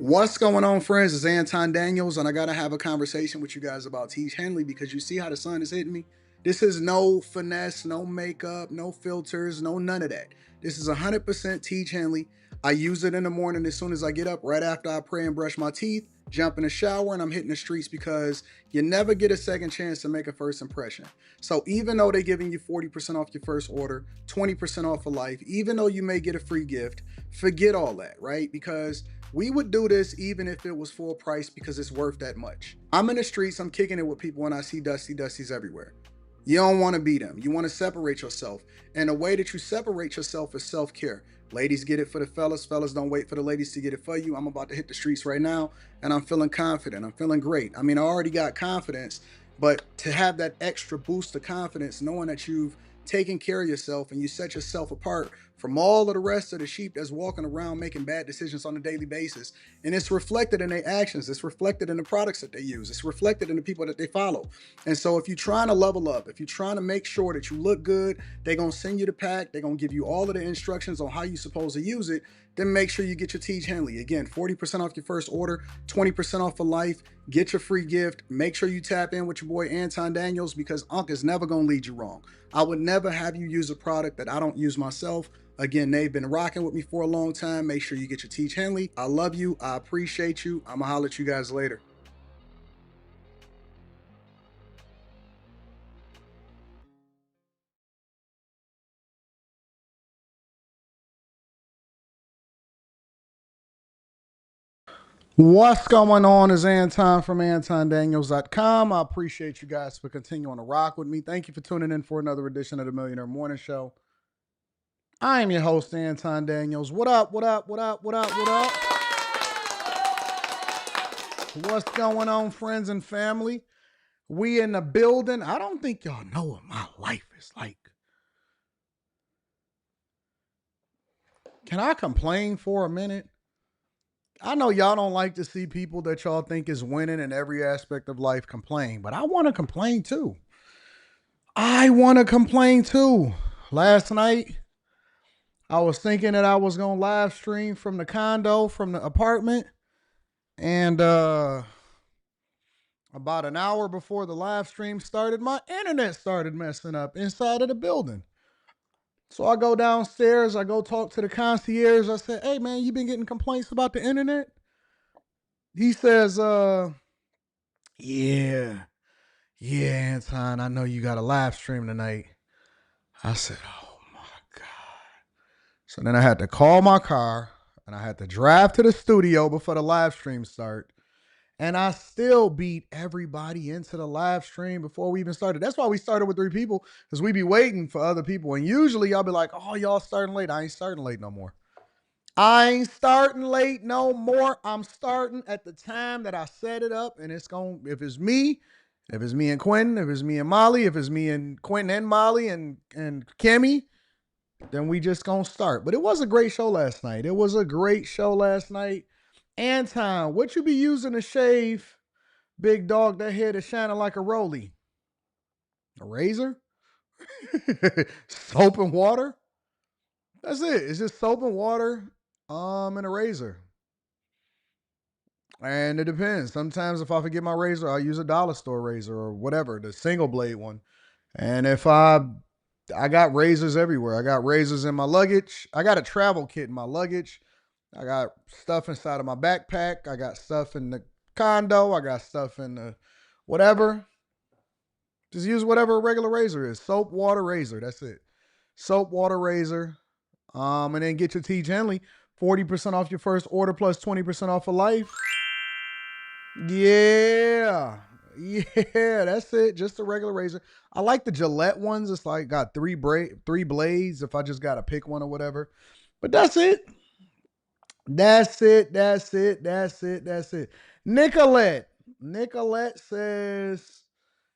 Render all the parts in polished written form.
What's going on, friends? It's Anton Daniels, and I gotta have a conversation with you guys about Tiege Hanley because you see how the sun is hitting me. This is no finesse, no makeup, no filters, no none of that. This is 100% Tiege Hanley. I use it in the morning as soon as I get up, right after I pray and brush my teeth, jump in the shower, and I'm hitting the streets because you never get a second chance to make a first impression. So even though they're giving you 40% off your first order, 20% off for life, even though you may get a free gift, forget all that, right? Because we would do this even if it was full price because it's worth that much. I'm in the streets, I'm kicking it with people when I see Dusties everywhere. You don't want to be them. You want to separate yourself. And the way that you separate yourself is self-care. Ladies get it for the fellas. Fellas don't wait for the ladies to get it for you. I'm about to hit the streets right now and I'm feeling confident. I'm feeling great. I mean, I already got confidence, but to have that extra boost of confidence, knowing that you've taken care of yourself and you set yourself apart from all of the rest of the sheep that's walking around making bad decisions on a daily basis. And it's reflected in their actions. It's reflected in the products that they use. It's reflected in the people that they follow. And so if you're trying to level up, if you're trying to make sure that you look good, they're going to send you the pack. They're going to give you all of the instructions on how you're supposed to use it. Then make sure you get your Tiege Hanley. Again, 40% off your first order, 20% off for life. Get your free gift. Make sure you tap in with your boy Anton Daniels because Unc is never going to lead you wrong. I would never have you use a product that I don't use myself. Again, they've been rocking with me for a long time. Make sure you get your Tiege Hanley. I love you. I appreciate you. I'm going to holler at you guys later. What's going on is Anton from AntonDaniels.com. I appreciate you guys for continuing to rock with me. Thank you for tuning in for another edition of the Millionaire Morning Show. I am your host, Anton Daniels. What up, what up, what up, what up, what up? What's going on, friends and family? We in the building. I don't think y'all know what my life is like. Can I complain for a minute? I know y'all don't like to see people that y'all think is winning in every aspect of life complain, but I want to complain too. I want to complain too. Last night, I was thinking that I was going to live stream from the condo, from the apartment, and about an hour before the live stream started, my internet started messing up inside of the building. So I go downstairs, I go talk to the concierge. I said, "Hey man, you been getting complaints about the internet?" He says, yeah, yeah, Anton, I know you got a live stream tonight. I said, "Oh my God." So then I had to call my car and I had to drive to the studio before the live stream start. And I still beat everybody into the live stream before we even started. That's why we started with 3 people, because we be waiting for other people. And usually y'all be like, "Oh, y'all starting late." I ain't starting late no more. I ain't starting late no more. I'm starting at the time that I set it up. And it's going, if it's me and Quentin, if it's me and Molly, if it's me and Quentin and Molly and Kimmy, then we just gonna start. But it was a great show last night. It was a great show last night. Anton, what you be using to shave, big dog, that head is shining like a roly? A razor? Soap and water? That's it. It's just soap and water, and a razor. And it depends. Sometimes if I forget my razor, I'll use a dollar store razor or whatever, the single blade one. And if I got razors everywhere. I got razors in my luggage. I got a travel kit in my luggage. I got stuff inside of my backpack. I got stuff in the condo. I got stuff in the whatever. Just use whatever a regular razor is. Soap, water, razor. That's it. Soap, water, razor. And then get your Tiege Hanley. 40% off your first order plus 20% off for life. Yeah. Yeah, that's it. Just a regular razor. I like the Gillette ones. It's like got three blades if I just gotta pick one or whatever. But that's it. That's it. That's it. That's it. That's it. Nicolette. Nicolette says,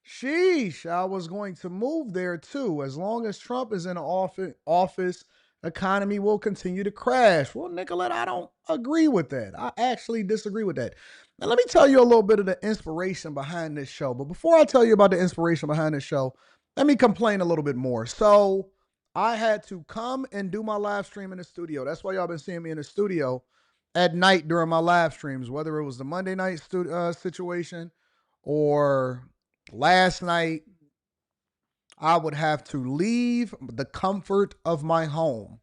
"Sheesh, I was going to move there too. As long as Trump is in office, economy will continue to crash." Well, Nicolette, I don't agree with that. I actually disagree with that. Now, let me tell you a little bit of the inspiration behind this show. But before I tell you about the inspiration behind this show, let me complain a little bit more. So I had to come and do my live stream in the studio. That's why y'all been seeing me in the studio. at night during my live streams, whether it was the Monday night situation or last night, I would have to leave the comfort of my home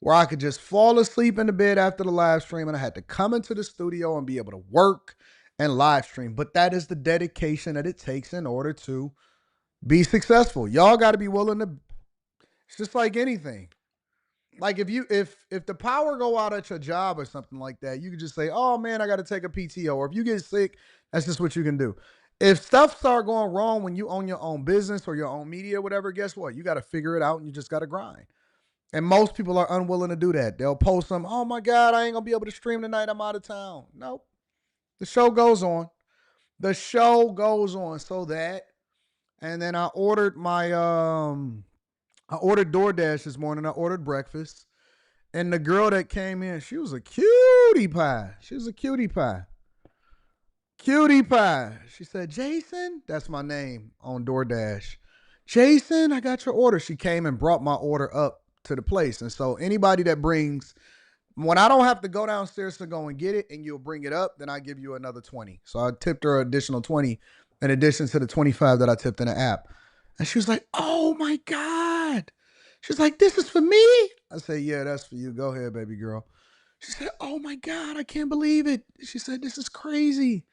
where I could just fall asleep in the bed after the live stream, and I had to come into the studio and be able to work and live stream. But that is the dedication that it takes in order to be successful. Y'all got to be willing to. It's just like anything. Like if the power go out at your job or something like that, you can just say, "Oh man, I got to take a PTO." Or if you get sick, that's just what you can do. If stuff start going wrong when you own your own business or your own media, or whatever, guess what? You got to figure it out and you just got to grind. And most people are unwilling to do that. They'll post some, "Oh my God, I ain't gonna be able to stream tonight. I'm out of town." Nope. The show goes on. The show goes on. So that, and then I ordered DoorDash this morning. I ordered breakfast. And the girl that came in, she was a cutie pie. She was a cutie pie. Cutie pie. She said, "Jason," that's my name on DoorDash. "Jason, I got your order." She came and brought my order up to the place. And so anybody that brings, when I don't have to go downstairs to go and get it and you'll bring it up, then I give you another 20. So I tipped her an additional 20 in addition to the 25 that I tipped in the app. And she was like, "Oh my God." She's like, "This is for me?" I said, "Yeah, that's for you. Go ahead, baby girl." She said, "Oh my God, I can't believe it." She said, "This is crazy."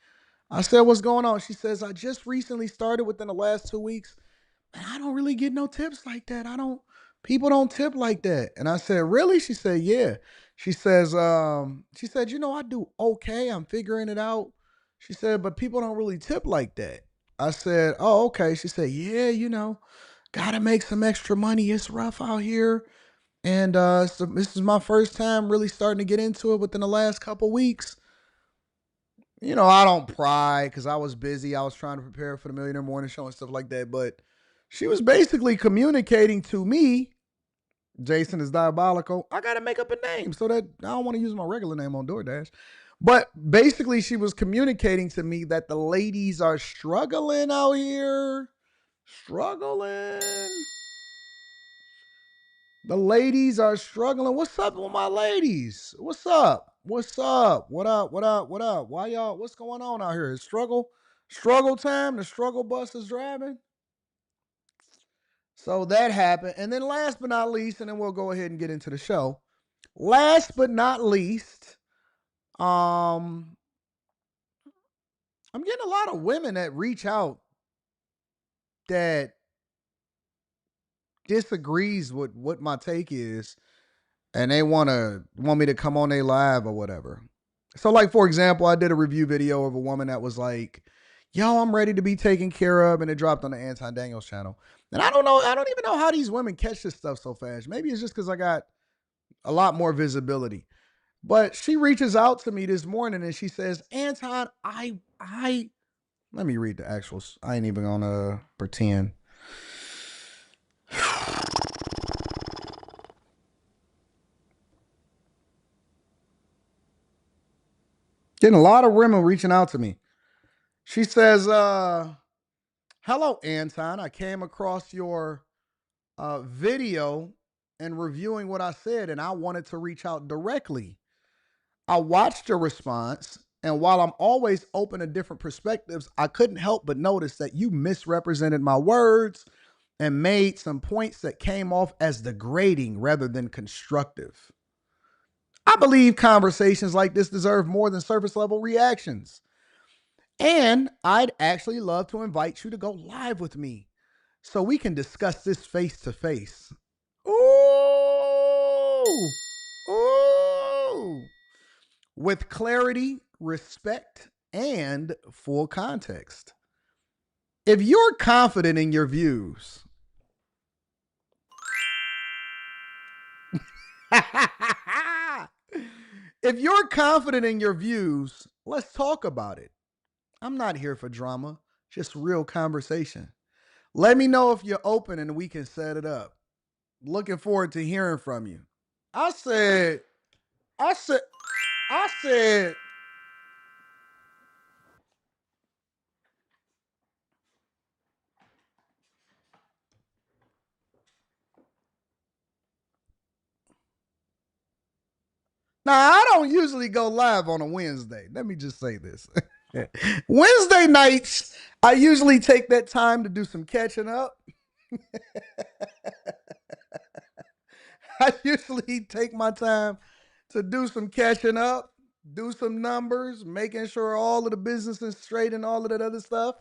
I said, "What's going on?" She says, "I just recently started within the last 2 weeks. And I don't really get no tips like that. People don't tip like that." And I said, "Really?" She said, "Yeah." She said, "I do okay. I'm figuring it out." She said, "But people don't really tip like that." I said, "Oh, okay." She said, "Yeah, gotta make some extra money. It's rough out here. And so this is my first time really starting to get into it within the last couple weeks." I don't pry because I was busy. I was trying to prepare for the Millionaire Morning Show and stuff like that. But she was basically communicating to me, "Jason is diabolical. I got to make up a name so that I don't want to use my regular name on DoorDash." But basically, she was communicating to me that the ladies are struggling out here. Struggling. The ladies are struggling. What's up with my ladies? What's up? What's up? What up? What up? What up? Why y'all? What's going on out here? It's struggle time. The struggle bus is driving. So that happened. And then last but not least, and then we'll go ahead and get into the show. Last but not least, um, I'm getting a lot of women that reach out that disagrees with what my take is, and they want me to come on their live or whatever. So, like, for example, I did a review video of a woman that was like, "Yo, I'm ready to be taken care of," and it dropped on the Anton Daniels channel. And I don't know, I don't even know how these women catch this stuff so fast. Maybe it's just because I got a lot more visibility. But she reaches out to me this morning and she says, "Anton, I let me read the actuals. I ain't even gonna pretend." Getting a lot of women reaching out to me. She says, "Hello, Anton. I came across your video and reviewing what I said, and I wanted to reach out directly. I watched your response, and while I'm always open to different perspectives, I couldn't help but notice that you misrepresented my words and made some points that came off as degrading rather than constructive. I believe conversations like this deserve more than surface level reactions. And I'd actually love to invite you to go live with me so we can discuss this face to face." Ooh, ooh. "With clarity, respect, and full context. If you're confident in your views," "if you're confident in your views, let's talk about it. I'm not here for drama, just real conversation. Let me know if you're open and we can set it up. Looking forward to hearing from you." I said, I said, I said, Now, I don't usually go live on a Wednesday. Let me just say this. Wednesday nights, I usually take that time to do some catching up. I usually take my time to do some catching up, do some numbers, making sure all of the business is straight and all of that other stuff.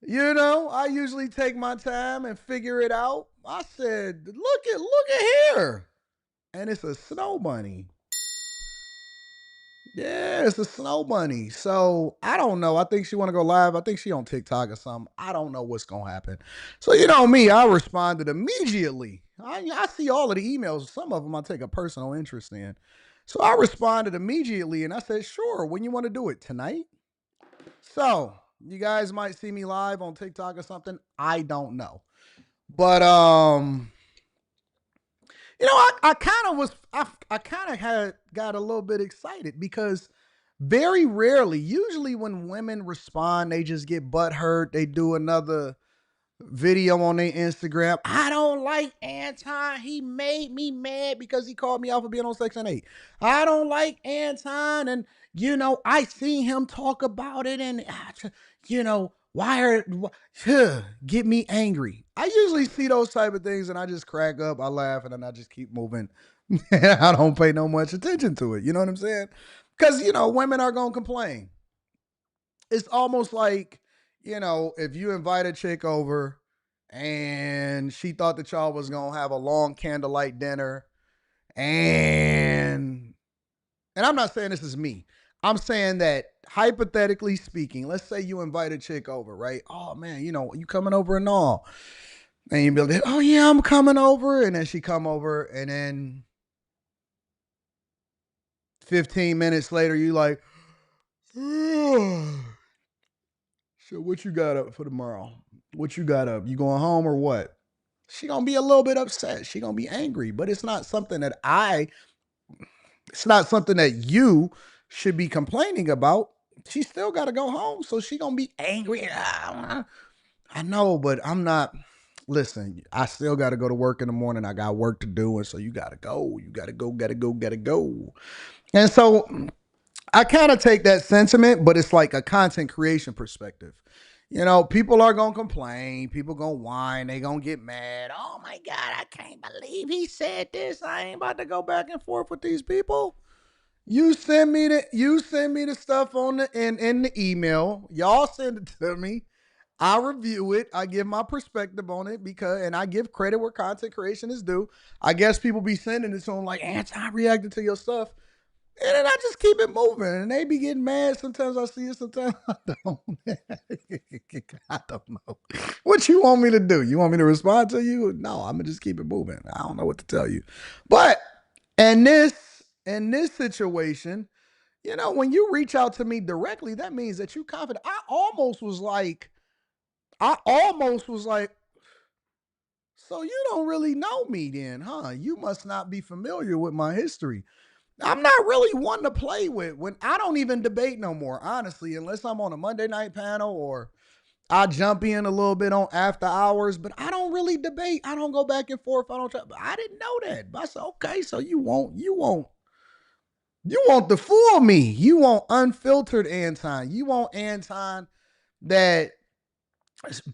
You know, I usually take my time and figure it out. I said, look at here. And it's a snow bunny. Yeah, it's a snow bunny. So I don't know. I think she want to go live. I think she on TikTok or something. I don't know what's gonna happen. So you know me, I responded immediately. I see all of the emails. Some of them I take a personal interest in. So I responded immediately and I said, sure, when you want to do it tonight. So you guys might see me live on TikTok or something. I don't know. But you know, I kind of was I kind of had got a little bit excited because very rarely, usually when women respond, they just get butt hurt. They do another video on their Instagram. I don't like Anton. He made me mad because he called me out for being on Section 8. I don't like Anton. And, you know, I seen him talk about it. And, you know, get me angry. I usually see those type of things and I just crack up. I laugh and then I just keep moving. I don't pay no much attention to it. You know what I'm saying? Because, you know, women are going to complain. It's almost like, you know, if you invite a chick over and she thought that y'all was gonna have a long candlelight dinner, and I'm not saying this is me. I'm saying that hypothetically speaking, let's say you invite a chick over, right? Oh man, you know, you coming over and all. And you be like, oh yeah, I'm coming over. And then she come over, and then 15 minutes later, you like, so what you got up for tomorrow? What you got up? You going home or what? She gonna be a little bit upset. She gonna be angry, but it's not something that you should be complaining about. She still gotta go home, so she gonna be angry. I know, but I'm not. Listen, I still gotta go to work in the morning. I got work to do, and so you gotta go. You gotta go. Gotta go. Gotta go. And so I kind of take that sentiment, but it's like a content creation perspective. You know, people are gonna complain, people gonna whine, they gonna get mad. Oh my God, I can't believe he said this. I ain't about to go back and forth with these people. You send me the stuff on the in the email. Y'all send it to me. I review it. I give my perspective on it because, and I give credit where content creation is due. I guess people be sending it to them like, Anti reacted to your stuff. And then I just keep it moving. And they be getting mad. Sometimes I see it, sometimes I don't. I don't know. What you want me to do? You want me to respond to you? No, I'm gonna just keep it moving. I don't know what to tell you. But in this situation, you know, when you reach out to me directly, that means that you confident. I almost was like, so you don't really know me then, huh? You must not be familiar with my history. I'm not really one to play with when I don't even debate no more, honestly, unless I'm on a Monday night panel or I jump in a little bit on after hours, but I don't really debate. I don't go back and forth. I don't try. I didn't know that. But I said, okay, so you want to fool me. You want unfiltered Anton. You want Anton that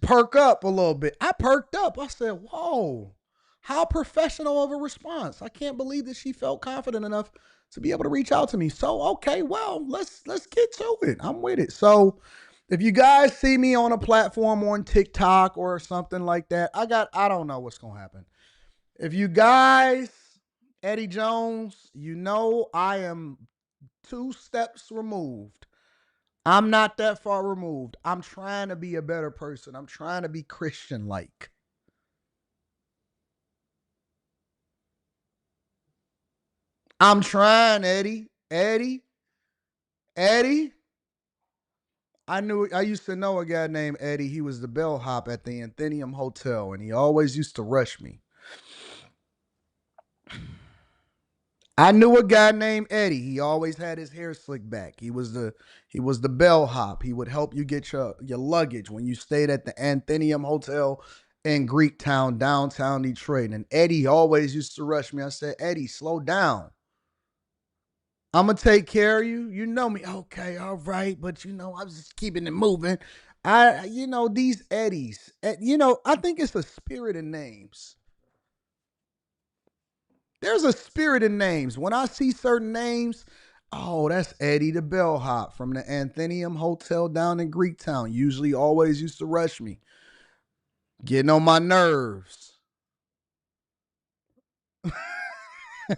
perk up a little bit. I perked up. I said, whoa, how professional of a response. I can't believe that she felt confident enough to be able to reach out to me. So, okay, well, let's get to it. I'm with it. So if you guys see me on a platform on TikTok or something like that, I don't know what's gonna happen. If you guys, Eddie Jones, you know I am 2 steps removed. I'm not that far removed. I'm trying to be a better person. I'm trying to be Christian like. I'm trying, Eddie. Eddie. I used to know a guy named Eddie. He was the bellhop at the Anthenium Hotel, and he always used to rush me. I knew a guy named Eddie. He always had his hair slicked back. He was the bellhop. He would help you get your luggage when you stayed at the Anthenium Hotel in Greektown, downtown Detroit. And Eddie always used to rush me. I said, Eddie, slow down. I'm gonna take care of you. You know me. Okay, all right, but I was just keeping it moving. These Eddies. I think it's a spirit in names. There's a spirit in names. When I see certain names, oh, that's Eddie the bellhop from the Athenaeum Hotel down in Greektown. Usually always used to rush me. Getting on my nerves.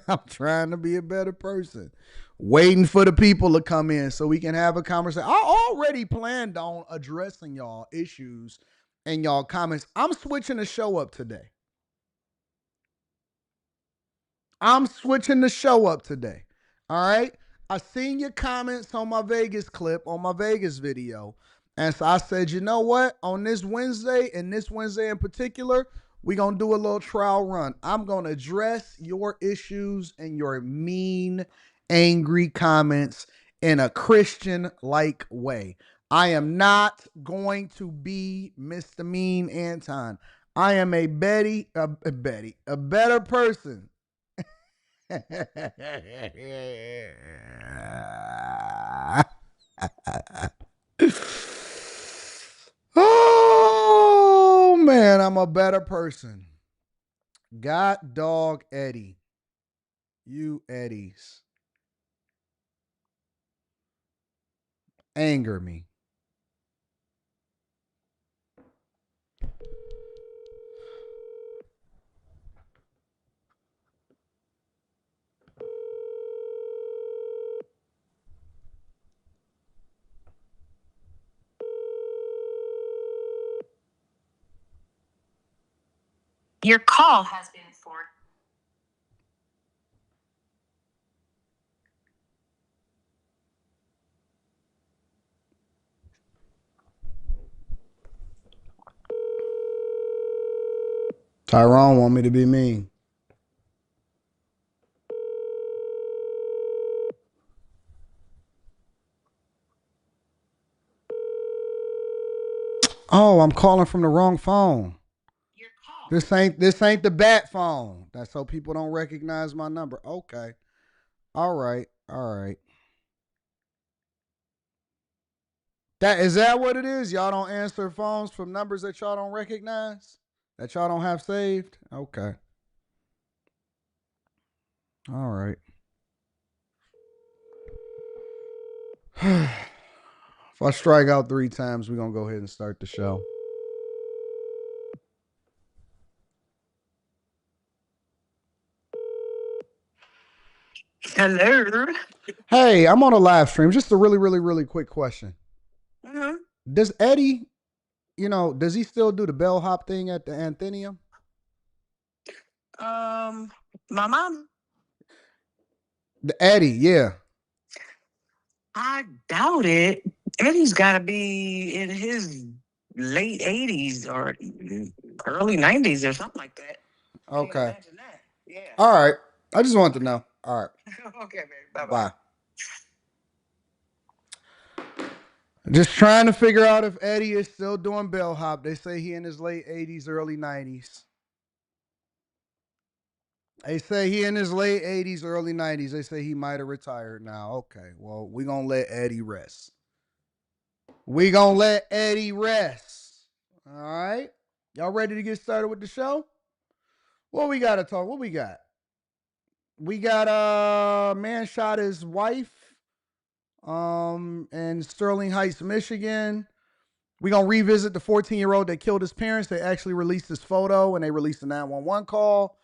I'm trying to be a better person. Waiting for the people to come in so we can have a conversation. I already planned on addressing y'all issues and y'all comments. I'm switching the show up today. All right. I seen your comments on my Vegas clip, on my Vegas video. And so I said, you know what? On this Wednesday, and this Wednesday in particular, we're going to do a little trial run. I'm going to address your issues and your mean, angry comments in a Christian-like way. I am not going to be Mr. Mean Anton. I am a better person. Oh man, I'm a better person. God dog Eddie. You Eddies. Anger me. Your call has been forwarded. Tyrone want me to be mean. Oh, I'm calling from the wrong phone. This ain't the bat phone. That's so people don't recognize my number. Okay. All right. All right. Is that what it is? Y'all don't answer phones from numbers that y'all don't recognize? That y'all don't have saved? Okay. All right. If I strike out 3 times, we're going to go ahead and start the show. Hello. Hey, I'm on a live stream. Just a really, really, really quick question. Does Eddie, does he still do the bellhop thing at the Athenaeum? My mom. The Eddie, yeah. I doubt it. Eddie's got to be in his late 80s or early 90s or something like that. Okay. Imagine that. Yeah. All right. I just wanted to know. All right. Okay, baby. Bye-bye. Bye. Just trying to figure out if Eddie is still doing bellhop. They say he in his late 80s, early 90s. They say he in his late 80s, early 90s. They say he might have retired now. Okay, well, we going to let Eddie rest. We going to let Eddie rest. All right? Y'all ready to get started with the show? What we got to talk? What we got? We got a man shot his wife in Sterling Heights, Michigan. We're going to revisit the 14-year-old that killed his parents. They actually released his photo and they released a 911 call.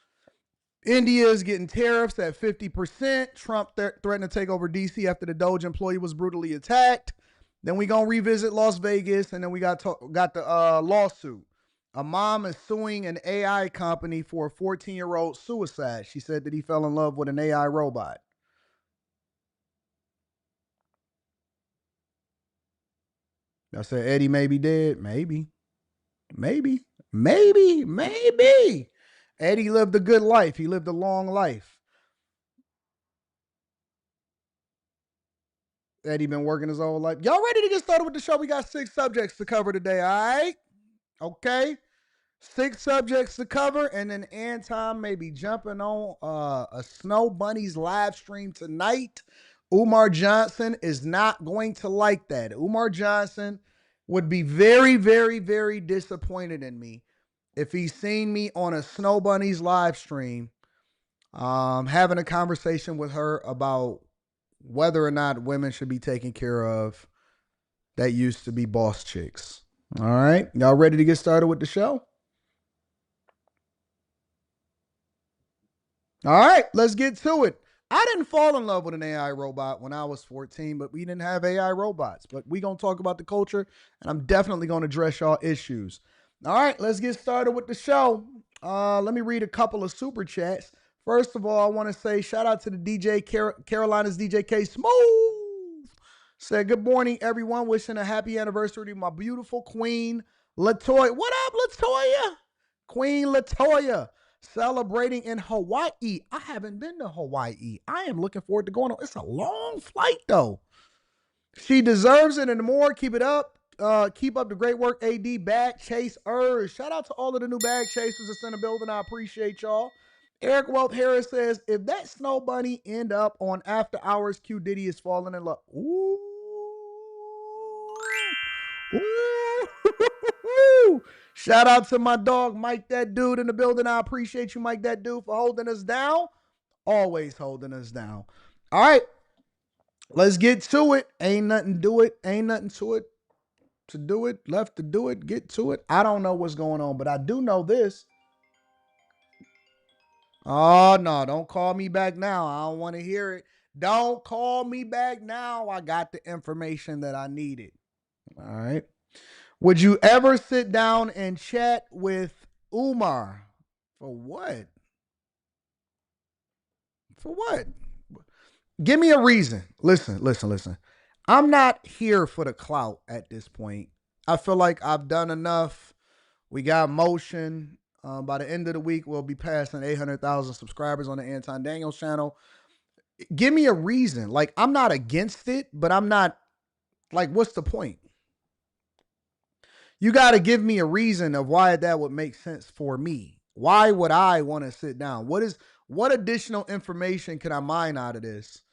India is getting tariffs at 50%. Trump threatened to take over D.C. after the DOGE employee was brutally attacked. Then we're going to revisit Las Vegas, and then we got the lawsuit. A mom is suing an AI company for a 14-year-old suicide. She said that he fell in love with an AI robot. I said, Eddie may be dead. Maybe. Eddie lived a good life. He lived a long life. Eddie been working his whole life. Y'all ready to get started with the show? We got 6 subjects to cover today, all right? Okay. 6 subjects to cover, and then Anton may be jumping on a Snow Bunny's live stream tonight. Umar Johnson is not going to like that. Umar Johnson would be very, very, very disappointed in me if he's seen me on a Snow Bunnies live stream having a conversation with her about whether or not women should be taken care of that used to be boss chicks. All right. Y'all ready to get started with the show? All right, let's get to it. I didn't fall in love with an AI robot when I was 14, but we didn't have AI robots. But we're going to talk about the culture, and I'm definitely going to address y'all issues. All right, let's get started with the show. Let me read a couple of super chats. First of all, I want to say shout out to the DJ, Carolina's DJ K Smooth. Said, good morning, everyone. Wishing a happy anniversary to my beautiful queen, Latoya. What up, Latoya? Queen Latoya. Celebrating in Hawaii. I haven't been to Hawaii. I am looking forward to going on. It's a long flight, though. She deserves it and more. Keep it up. Keep up the great work, AD. Bag Chasers. Shout out to all of the new bag chasers that's in the building. I appreciate y'all. Eric Wealth Harris says, if that snow bunny end up on After Hours, Q Diddy is falling in love. Ooh. Ooh. Shout out to my dog, Mike That Dude in the building. I appreciate you, Mike That Dude, for holding us down. Always holding us down. All right. Let's get to it. Ain't nothing to it. Ain't nothing to it. To do it, left to do it, get to it. I don't know what's going on, but I do know this. Oh, no, don't call me back now. I don't want to hear it. Don't call me back now. I got the information that I needed. All right. Would you ever sit down and chat with Umar? For what? For what? Give me a reason. Listen. I'm not here for the clout at this point. I feel like I've done enough. We got motion. By the end of the week, we'll be passing 800,000 subscribers on the Anton Daniels channel. Give me a reason. Like, I'm not against it, but I'm not, like, what's the point? You got to give me a reason of why that would make sense for me. Why would I want to sit down? What additional information can I mine out of this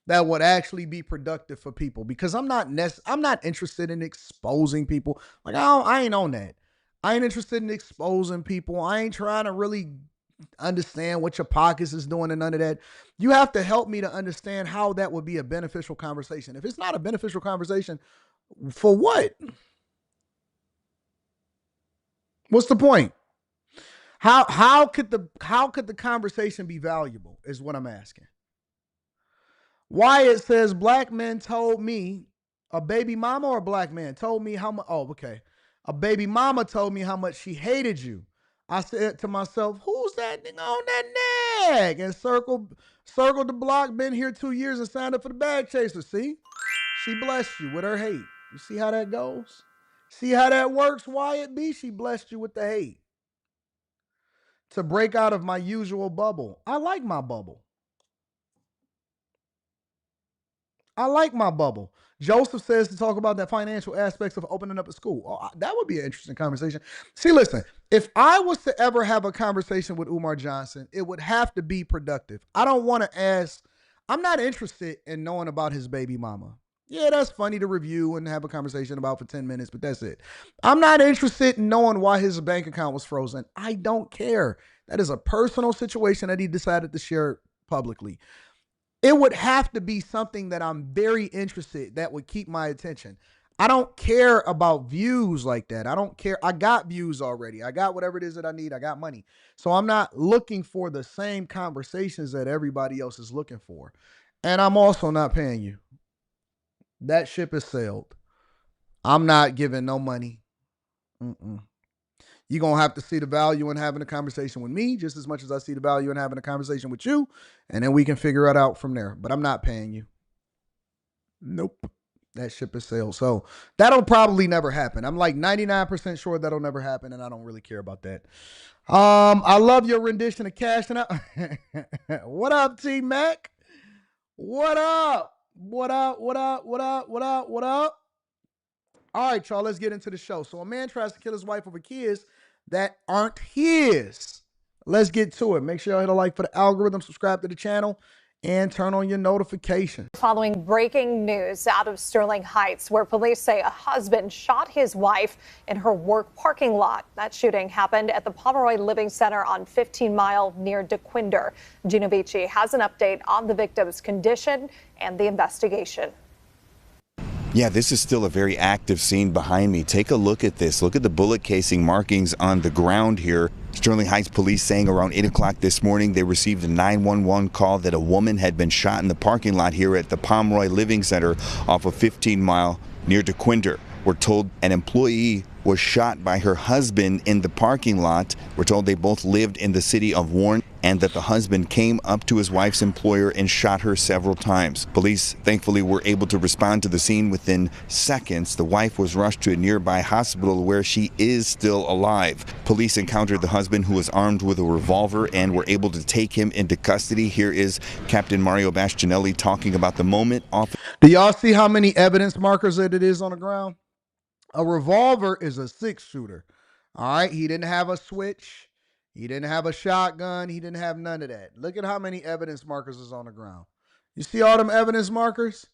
that would actually be productive for people? Because I'm not interested in exposing people. Like, I ain't on that. I ain't interested in exposing people. I ain't trying to really understand what your pockets is doing and none of that. You have to help me to understand how that would be a beneficial conversation. If it's not a beneficial conversation, for what? What's the point? How could the conversation be valuable is what I'm asking. Wyatt says black men told me, a baby mama or a black man told me how much. Oh, okay. A baby mama told me how much she hated you. I said to myself, who's that nigga on that nag? And circled the block, been here 2 years and signed up for the bag chaser. See? She blessed you with her hate. You see how that goes? See how that works, Wyatt B? She blessed you with the hate. To break out of my usual bubble. I like my bubble. Joseph says to talk about the financial aspects of opening up a school. Oh, that would be an interesting conversation. See, listen, if I was to ever have a conversation with Umar Johnson, it would have to be productive. I don't want to ask, I'm not interested in knowing about his baby mama. Yeah, that's funny to review and have a conversation about for 10 minutes, but that's it. I'm not interested in knowing why his bank account was frozen. I don't care. That is a personal situation that he decided to share publicly. It would have to be something that I'm very interested that would keep my attention. I don't care about views like that. I don't care. I got views already. I got whatever it is that I need. I got money. So I'm not looking for the same conversations that everybody else is looking for. And I'm also not paying you. That ship has sailed. I'm not giving no money. You're going to have to see the value in having a conversation with me just as much as I see the value in having a conversation with you. And then we can figure it out from there. But I'm not paying you. Nope. That ship has sailed. So that'll probably never happen. I'm like 99% sure that'll never happen. And I don't really care about that. I love your rendition of Cashing Out. What up, T-Mac? What up? What up? All right, y'all, let's get into the show. So a man tries to kill his wife over kids that aren't his. Let's get to it. Make sure y'all hit a like for the algorithm, subscribe to the channel, and turn on your notifications. Following breaking news out of Sterling Heights, where police say a husband shot his wife in her work parking lot. That shooting happened at the Pomeroy Living Center on 15 Mile near DeQuinder. Gina Vici has an update on the victim's condition and the investigation. Yeah, this is still a very active scene behind me. Take a look at this. Look at the bullet casing markings on the ground here. Sterling Heights police saying around 8 o'clock this morning they received a 911 call that a woman had been shot in the parking lot here at the Pomeroy Living Center off of 15 Mile near DeQuinder. We're told an employee was shot by her husband in the parking lot. We're told they both lived in the city of Warren and that the husband came up to his wife's employer and shot her several times. Police thankfully were able to respond to the scene within seconds. The wife was rushed to a nearby hospital where she is still alive. Police encountered the husband who was armed with a revolver and were able to take him into custody. Here is Captain Mario Bastianelli talking about the moment. Do y'all see how many evidence markers that it is on the ground? A revolver is a 6-shooter. All right, he didn't have a switch. He didn't have a shotgun. He didn't have none of that. Look at how many evidence markers is on the ground. You see all them evidence markers?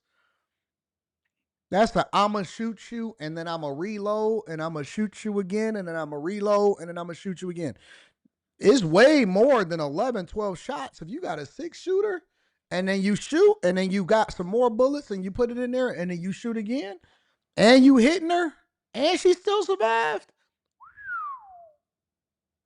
That's the I'ma shoot you, and then I'ma reload, and I'ma shoot you again, and then I'ma reload, and then I'ma shoot you again. It's way more than 11, 12 shots. If you got a 6-shooter, and then you shoot, and then you got some more bullets, and you put it in there, and then you shoot again, and you hitting her, and she still survived.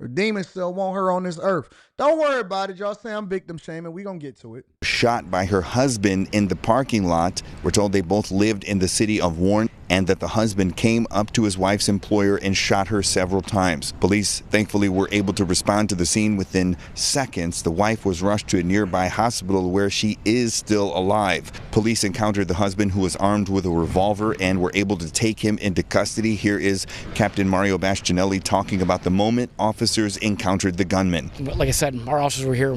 The demons still want her on this earth. Don't worry about it. Y'all say I'm victim shaming. We gonna get to it. Shot by her husband in the parking lot. We're told they both lived in the city of Warren and that the husband came up to his wife's employer and shot her several times. Police thankfully were able to respond to the scene within seconds. The wife was rushed to a nearby hospital where she is still alive. Police encountered the husband who was armed with a revolver and were able to take him into custody. Here is Captain Mario Bastianelli talking about the moment officers encountered the gunman. Like I said, our officers were here,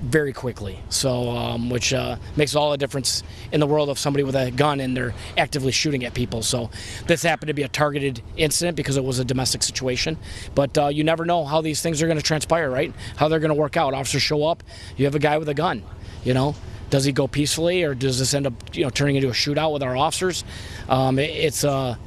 very quickly. So, which makes all the difference in the world of somebody with a gun and they're actively shooting at people. So this happened to be a targeted incident because it was a domestic situation. But you never know how these things are going to transpire, right? How they're going to work out. Officers show up, you have a guy with a gun, Does he go peacefully or does this end up, turning into a shootout with our officers? It's a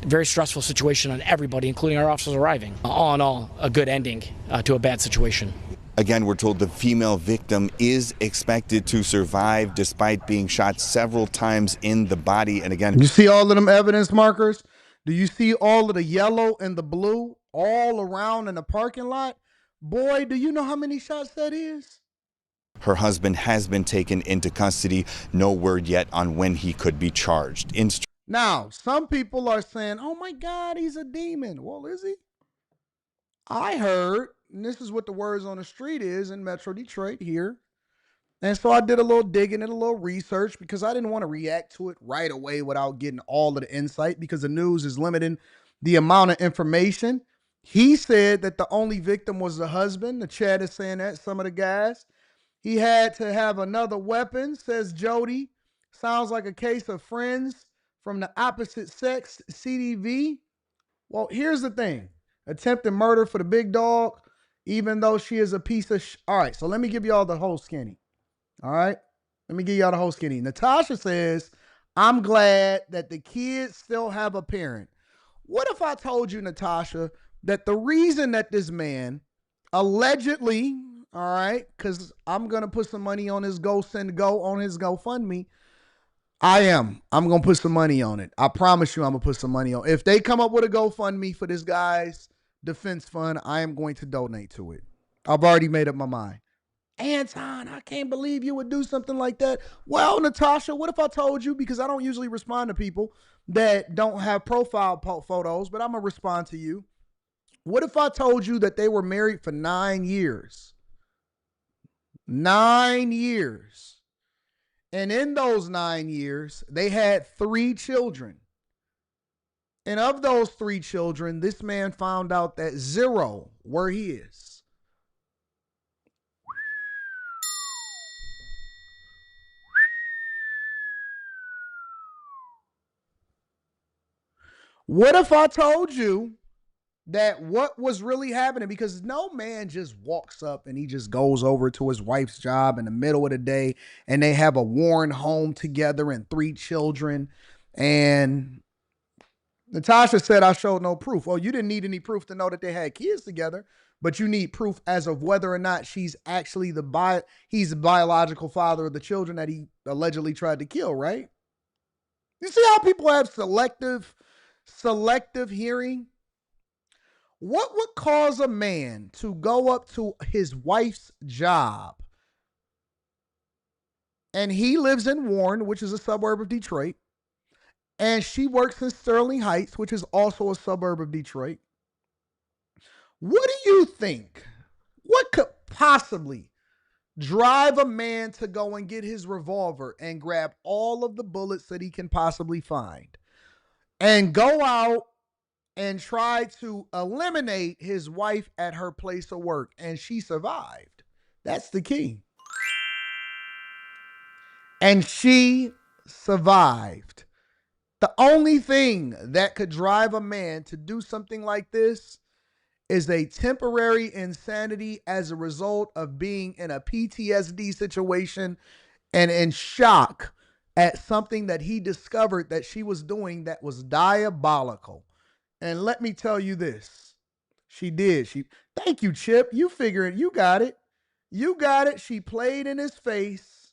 very stressful situation on everybody, including our officers arriving. All in all, a good ending to a bad situation. Again, we're told the female victim is expected to survive despite being shot several times in the body. And again, you see all of them evidence markers? Do you see all of the yellow and the blue all around in the parking lot? Boy, do you know how many shots that is? Her husband has been taken into custody. No word yet on when he could be charged. Now, some people are saying, oh my God, he's a demon. Well, is he? I heard, and this is what the words on the street is in Metro Detroit here. And so I did a little digging and a little research because I didn't want to react to it right away without getting all of the insight because the news is limiting the amount of information. He said that the only victim was the husband. The chat is saying that, some of the guys. He had to have another weapon, says Jody. Sounds like a case of friends from the opposite sex, CDV. Well, here's the thing. Attempted murder for the big dog, even though she is a piece of all right, so let me give y'all the whole skinny. All right? Let me give y'all the whole skinny. Natasha says, I'm glad that the kids still have a parent. What if I told you, Natasha, that the reason that this man allegedly, all right, because I'm going to put some money on his on his GoFundMe. I'm going to put some money on it. I promise you I'm going to put some money on it. If they come up with a GoFundMe for this guy's defense fund, I am going to donate to it. I've already made up my mind. Anton, I can't believe you would do something like that. Well, Natasha, what if I told you, because I don't usually respond to people that don't have profile photos, but I'm going to respond to you. What if I told you that they were married for 9 years? 9 years. And in those 9 years, they had 3 children. And of those 3 children, this man found out that 0 were his. What if I told you that what was really happening, because no man just walks up and he just goes over to his wife's job in the middle of the day and they have a Warren home together and 3 children. And Natasha said, I showed no proof. Well, you didn't need any proof to know that they had kids together, but you need proof as of whether or not she's actually he's the biological father of the children that he allegedly tried to kill, right? You see how people have selective hearing? What would cause a man to go up to his wife's job? And he lives in Warren, which is a suburb of Detroit. And she works in Sterling Heights, which is also a suburb of Detroit. What do you think? What could possibly drive a man to go and get his revolver and grab all of the bullets that he can possibly find and go out and try to eliminate his wife at her place of work, and she survived? That's the key. And she survived. The only thing that could drive a man to do something like this is a temporary insanity as a result of being in a PTSD situation and in shock at something that he discovered that she was doing that was diabolical. And let me tell you this. She did. Thank you, Chip. You figure it. You got it. You got it. She played in his face.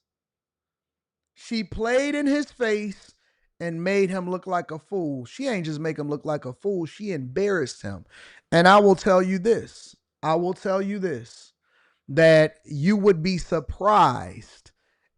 She played in his face and made him look like a fool. She ain't just make him look like a fool. She embarrassed him. And I will tell you this. That you would be surprised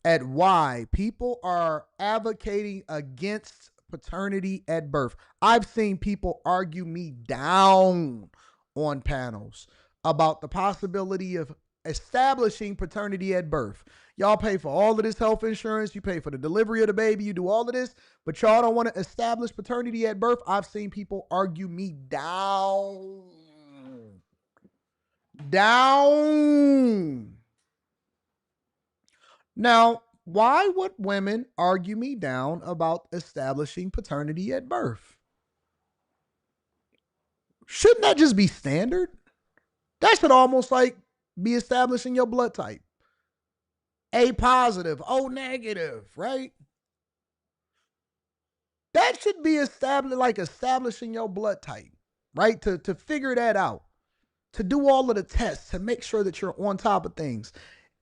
at why people are advocating against paternity at birth. I've seen people argue me down on panels about the possibility of establishing paternity at birth. Y'all pay for all of this health insurance. You pay for the delivery of the baby. You do all of this, but y'all don't want to establish paternity at birth. I've seen people argue me down. Now, why would women argue me down about establishing paternity at birth? Shouldn't that just be standard? That should almost like be establishing your blood type. A positive, O negative, right? That should be establishing your blood type, right? To figure that out, to do all of the tests, to make sure that you're on top of things.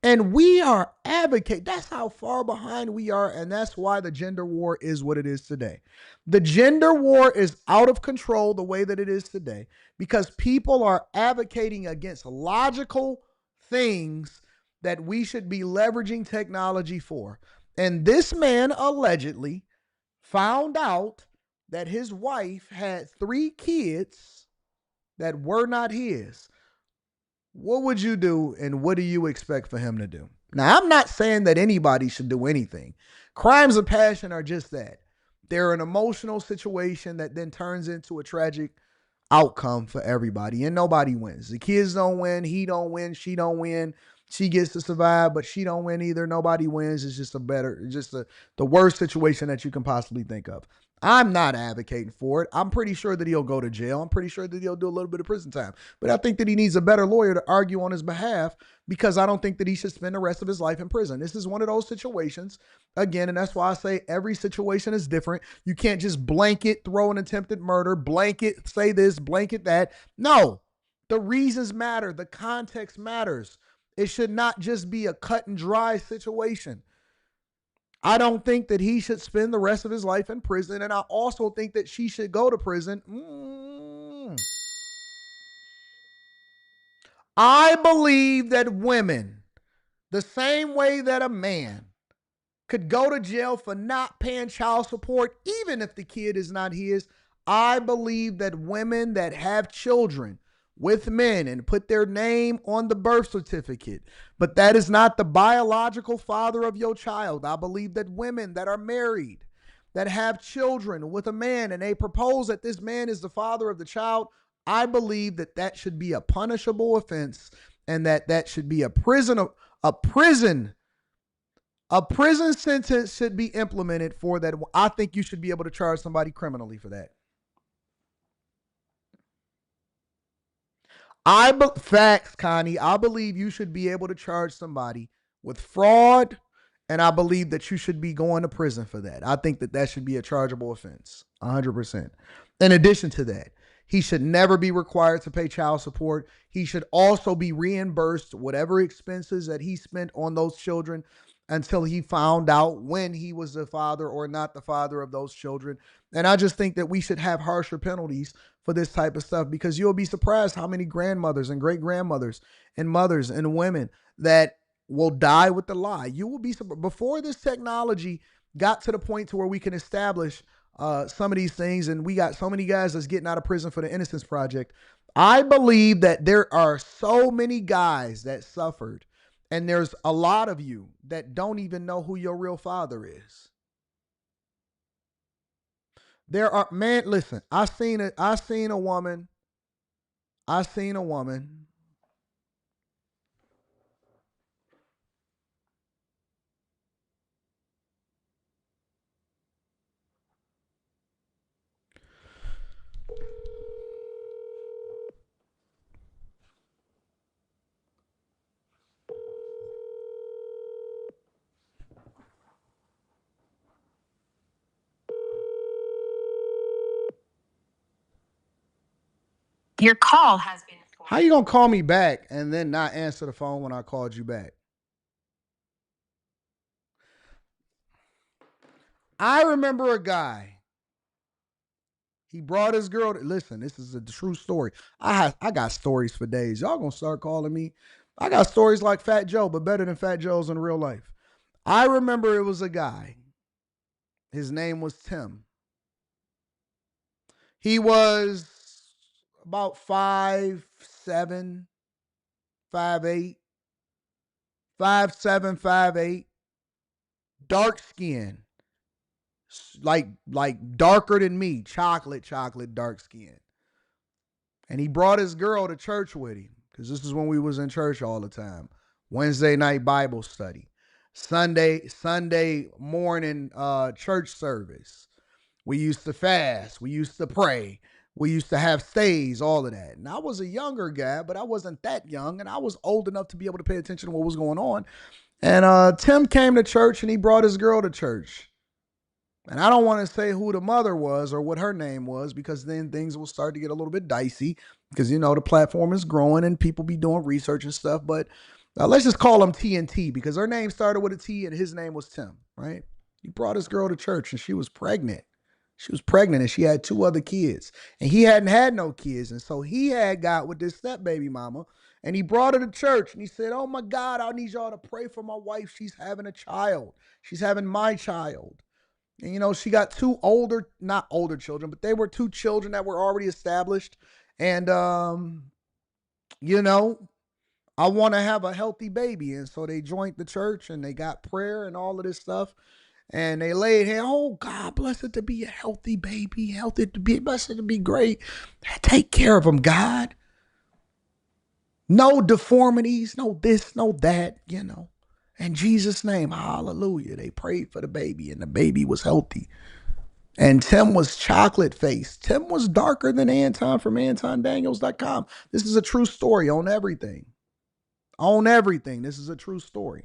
And we are advocating. That's how far behind we are. And that's why the gender war is what it is today. The gender war is out of control the way that it is today because people are advocating against logical things that we should be leveraging technology for. And this man allegedly found out that his wife had 3 kids that were not his. What would you do and what do you expect for him to do? Now, I'm not saying that anybody should do anything. Crimes of passion are just that. They're an emotional situation that then turns into a tragic outcome for everybody, and nobody wins. The kids don't win, he don't win, she don't win. She gets to survive, but she don't win either. Nobody wins. It's just the worst situation that you can possibly think of. I'm not advocating for it. I'm pretty sure that he'll go to jail. I'm pretty sure that he'll do a little bit of prison time. But I think that he needs a better lawyer to argue on his behalf because I don't think that he should spend the rest of his life in prison. This is one of those situations, again, and that's why I say every situation is different. You can't just blanket throw an attempted murder, blanket say this, blanket that. No, the reasons matter. The context matters. It should not just be a cut and dry situation. I don't think that he should spend the rest of his life in prison. And I also think that she should go to prison. I believe that women, the same way that a man could go to jail for not paying child support, even if the kid is not his, I believe that women that have children with men and put their name on the birth certificate, but that is not the biological father of your child. I believe that women that are married, that have children with a man and they propose that this man is the father of the child, I believe that that should be a punishable offense and that should be a prison sentence should be implemented for that. I think you should be able to charge somebody criminally for that. Facts, Connie. I believe you should be able to charge somebody with fraud, and I believe that you should be going to prison for that. I think that that should be a chargeable offense, 100%. In addition to that, he should never be required to pay child support. He should also be reimbursed whatever expenses that he spent on those children until he found out when he was the father or not the father of those children. And I just think that we should have harsher penalties for this type of stuff, because you'll be surprised how many grandmothers and great grandmothers and mothers and women that will die with the lie. You will be surprised. Before this technology got to the point to where we can establish some of these things, and we got so many guys that's getting out of prison for the Innocence Project, I believe that there are so many guys that suffered, and there's a lot of you that don't even know who your real father is. There are, man, listen, I seen a woman. Your call has been. How you gonna call me back and then not answer the phone when I called you back? I remember a guy. He brought his girl to, listen, this is a true story. I got stories for days. Y'all gonna start calling me. I got stories like Fat Joe, but better than Fat Joe's in real life. I remember it was a guy. His name was Tim. He was about 5'7", 5'8", 5'7", 5'8", dark skin, like darker than me, chocolate dark skin. And he brought his girl to church with him, because this is when we was in church all the time. Wednesday night Bible study, Sunday morning church service. We used to fast. We used to pray. We used to have stays, all of that. And I was a younger guy, but I wasn't that young, and I was old enough to be able to pay attention to what was going on. And Tim came to church, and he brought his girl to church. And I don't want to say who the mother was or what her name was, because then things will start to get a little bit dicey, because, you know, the platform is growing and people be doing research and stuff. But let's just call him TNT, because her name started with a T and his name was Tim, right? He brought his girl to church, and she was pregnant. She was pregnant, and she had 2 other kids, and he hadn't had no kids. And so he had got with this step baby mama, and he brought her to church, and he said, "Oh my God, I need y'all to pray for my wife. She's having a child. She's having my child." And, you know, she got 2 older, not older children, but they were 2 children that were already established. And, you know, I want to have a healthy baby. And so they joined the church, and they got prayer and all of this stuff. And they laid here, "Oh God, bless it to be a healthy baby, healthy to be, blessed to be great. Take care of him, God. No deformities, no this, no that, you know. In Jesus' name, hallelujah." They prayed for the baby, and the baby was healthy. And Tim was chocolate faced. Tim was darker than Anton from AntonDaniels.com. This is a true story on everything. On everything. This is a true story.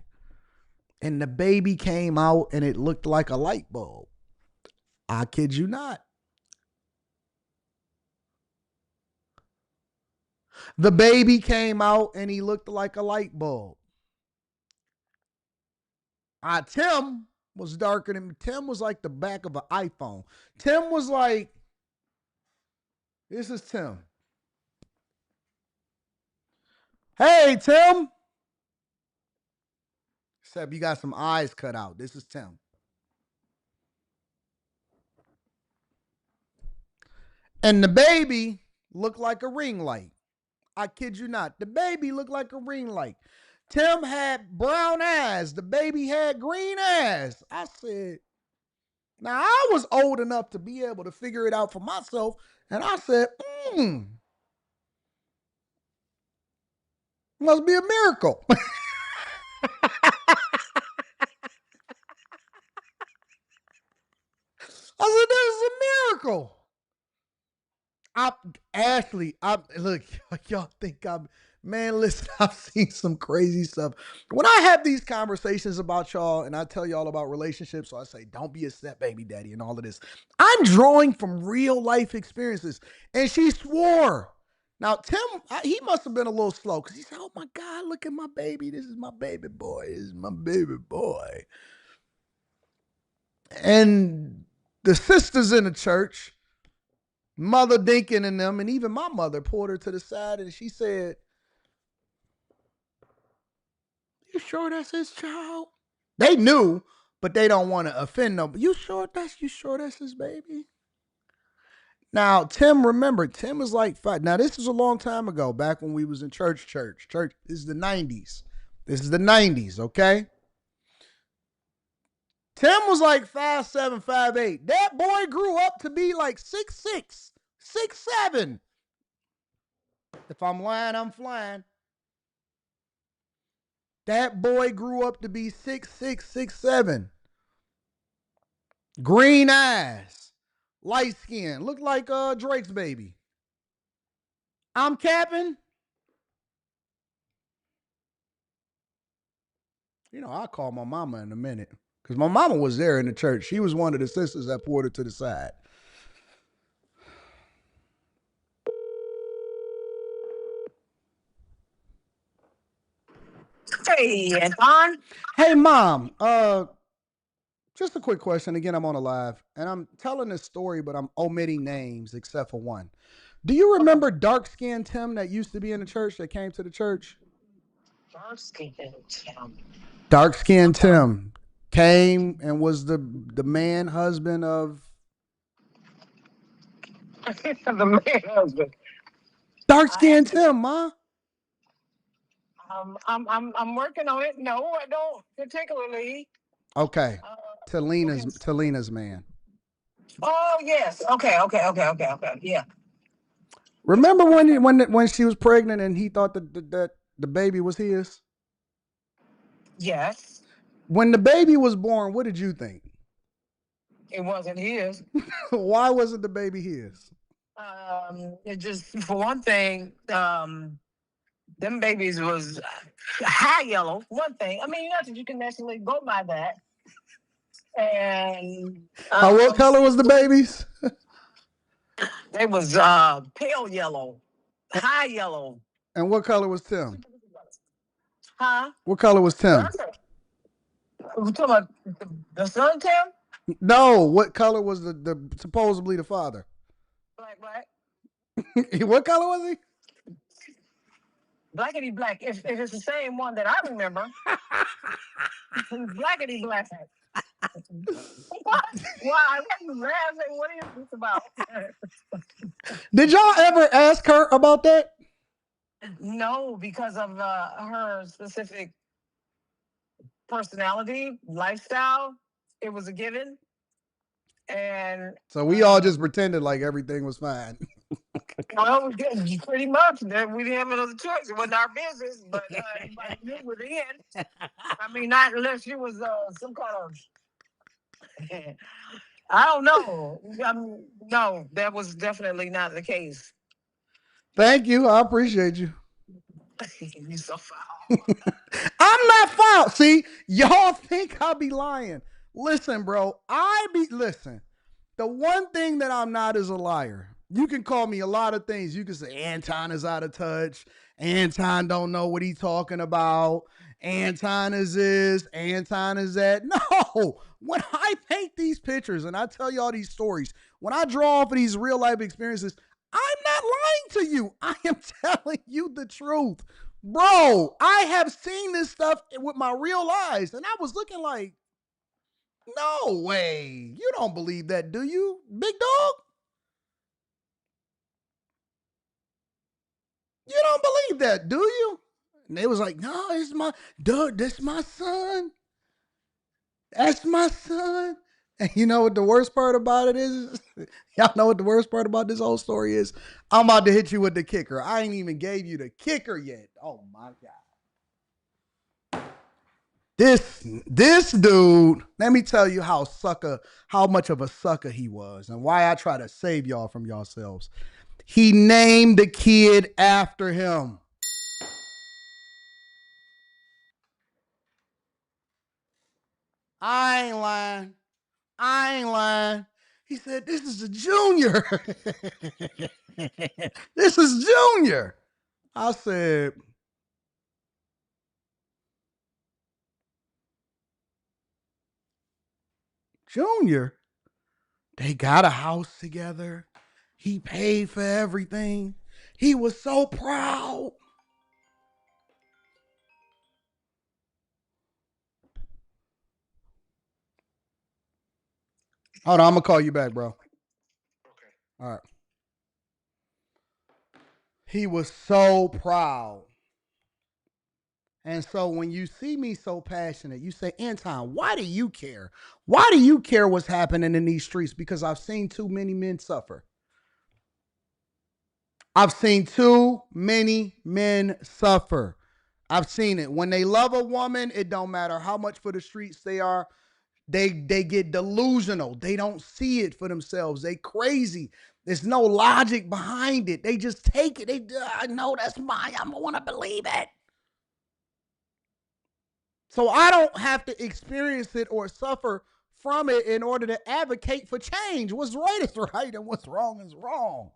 And the baby came out, and it looked like a light bulb. I kid you not. The baby came out, and he looked like a light bulb. Tim was darker than, Tim was like the back of an iPhone. Tim was like, this is Tim. Hey, Tim. Except you got some eyes cut out. This is Tim. And the baby looked like a ring light. I kid you not. The baby looked like a ring light. Tim had brown eyes. The baby had green eyes. I said, now I was old enough to be able to figure it out for myself. And I said, must be a miracle. I said, this is a miracle. Ashley, look, y'all think man, listen, I've seen some crazy stuff. When I have these conversations about y'all and I tell y'all about relationships, so I say, don't be a step baby daddy and all of this. I'm drawing from real life experiences. And she swore. Now, Tim, he must have been a little slow because he said, oh my God, look at my baby. This is my baby boy. This is my baby boy. And the sisters in the church, Mother Dinkin and them, and even my mother pulled her to the side and she said, you sure that's his child? They knew, but they don't want to offend them. You sure that's his baby? Now, Tim, remember, Tim is like 5. Now, this is a long time ago, back when we was in church. This is the 90s. This is the 90s, okay? Tim was like 5'7", 5'8". That boy grew up to be like 6'6", 6'7". If I'm lying, I'm flying. That boy grew up to be 6'6", 6'7". Green eyes, light skin, looked like Drake's baby. I'm capping. You know, I'll call my mama in a minute because my mama was there in the church. She was one of the sisters that pulled her to the side. Hey, Anton. Hey, Mom. Just a quick question. Again, I'm on a live, and I'm telling this story, but I'm omitting names except for one. Do you remember dark-skinned Tim that used to be in the church that came to the church? Dark-skinned Tim. Dark-skinned Tim came and was the man husband of The man husband. dark-skinned Tim, Ma. I'm working on it. No, I don't particularly. Okay. Talina's man. Oh yes. Okay. Yeah. Remember when she was pregnant and he thought that the baby was his? Yes. When the baby was born, what did you think? It wasn't his. Why wasn't the baby his? It just, for one thing, them babies was high yellow. One thing. I mean, not that you can necessarily go by that. And what color was the babies? They was pale yellow, high yellow. And what color was Tim? Huh? What color was Tim? You talking about the son, Tim? No, what color was the supposedly the father? Black. What color was he? Blackety black. If it's the same one that I remember, blackety black. What? Why? What are you laughing? What is this about? Did y'all ever ask her about that? No, because of her specific personality, lifestyle. It was a given. And so we all just pretended like everything was fine. Well, pretty much. We didn't have another choice. It wasn't our business, but everybody knew it was in. I mean, not unless you was some kind of, I don't know. No, that was definitely not the case. Thank you. I appreciate you. You so foul. I'm not foul. See, y'all think I'll be lying. Listen, bro. Listen. The one thing that I'm not is a liar. You can call me a lot of things. You can say Anton is out of touch. Anton don't know what he's talking about. Anton is this. Anton is that. No. When I paint these pictures and I tell you all these stories, when I draw off of these real life experiences, I'm not lying to you. I am telling you the truth. Bro, I have seen this stuff with my real eyes, and I was looking like, no way. You don't believe that, do you, big dog? You don't believe that, do you? And they was like, no, it's my dude, that's my son. That's my son. And you know what the worst part about it is? Y'all know what the worst part about this whole story is? I'm about to hit you with the kicker. I ain't even gave you the kicker yet. Oh my God. This dude, let me tell you how much of a sucker he was and why I try to save y'all from yourselves. He named the kid after him. I ain't lying. I ain't lying. He said, this is a junior. This is Junior. I said, Junior? They got a house together. He paid for everything. He was so proud. Hold on, I'm going to call you back, bro. Okay. All right. He was so proud. And so when you see me so passionate, you say, Anton, why do you care? Why do you care what's happening in these streets? Because I've seen too many men suffer. I've seen too many men suffer. I've seen it. When they love a woman, it don't matter how much for the streets they are. They get delusional. They don't see it for themselves. They crazy. There's no logic behind it. They just take it. I know that's mine. I want to believe it. So I don't have to experience it or suffer from it in order to advocate for change. What's right is right and what's wrong is wrong.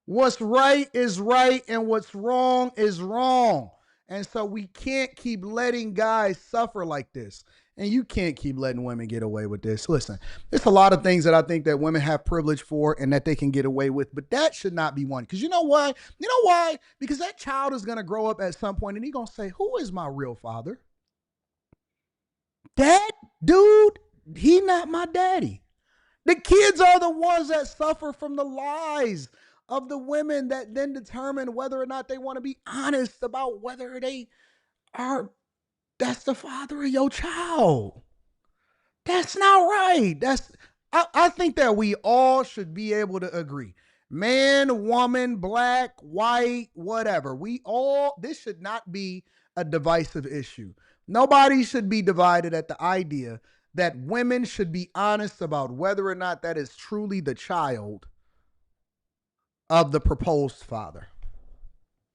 What's right is right and what's wrong is wrong. And so we can't keep letting guys suffer like this. And you can't keep letting women get away with this. Listen, there's a lot of things that I think that women have privilege for and that they can get away with, but that should not be one. Because you know why? You know why? Because that child is going to grow up at some point and he's going to say, who is my real father? That dude, he not my daddy. The kids are the ones that suffer from the lies of the women that then determine whether or not they want to be honest about whether they are, that's the father of your child. That's not right. I think that we all should be able to agree. Man, woman, black, white, whatever. This should not be a divisive issue. Nobody should be divided at the idea that women should be honest about whether or not that is truly the child of the proposed father.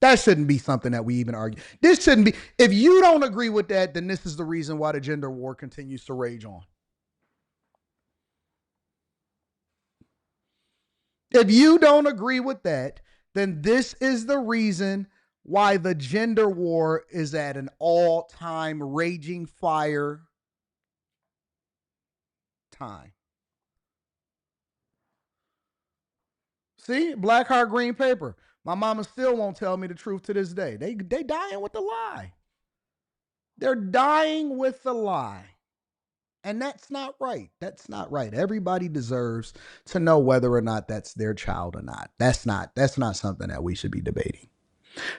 That shouldn't be something that we even argue. This shouldn't be. If you don't agree with that, then this is the reason why the gender war continues to rage on. If you don't agree with that, then this is the reason why the gender war is at an all-time raging fire time. See, black heart, green paper. My mama still won't tell me the truth to this day. They dying with the lie. They're dying with the lie. And that's not right. That's not right. Everybody deserves to know whether or not that's their child or not. That's not something that we should be debating.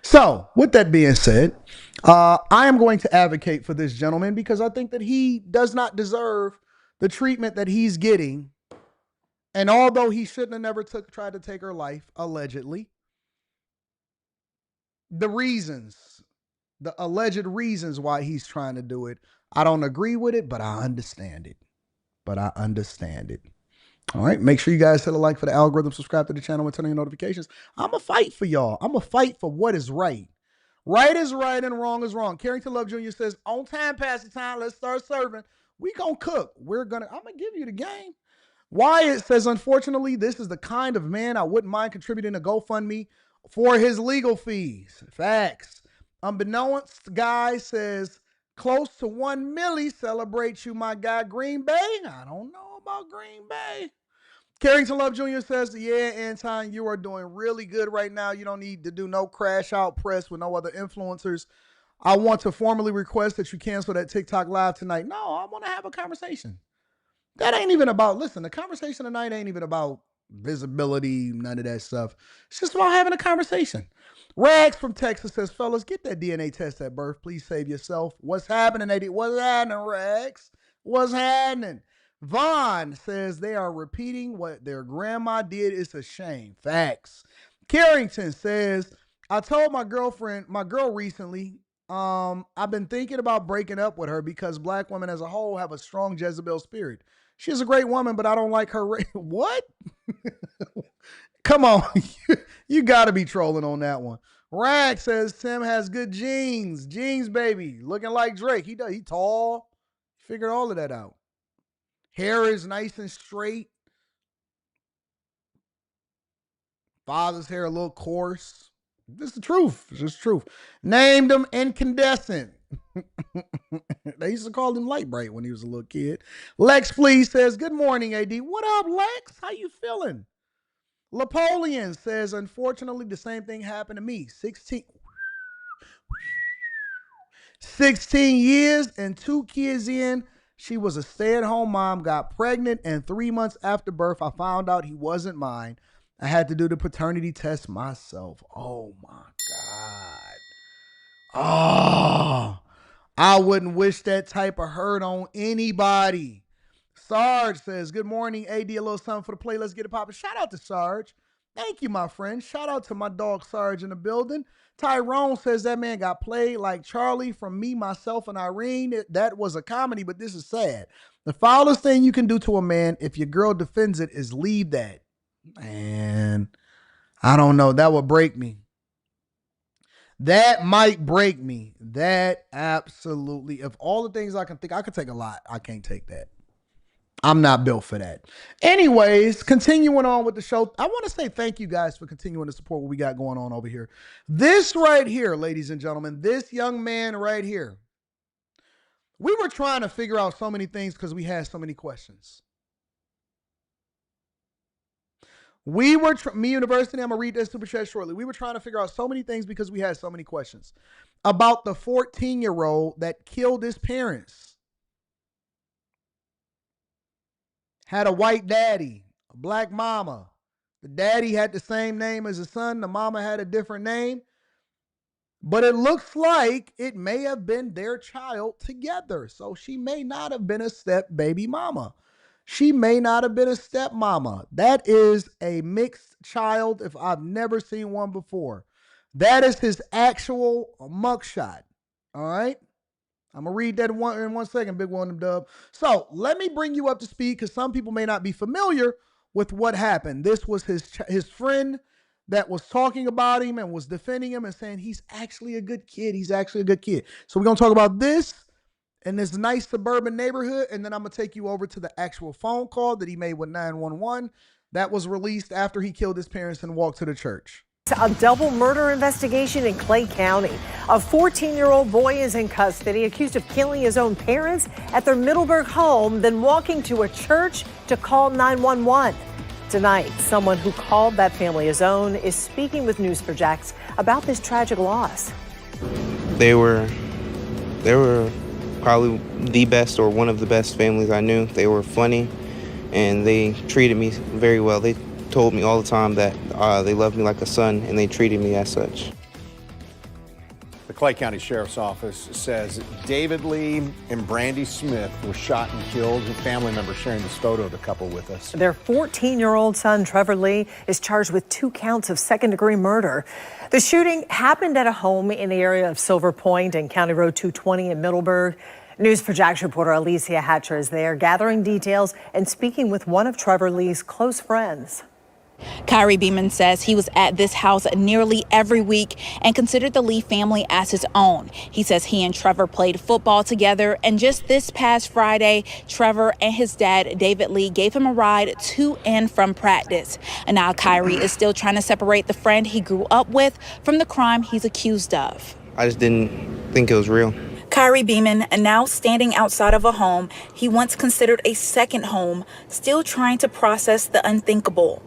So, with that being said, I am going to advocate for this gentleman because I think that he does not deserve the treatment that he's getting. And although he shouldn't have never tried to take her life, allegedly, the alleged reasons why he's trying to do it, I don't agree with it, but I understand it. All right. Make sure you guys hit a like for the algorithm, subscribe to the channel, and turn on your notifications. I'm going to fight for y'all. I'm going to fight for what is right. Right is right and wrong is wrong. Carrington Love Jr. says, on time, Pastor Time, let's start serving. We going to cook. I'm going to give you the game. Wyatt says, unfortunately, this is the kind of man I wouldn't mind contributing a GoFundMe for his legal fees. Facts. Unbeknownst guy says, close to 1 milli celebrates you, my guy, Green Bay. I don't know about Green Bay. Carrington Love Jr. says, yeah, Anton, you are doing really good right now. You don't need to do no crash out press with no other influencers. I want to formally request that you cancel that TikTok live tonight. No, I want to have a conversation. That ain't even about, listen, the conversation tonight ain't even about visibility, none of that stuff. It's just about having a conversation. Rags from Texas says, fellas, get that DNA test at birth. Please save yourself. What's happening, AD? What's happening, Rags? What's happening? Vaughn says they are repeating what their grandma did. It's a shame. Facts. Carrington says, I told my girl recently, I've been thinking about breaking up with her because black women as a whole have a strong Jezebel spirit. She's a great woman, but I don't like her. What? Come on. You got to be trolling on that one. Rag says Tim has good genes. Genes, baby. Looking like Drake. He tall. Figured all of that out. Hair is nice and straight. Father's hair a little coarse. This is the truth. This is the truth. Named him Incandescent. They used to call him Light Bright when he was a little kid. Lex Please says, good morning, AD. What up, Lex? How you feeling? Napoleon says, unfortunately, the same thing happened to me. 16 years and 2 kids in. She was a stay-at-home mom, got pregnant, and 3 months after birth, I found out he wasn't mine. I had to do the paternity test myself. Oh, my God. Oh, I wouldn't wish that type of hurt on anybody. Sarge says, good morning, AD, a little something for the play. Let's get it popping. Shout out to Sarge. Thank you, my friend. Shout out to my dog Sarge in the building. Tyrone says that man got played like Charlie from Me, Myself, and Irene. That was a comedy, but this is sad. The foulest thing you can do to a man if your girl defends it is leave that. Man, I don't know. That would break me. That might break me. That absolutely. Of all the things I can think, I could take a lot. I can't take that. I'm not built for that. Anyways, continuing on with the show, I want to say thank you guys for continuing to support what we got going on over here. This right here, ladies and gentlemen, this young man right here, we were trying to figure out so many things because we had so many questions. Me University, I'm going to read that super chat shortly. We were trying to figure out so many things because we had so many questions about the 14-year-old that killed his parents. Had a white daddy, a black mama. The daddy had the same name as the son. The mama had a different name. But it looks like it may have been their child together. So she may not have been a step baby mama. She may not have been a stepmama. That is a mixed child if I've never seen one before. That is his actual mugshot. All right? I'm going to read that in one second, Big One Dub. So let me bring you up to speed because some people may not be familiar with what happened. This was his friend that was talking about him and was defending him and saying he's actually a good kid. He's actually a good kid. So we're going to talk about this in this nice suburban neighborhood, and then I'm going to take you over to the actual phone call that he made with 911 that was released after he killed his parents and walked to the church. A double murder investigation in Clay County. A 14-year-old boy is in custody, accused of killing his own parents at their Middleburg home, then walking to a church to call 911. Tonight, someone who called that family his own is speaking with News4Jax about this tragic loss. They were probably the best or one of the best families I knew. They were funny, and they treated me very well. They told me all the time that they loved me like a son, and they treated me as such. The Clay County Sheriff's Office says David Lee and Brandy Smith were shot and killed. A family member sharing this photo of the couple with us. Their 14-year-old son, Trevor Lee, is charged with 2 counts of second-degree murder. The shooting happened at a home in the area of Silver Point and County Road 220 in Middleburg. News4Jax reporter Alicia Hatcher is there gathering details and speaking with one of Trevor Lee's close friends. Kyrie Beeman says he was at this house nearly every week and considered the Lee family as his own. He says he and Trevor played football together, and just this past Friday, Trevor and his dad, David Lee, gave him a ride to and from practice. And now Kyrie is still trying to separate the friend he grew up with from the crime he's accused of. I just didn't think it was real. Kyrie Beeman, now standing outside of a home he once considered a second home, still trying to process the unthinkable.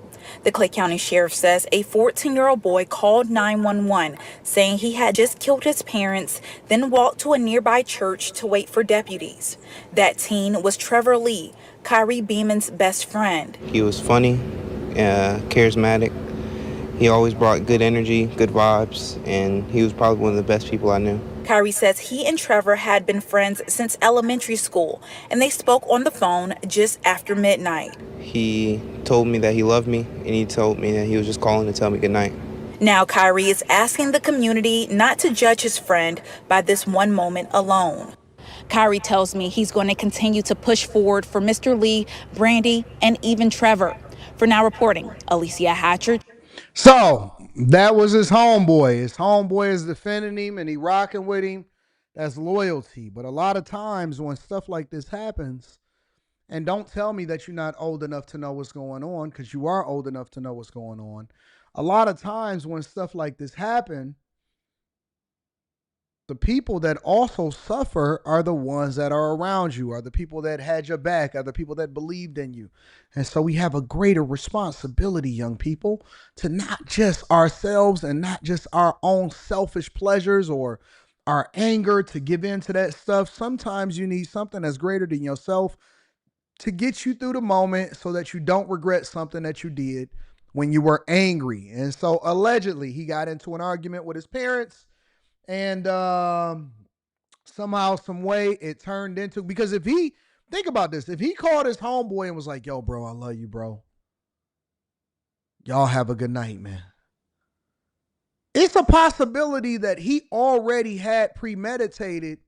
The Clay County Sheriff says a 14-year-old boy called 911 saying he had just killed his parents, then walked to a nearby church to wait for deputies. That teen was Trevor Lee, Kyrie Beeman's best friend. He was funny, charismatic. He always brought good energy, good vibes, and he was probably one of the best people I knew. Kyrie says he and Trevor had been friends since elementary school, and they spoke on the phone just after midnight. He told me that he loved me, and he told me that he was just calling to tell me goodnight. Now Kyrie is asking the community not to judge his friend by this one moment alone. Kyrie tells me he's going to continue to push forward for Mr. Lee, Brandy, and even Trevor. For Now Reporting, Alicia Hatcher. So that was his homeboy. His homeboy is defending him and he rocking with him. That's loyalty. But a lot of times when stuff like this happens, and don't tell me that you're not old enough to know what's going on, because you are old enough to know what's going on. A lot of times when stuff like this happen, the people that also suffer are the ones that are around you, are the people that had your back, are the people that believed in you. And so we have a greater responsibility, young people, to not just ourselves and not just our own selfish pleasures or our anger to give in to that stuff. Sometimes you need something that's greater than yourself to get you through the moment so that you don't regret something that you did when you were angry. And so allegedly he got into an argument with his parents. And somehow, some way, it turned into, because if he, think about this, if he called his homeboy and was like, yo, bro, I love you, bro. Y'all have a good night, man. It's a possibility that he already had premeditated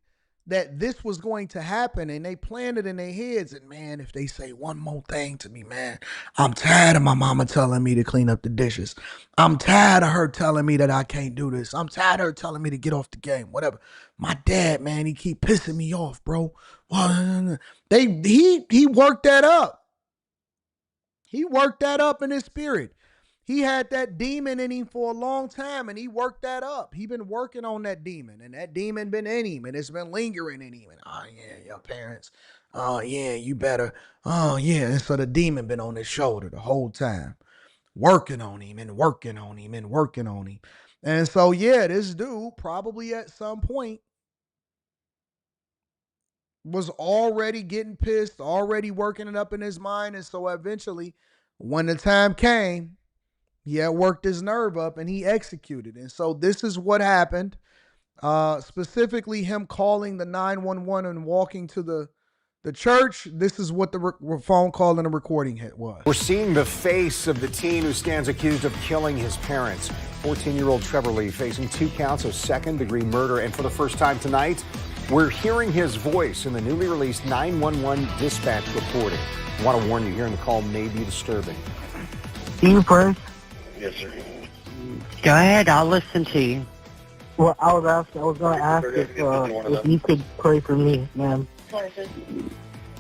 that this was going to happen, and they planned it in their heads. And man, if they say one more thing to me, man, I'm tired of my mama telling me to clean up the dishes. I'm tired of her telling me that I can't do this. I'm tired of her telling me to get off the game, whatever. My dad, man, he keep pissing me off, bro. He worked that up. He worked that up in his spirit. He had that demon in him for a long time, and he worked that up. He been working on that demon, and that demon been in him, and it's been lingering in him. And oh yeah, your parents. Oh yeah, you better. Oh yeah. And so the demon been on his shoulder the whole time, working on him and working on him and working on him. And so yeah, this dude probably at some point was already getting pissed, already working it up in his mind. And so eventually, when the time came, he had worked his nerve up and he executed. And so this is what happened. Specifically him calling the 911 and walking to the church. This is what the phone call and the recording hit was. We're seeing the face of the teen who stands accused of killing his parents. 14-year-old Trevor Lee facing 2 counts of second-degree murder. And for the first time tonight, we're hearing his voice in the newly released 911 dispatch recording. I want to warn you, hearing the call may be disturbing. You first? Yes, sir. Go ahead, I'll listen to you. Well, I was going to ask if you could pray for me, ma'am.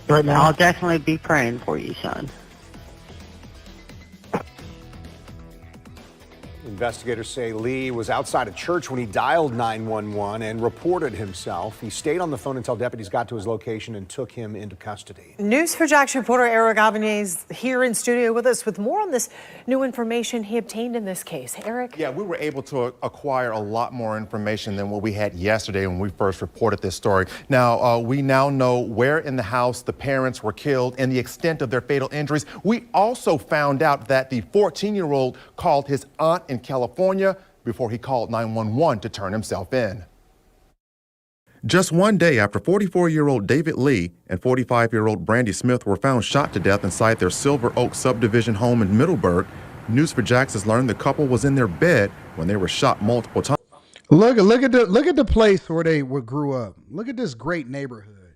Right now? I'll definitely be praying for you, son. Investigators say Lee was outside a church when he dialed 911 and reported himself. He stayed on the phone until deputies got to his location and took him into custody. News4Jax reporter Eric Avenay is here in studio with us with more on this new information he obtained in this case. Eric? Yeah, we were able to acquire a lot more information than what we had yesterday when we first reported this story. Now, we now know where in the house the parents were killed and the extent of their fatal injuries. We also found out that the 14-year-old called his aunt in California before he called 911 to turn himself in. Just one day after 44-year-old David Lee and 45-year-old Brandy Smith were found shot to death inside their Silver Oak subdivision home in Middleburg, News4Jax has learned the couple was in their bed when they were shot multiple times. Look at the place where they grew up. Look at this great neighborhood.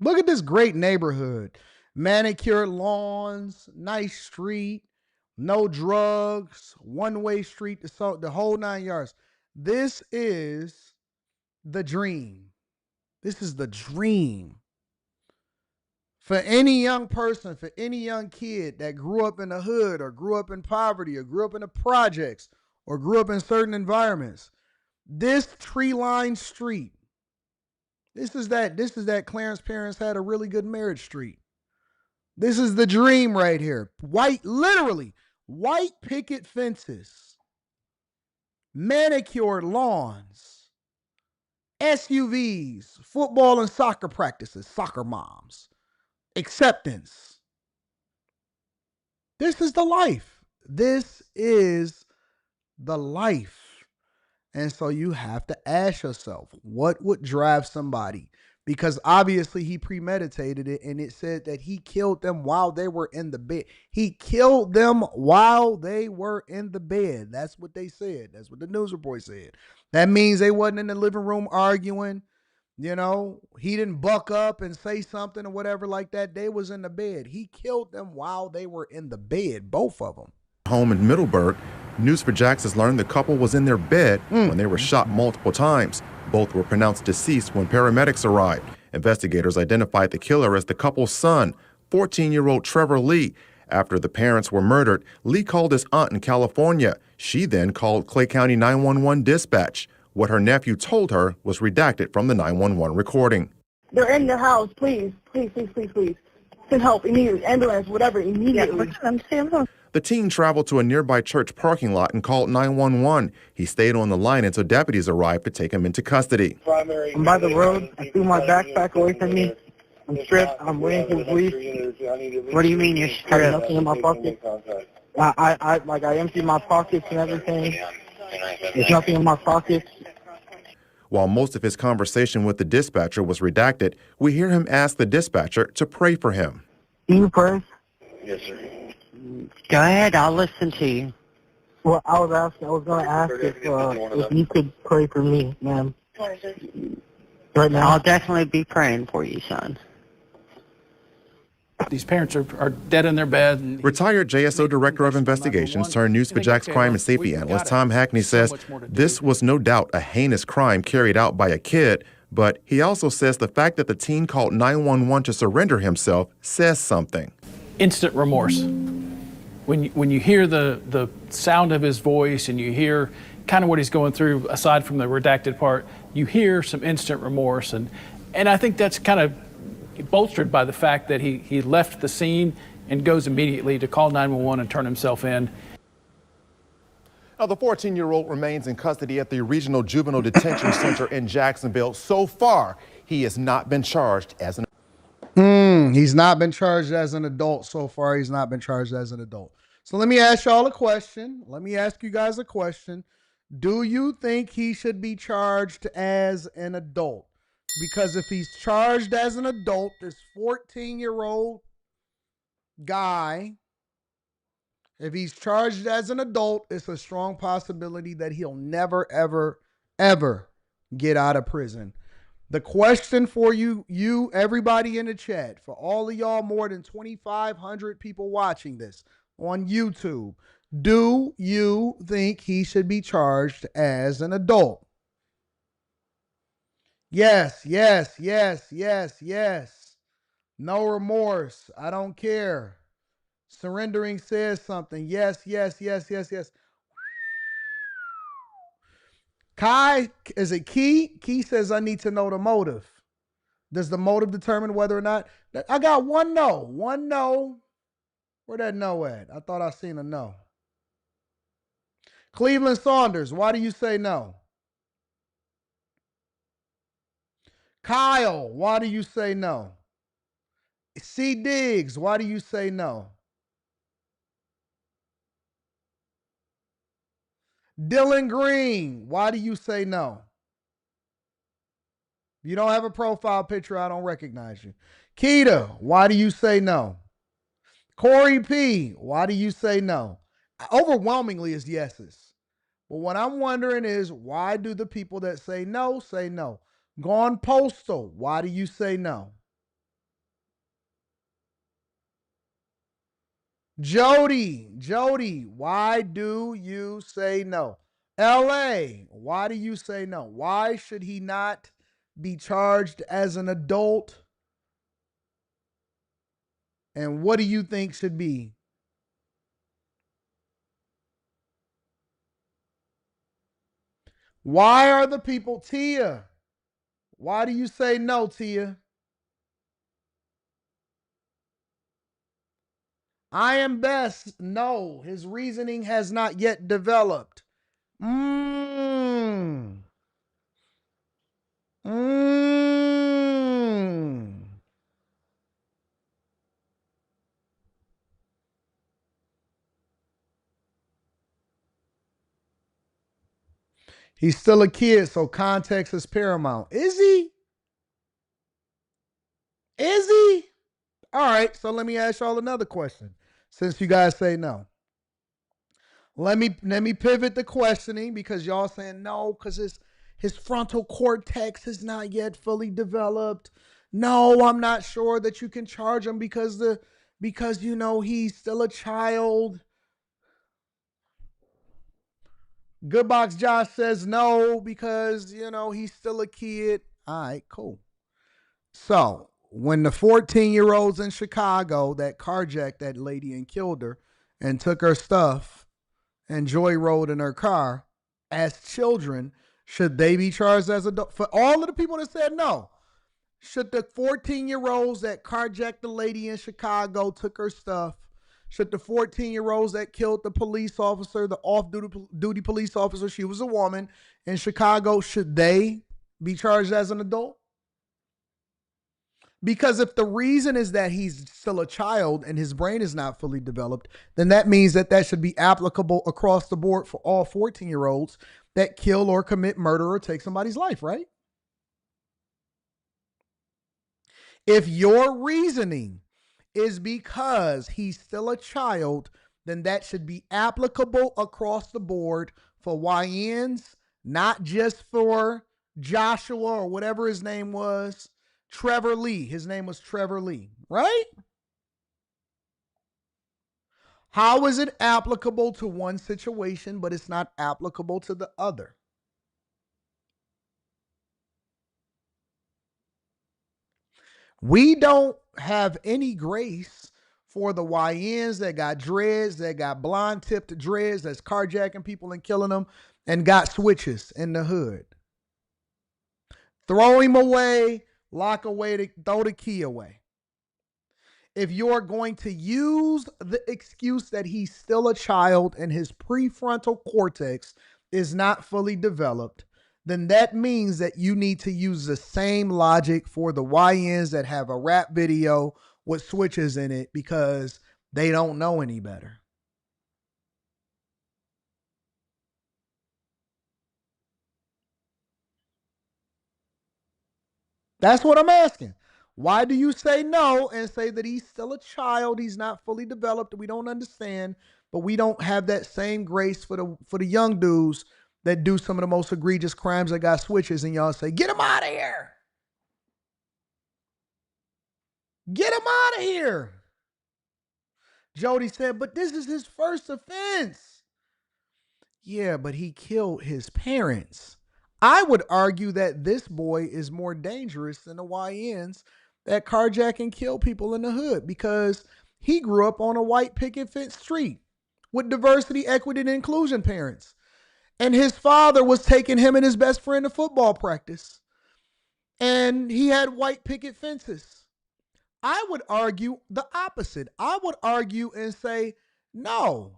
Look at this great neighborhood. Manicured lawns, nice street. No drugs, one-way street, the whole 9 yards. This is the dream. This is the dream. For any young person, for any young kid that grew up in the hood or grew up in poverty or grew up in the projects or grew up in certain environments, this tree-lined street, this is that Clarence parents had a really good marriage street. This is the dream right here. White, literally. White picket fences, manicured lawns, SUVs, football and soccer practices, soccer moms, acceptance. This is the life. This is the life. And so you have to ask yourself, what would drive somebody? Because obviously he premeditated it, and it said that he killed them while they were in the bed. He killed them while they were in the bed. That's what they said. That's what the news report said. That means they wasn't in the living room arguing. You know, he didn't buck up and say something or whatever like that. They was in the bed. He killed them while they were in the bed, both of them. Home in Middleburg, News4Jax has learned the couple was in their bed when they were shot multiple times. Both were pronounced deceased when paramedics arrived. Investigators identified the killer as the couple's son, 14-year-old Trevor Lee. After the parents were murdered, Lee called his aunt in California. She then called Clay County 911 dispatch. What her nephew told her was redacted from the 911 recording. They're in the house. Please, please, please, please, please. Send help immediately. Ambulance, whatever, immediately. The teen traveled to a nearby church parking lot and called 911. He stayed on the line until deputies arrived to take him into custody. I'm by the road. I threw my backpack away from me. I'm stripped. I'm waiting for police. What do you mean you're stripped? I have nothing in my pocket. I emptied my pockets and everything. There's nothing in my pockets. While most of his conversation with the dispatcher was redacted, we hear him ask the dispatcher to pray for him. Can you pray? Yes, sir. Go ahead, I'll listen to you. Well, I was going to ask if you could pray for me, ma'am. Right now. I'll definitely be praying for you, son. These parents are dead in their bed. And Retired JSO Director of Investigations turned News4Jax crime and safety analyst Tom Hackney says this was no doubt a heinous crime carried out by a kid, but he also says the fact that the teen called 911 to surrender himself says something. Instant remorse. When you hear the sound of his voice and you hear kind of what he's going through, aside from the redacted part, you hear some instant remorse. And I think that's kind of bolstered by the fact that he left the scene and goes immediately to call 911 and turn himself in. Now, the 14-year-old remains in custody at the Regional Juvenile Detention Center in Jacksonville. So far, he has not been charged as an He's not been charged as an adult so far. He's not been charged as an adult. So let me ask y'all a question. Let me ask you guys a question. Do you think he should be charged as an adult? Because if he's charged as an adult, this 14-year-old guy, if he's charged as an adult, it's a strong possibility that he'll never, ever, ever get out of prison. The question for you, everybody in the chat, for all of y'all more than 2,500 people watching this on YouTube, do you think he should be charged as an adult? Yes, yes, yes, yes, yes. No remorse. I don't care. Surrendering says something. Yes, yes, yes, yes, yes. Kai, is it Key? Key says I need to know the motive. Does the motive determine whether or not? I got one no. One no. Where that no at? I thought I seen a no. Cleveland Saunders, why do you say no? Kyle, why do you say no? C. Diggs, why do you say no? Dylan Green, why do you say no? If you don't have a profile picture, I don't recognize you. Keita, why do you say no? Corey P, why do you say no? Overwhelmingly is yeses. But what I'm wondering is, why do the people that say no say no? Gone Postal, why do you say no? Jody, why do you say no? LA, why do you say no? Why should he not be charged as an adult? And what do you think should be? Why are the people, Tia? Why do you say no, Tia? I am best. No, his reasoning has not yet developed. He's still a kid, so context is paramount. Is he? Is he? All right, so let me ask y'all another question, since you guys say no. Let me pivot the questioning, because y'all saying no, because his frontal cortex is not yet fully developed. No, I'm not sure that you can charge him because he's still a child. Good Box Josh says no because he's still a kid. All right, cool. So when the 14-year-olds in Chicago that carjacked that lady and killed her and took her stuff and Joy rode in her car as children, should they be charged as adults? For all of the people that said no, should the 14-year-olds that carjacked the lady in Chicago, took her stuff, should the 14-year-olds that killed the police officer, the off-duty police officer, she was a woman in Chicago, should they be charged as an adult? Because if the reason is that he's still a child and his brain is not fully developed, then that means that should be applicable across the board for all 14-year-olds that kill or commit murder or take somebody's life, right? If your reasoning is because he's still a child, then that should be applicable across the board for YNs, not just for Joshua or whatever his name was. Trevor Lee. His name was Trevor Lee, right? How is it applicable to one situation, but it's not applicable to the other? We don't have any grace for the YNs that got dreads, that got blonde-tipped dreads, that's carjacking people and killing them, and got switches in the hood. Throw him away, lock away, throw the key away. If you're going to use the excuse that he's still a child and his prefrontal cortex is not fully developed, then that means that you need to use the same logic for the YNs that have a rap video with switches in it because they don't know any better. That's what I'm asking. Why do you say no and say that he's still a child, he's not fully developed, we don't understand, but we don't have that same grace for the young dudes that do some of the most egregious crimes that got switches, and y'all say, get him out of here. Get him out of here. Jody said, but this is his first offense. Yeah, but he killed his parents. I would argue that this boy is more dangerous than the YNs that carjack and kill people in the hood because he grew up on a white picket fence street with diversity, equity, and inclusion parents. And his father was taking him and his best friend to football practice. And he had white picket fences. I would argue the opposite. I would argue and say, no.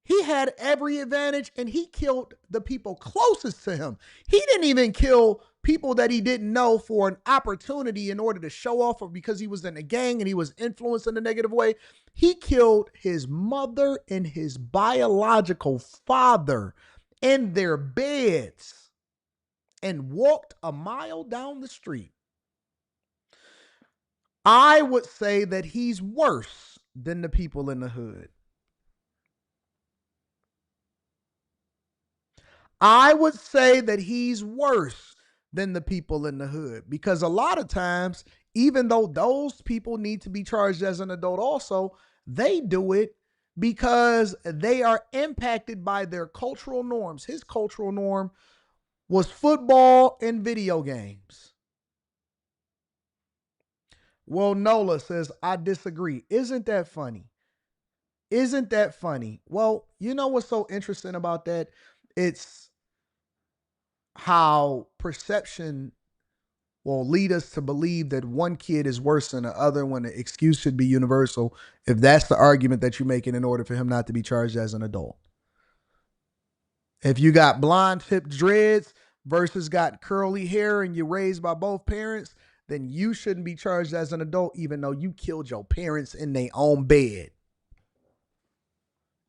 He had every advantage and he killed the people closest to him. He didn't even kill people that he didn't know for an opportunity in order to show off or because he was in a gang and he was influenced in a negative way. He killed his mother and his biological father in their beds and walked a mile down the street. I would say that he's worse than the people in the hood. I would say that he's worse than the people in the hood because a lot of times, even though those people need to be charged as an adult also, they do it because they are impacted by their cultural norms. His cultural norm was football and video games. Well, Nola says, I disagree. Isn't that funny? Isn't that funny? Well, you know what's so interesting about that? It's how perception will lead us to believe that one kid is worse than the other when the excuse should be universal if that's the argument that you're making in order for him not to be charged as an adult. If you got blonde tipped dreads versus got curly hair and you're raised by both parents, then you shouldn't be charged as an adult even though you killed your parents in their own bed.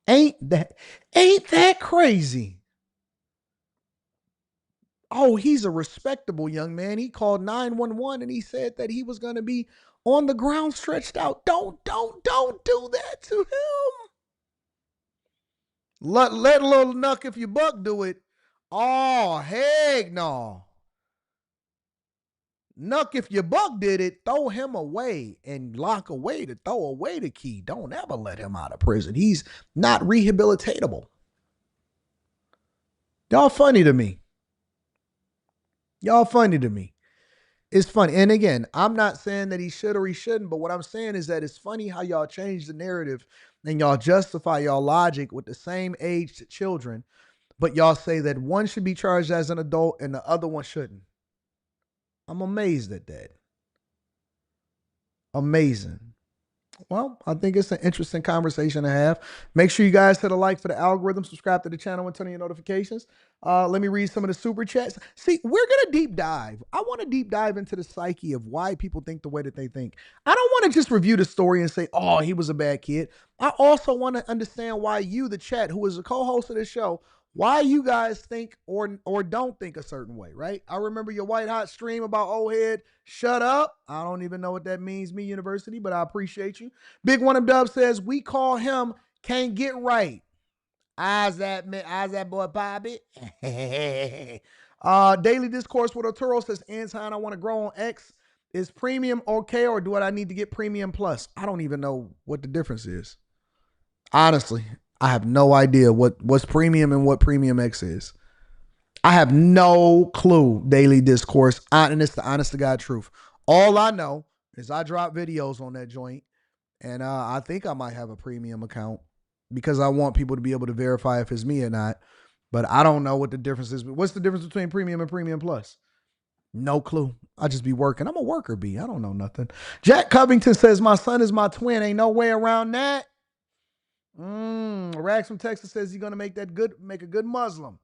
Ain't that crazy? Oh, he's a respectable young man. He called 911 and he said that he was going to be on the ground stretched out. Don't do that to him. Let little Nuck if you buck do it. Oh, heck no. Nuck, if your buck did it, throw him away and lock away to throw away the key. Don't ever let him out of prison. He's not rehabilitatable. Y'all funny to me. Y'all funny to me. It's funny. And again, I'm not saying that he should or he shouldn't, but what I'm saying is that it's funny how y'all change the narrative and y'all justify y'all logic with the same aged children, but y'all say that one should be charged as an adult and the other one shouldn't. I'm amazed at that. Amazing. Well, I think it's an interesting conversation to have. Make sure you guys hit a like for the algorithm, subscribe to the channel, and turn on your notifications. Let me read some of the super chats. See, we're going to deep dive. I want to deep dive into the psyche of why people think the way that they think. I don't want to just review the story and say, oh, he was a bad kid. I also want to understand why you, the chat, who is a co-host of this show, why you guys think or don't think a certain way, right? I remember your white hot stream about old head. Shut up. I don't even know what that means, me university, but I appreciate you. Big One of Dub says, we call him can't get right. Eyes that boy Bobby. Daily Discourse with Arturo says, Anton, I want to grow on X. Is premium okay, or do I need to get premium plus? I don't even know what the difference is. Honestly, I have no idea what's premium and what premium X is. I have no clue, Daily Discourse. And it's the honest to God truth. All I know is I drop videos on that joint, and I think I might have a premium account because I want people to be able to verify if it's me or not. But I don't know what the difference is. What's the difference between premium and premium plus? No clue. I just be working. I'm a worker bee. I don't know nothing. Jack Covington says, my son is my twin. Ain't no way around that. Rags from Texas says he's gonna make a good Muslim.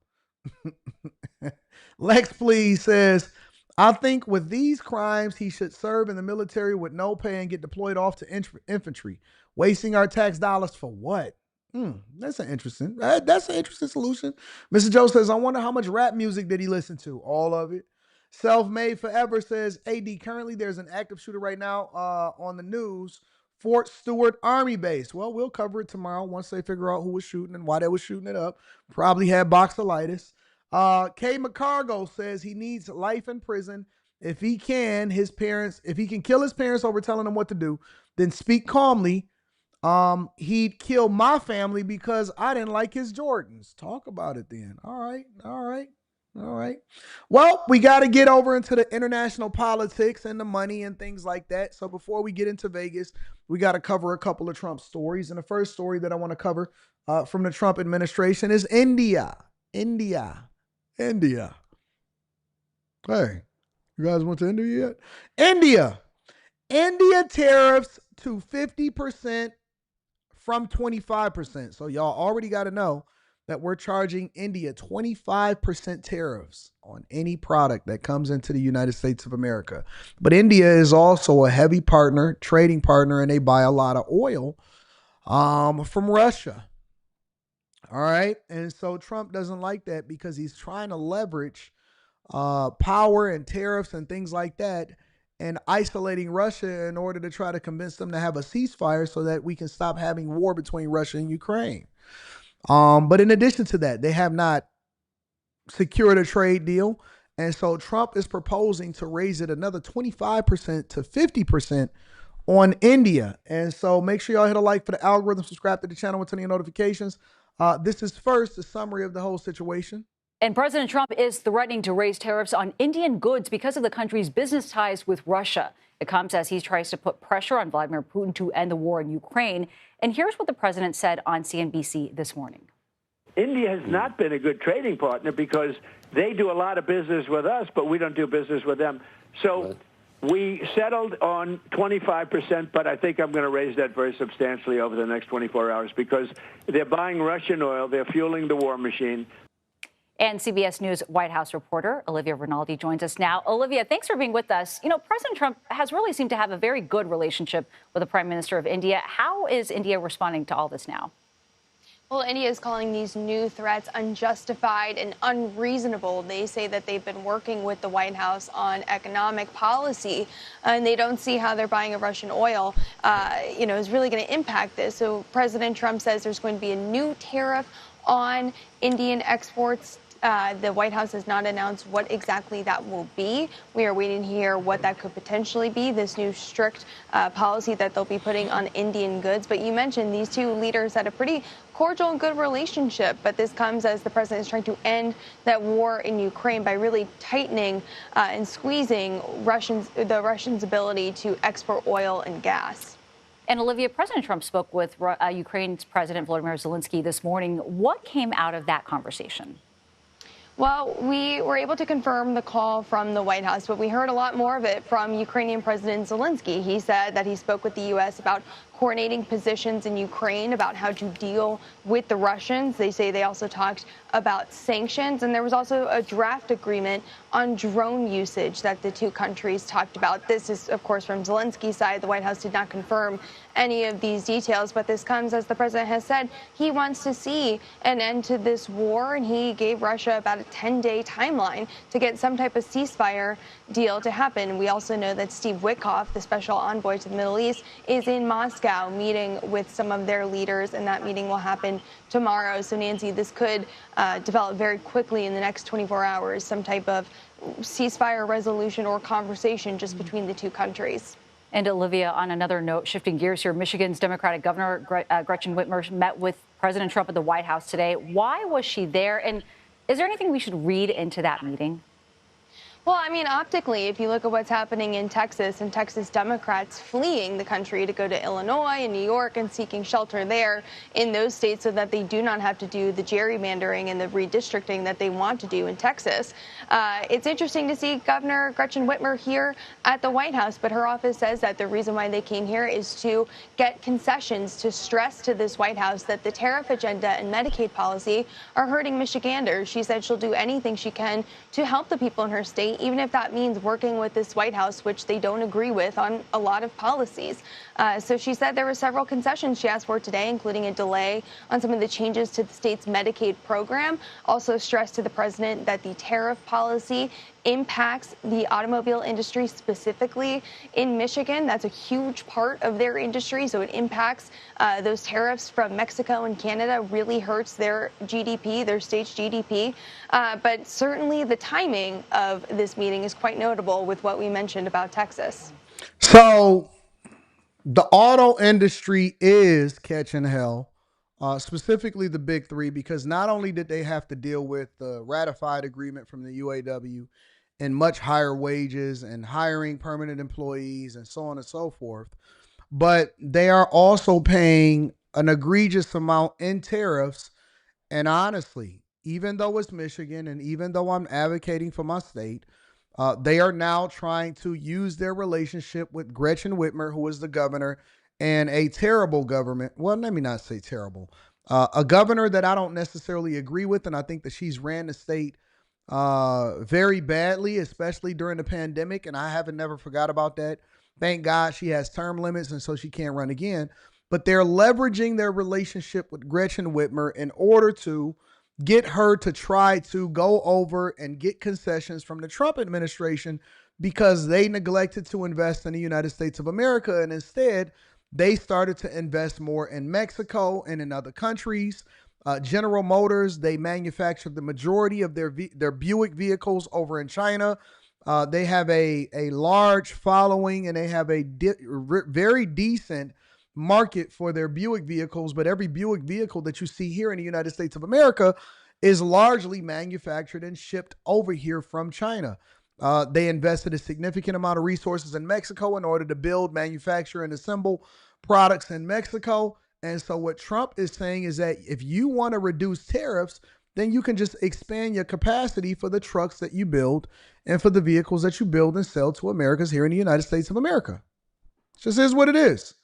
Lex Please says, I think with these crimes, he should serve in the military with no pay and get deployed off to infantry. Wasting our tax dollars for what? That's an interesting solution. Mr. Joe says, I wonder how much rap music did he listen to? All of it. Self-Made Forever says, AD, currently there's an active shooter right now on the news. Fort Stewart Army Base. Well, we'll cover it tomorrow once they figure out who was shooting and why they were shooting it up. Probably had boxolitis. K. McCargo says he needs life in prison. If he can kill his parents over telling them what to do, then speak calmly. He'd kill my family because I didn't like his Jordans. Talk about it then. All right. Well, we got to get over into the international politics and the money and things like that. So before we get into Vegas, we got to cover a couple of Trump stories. And the first story that I want to cover from the Trump administration is India. Hey, you guys went to India yet? India tariffs to 50% from 25%. So y'all already got to know that we're charging India 25% tariffs on any product that comes into the United States of America. But India is also a heavy partner, trading partner, and they buy a lot of oil from Russia. All right. And so Trump doesn't like that because he's trying to leverage power and tariffs and things like that and isolating Russia in order to try to convince them to have a ceasefire so that we can stop having war between Russia and Ukraine. But in addition to that, they have not secured a trade deal. And so Trump is proposing to raise it another 25% to 50% on India. And so make sure y'all hit a like for the algorithm, subscribe to the channel, and turn on your notifications. This is first a summary of the whole situation. And President Trump is threatening to raise tariffs on Indian goods because of the country's business ties with Russia. It comes as he tries to put pressure on Vladimir Putin to end the war in Ukraine. And here's what the president said on CNBC this morning. India has not been a good trading partner because they do a lot of business with us, but we don't do business with them. So we settled on 25%, but I think I'm going to raise that very substantially over the next 24 hours because they're buying Russian oil. They're fueling the war machine. And CBS News White House reporter Olivia Rinaldi joins us now. Olivia, thanks for being with us. You know, President Trump has really seemed to have a very good relationship with the Prime Minister of India. How is India responding to all this now? Well, India is calling these new threats unjustified and unreasonable. They say that they've been working with the White House on economic policy, and they don't see how they're buying of Russian oil, is really going to impact this. So President Trump says there's going to be a new tariff on Indian exports The White House has not announced what exactly that will be. We are waiting to hear what that could potentially be, this new strict policy that they'll be putting on Indian goods. But you mentioned these two leaders had a pretty cordial and good relationship, but this comes as the president is trying to end that war in Ukraine by really tightening and squeezing the Russians' ability to export oil and gas. And Olivia, President Trump spoke with Ukraine's President Volodymyr Zelensky this morning. What came out of that conversation? Well, we were able to confirm the call from the White House, but we heard a lot more of it from Ukrainian President Zelensky. He said that he spoke with the U.S. about coordinating positions in Ukraine, about how to deal with the Russians. They say they also talked about sanctions, and there was also a draft agreement on drone usage that the two countries talked about. This is, of course, from Zelensky's side. The White House did not confirm any of these details, but this comes, as the president has said, he wants to see an end to this war, and he gave Russia about a 10-day timeline to get some type of ceasefire deal to happen. We also know that Steve Witkoff, the special envoy to the Middle East, is in Moscow meeting with some of their leaders, and that meeting will happen tomorrow. So, Nancy, this could develop very quickly in the next 24 hours, some type of ceasefire resolution or conversation just between the two countries. And Olivia, on another note, shifting gears here, Michigan's Democratic Governor Gretchen Whitmer met with President Trump at the White House today. Why was she there? And is there anything we should read into that meeting? Well, I mean, optically, if you look at what's happening in Texas and Texas Democrats fleeing the country to go to Illinois and New York and seeking shelter there in those states so that they do not have to do the gerrymandering and the redistricting that they want to do in Texas. It's interesting to see Governor Gretchen Whitmer here at the White House, but her office says that the reason why they came here is to get concessions, to stress to this White House that the tariff agenda and Medicaid policy are hurting Michiganders. She said she'll do anything she can to help the people in her state, even if that means working with this White House, which they don't agree with on a lot of policies. So she said there were several concessions she asked for today, including a delay on some of the changes to the state's Medicaid program. Also stressed to the president that the tariff policy impacts the automobile industry specifically in Michigan. That's a huge part of their industry, so it impacts those tariffs from Mexico and Canada, really hurts their GDP, their state's GDP. But certainly the timing of this meeting is quite notable with what we mentioned about Texas. So the auto industry is catching hell, specifically the big three, because not only did they have to deal with the ratified agreement from the UAW and much higher wages and hiring permanent employees and so on and so forth, but they are also paying an egregious amount in tariffs. And honestly, even though it's Michigan and even though I'm advocating for my state, they are now trying to use their relationship with Gretchen Whitmer, who is the governor, and a terrible government. Well, let me not say terrible. A governor that I don't necessarily agree with, and I think that she's ran the state very badly, especially during the pandemic, and I haven't never forgot about that. Thank God she has term limits, and so she can't run again. But they're leveraging their relationship with Gretchen Whitmer in order to get her to try to go over and get concessions from the Trump administration because they neglected to invest in the United States of America. And instead, they started to invest more in Mexico and in other countries. General Motors, they manufacture the majority of their Buick vehicles over in China. They have a large following and they have a very decent market for their Buick vehicles, but every Buick vehicle that you see here in the United States of America is largely manufactured and shipped over here from China. They invested a significant amount of resources in Mexico in order to build, manufacture, and assemble products in Mexico. And so what Trump is saying is that if you want to reduce tariffs, then you can just expand your capacity for the trucks that you build and for the vehicles that you build and sell to Americans here in the United States of America. It just is what it is.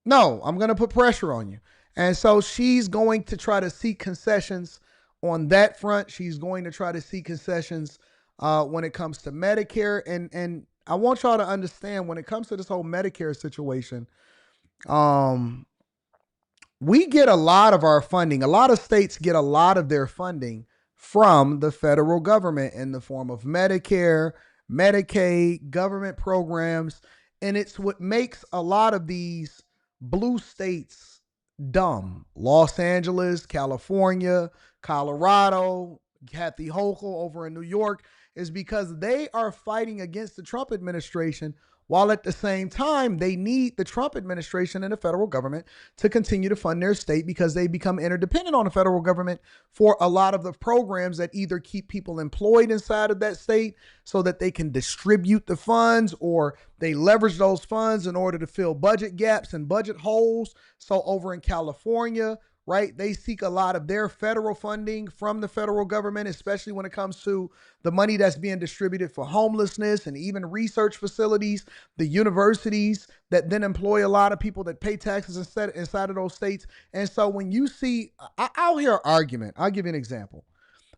No, I'm going to put pressure on you. And so she's going to try to seek concessions on that front. She's going to try to seek concessions when it comes to Medicare. And I want y'all to understand when it comes to this whole Medicare situation, we get a lot of our funding. A lot of states get a lot of their funding from the federal government in the form of Medicare, Medicaid, government programs. And it's what makes a lot of these blue states dumb. Los Angeles, California, Colorado, Kathy Hochul over in New York, is because they are fighting against the Trump administration, while at the same time, they need the Trump administration and the federal government to continue to fund their state because they become interdependent on the federal government for a lot of the programs that either keep people employed inside of that state so that they can distribute the funds, or they leverage those funds in order to fill budget gaps and budget holes. So over in California, right, they seek a lot of their federal funding from the federal government, especially when it comes to the money that's being distributed for homelessness and even research facilities, the universities that then employ a lot of people that pay taxes inside of those states. And so when you see, I'll hear an argument. I'll give you an example.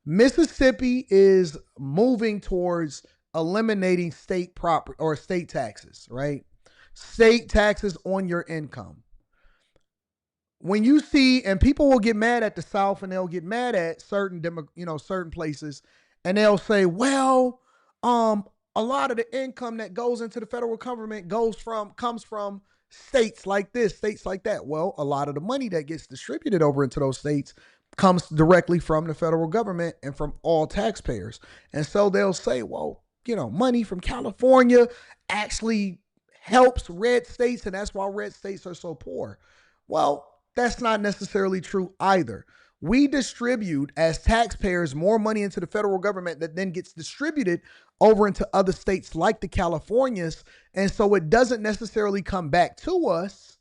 Mississippi is moving towards eliminating state property or state taxes, right? State taxes on your income. When you see, and people will get mad at the South and they'll get mad at certain places, and they'll say, well, a lot of the income that goes into the federal government comes from states like this, states like that. Well, a lot of the money that gets distributed over into those states comes directly from the federal government and from all taxpayers. And so they'll say, well, money from California actually helps red states, and that's why red states are so poor. Well, that's not necessarily true either. We distribute as taxpayers more money into the federal government that then gets distributed over into other states like the Californias. And so it doesn't necessarily come back to us.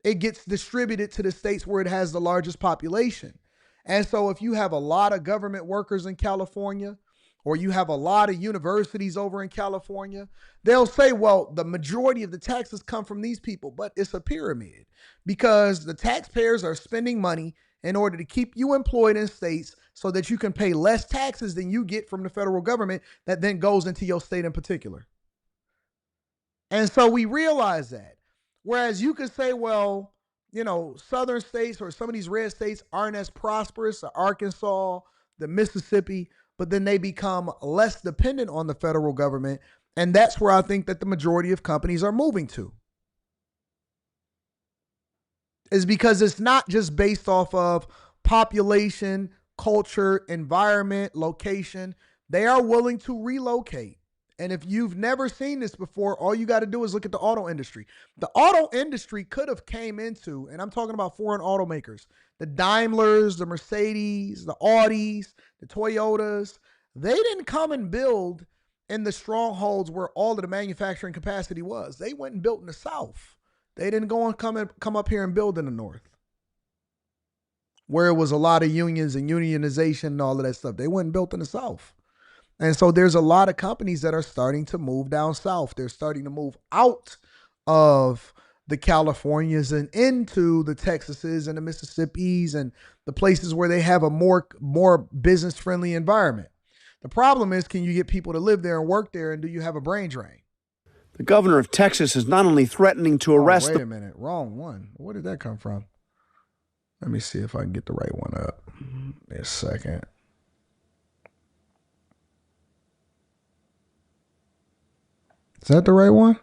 It gets distributed to the states where it has the largest population. And so if you have a lot of government workers in California, or you have a lot of universities over in California, they'll say, well, the majority of the taxes come from these people, but it's a pyramid because the taxpayers are spending money in order to keep you employed in states so that you can pay less taxes than you get from the federal government that then goes into your state in particular. And so we realize that. Whereas you could say, well, southern states or some of these red states aren't as prosperous, the Arkansas, the Mississippi, but then they become less dependent on the federal government. And that's where I think that the majority of companies are moving to. Is because it's not just based off of population, culture, environment, location. They are willing to relocate. And if you've never seen this before, all you got to do is look at the auto industry. The auto industry could have came into, and I'm talking about foreign automakers, the Daimlers, the Mercedes, the Audis, the Toyotas. They didn't come and build in the strongholds where all of the manufacturing capacity was. They went and built in the South. They didn't go and come up here and build in the North, where it was a lot of unions and unionization and all of that stuff. They went and built in the South. And so there's a lot of companies that are starting to move down south. They're starting to move out of the Californias and into the Texases and the Mississippis and the places where they have a more business-friendly environment. The problem is, can you get people to live there and work there, and do you have a brain drain? The governor of Texas is not only threatening to arrest... Wait a minute. Wrong one. Where did that come from? Let me see if I can get the right one up. Wait a second. Is that the right one?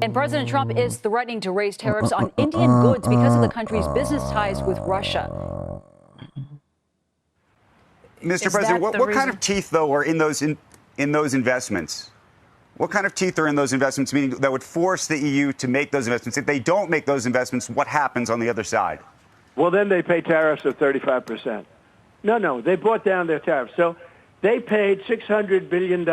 And President Trump is threatening to raise tariffs on Indian goods because of the country's business ties with Russia. Mr. President, what kind of teeth, though, are in those investments? What kind of teeth are in those investments, meaning that would force the EU to make those investments? If they don't make those investments, what happens on the other side? Well, then they pay tariffs of 35%. No, they brought down their tariffs. So they paid $600 billion,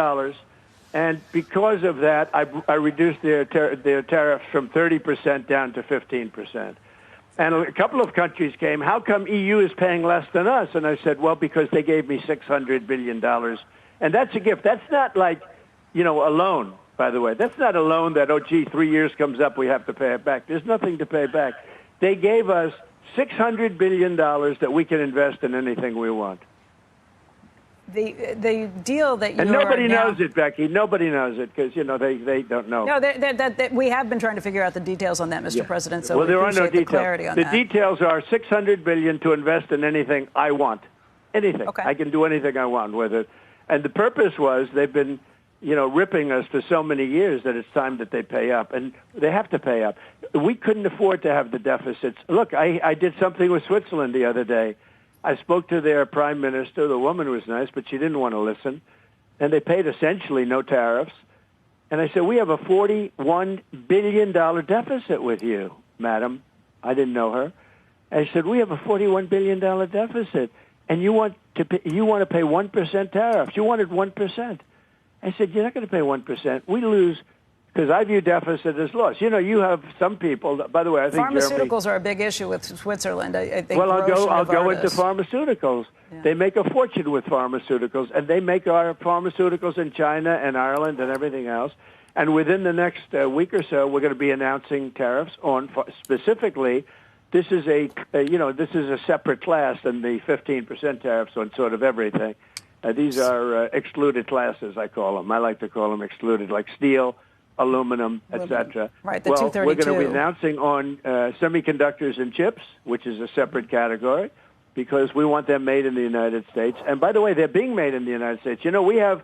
and because of that, I reduced their tariffs from 30% down to 15%. And a couple of countries came, how come EU is paying less than us? And I said, well, because they gave me $600 billion. And that's a gift. That's not like, a loan, by the way. That's not a loan that, 3 years comes up, we have to pay it back. There's nothing to pay back. They gave us $600 billion that we can invest in anything we want. The deal that you and nobody knows it, Becky. Nobody knows it because they don't know. No, we have been trying to figure out the details on that, Mr. President. So there are no the details. Clarity on the that. details are $600 billion to invest in anything I want. Anything. Okay. I can do anything I want with it. And the purpose was they've been ripping us for so many years that it's time that they pay up, and they have to pay up. We couldn't afford to have the deficits. Look, I did something with Switzerland the other day. I spoke to their prime minister. The woman was nice, but she didn't want to listen. And they paid essentially no tariffs. And I said, we have a $41 billion deficit with you, madam. I didn't know her. I said, we have a $41 billion deficit, and you want to pay 1% tariffs. You wanted 1%. I said, you're not going to pay 1%. We lose, because I view deficit as loss. You have some people, by the way, I think pharmaceuticals are a big issue with Switzerland. I think well, I'll go into Novartis. pharmaceuticals. Yeah. They make a fortune with pharmaceuticals, and they make our pharmaceuticals in China and Ireland and everything else. And within the next week or so, we're going to be announcing tariffs on specifically. This is a separate class than the 15% tariffs on sort of everything. These are excluded classes, I call them. I like to call them excluded, like steel, aluminum, etc. Right, the well, 232. We're going to be announcing on semiconductors and chips, which is a separate category, because we want them made in the United States. And by the way, they're being made in the United States. We have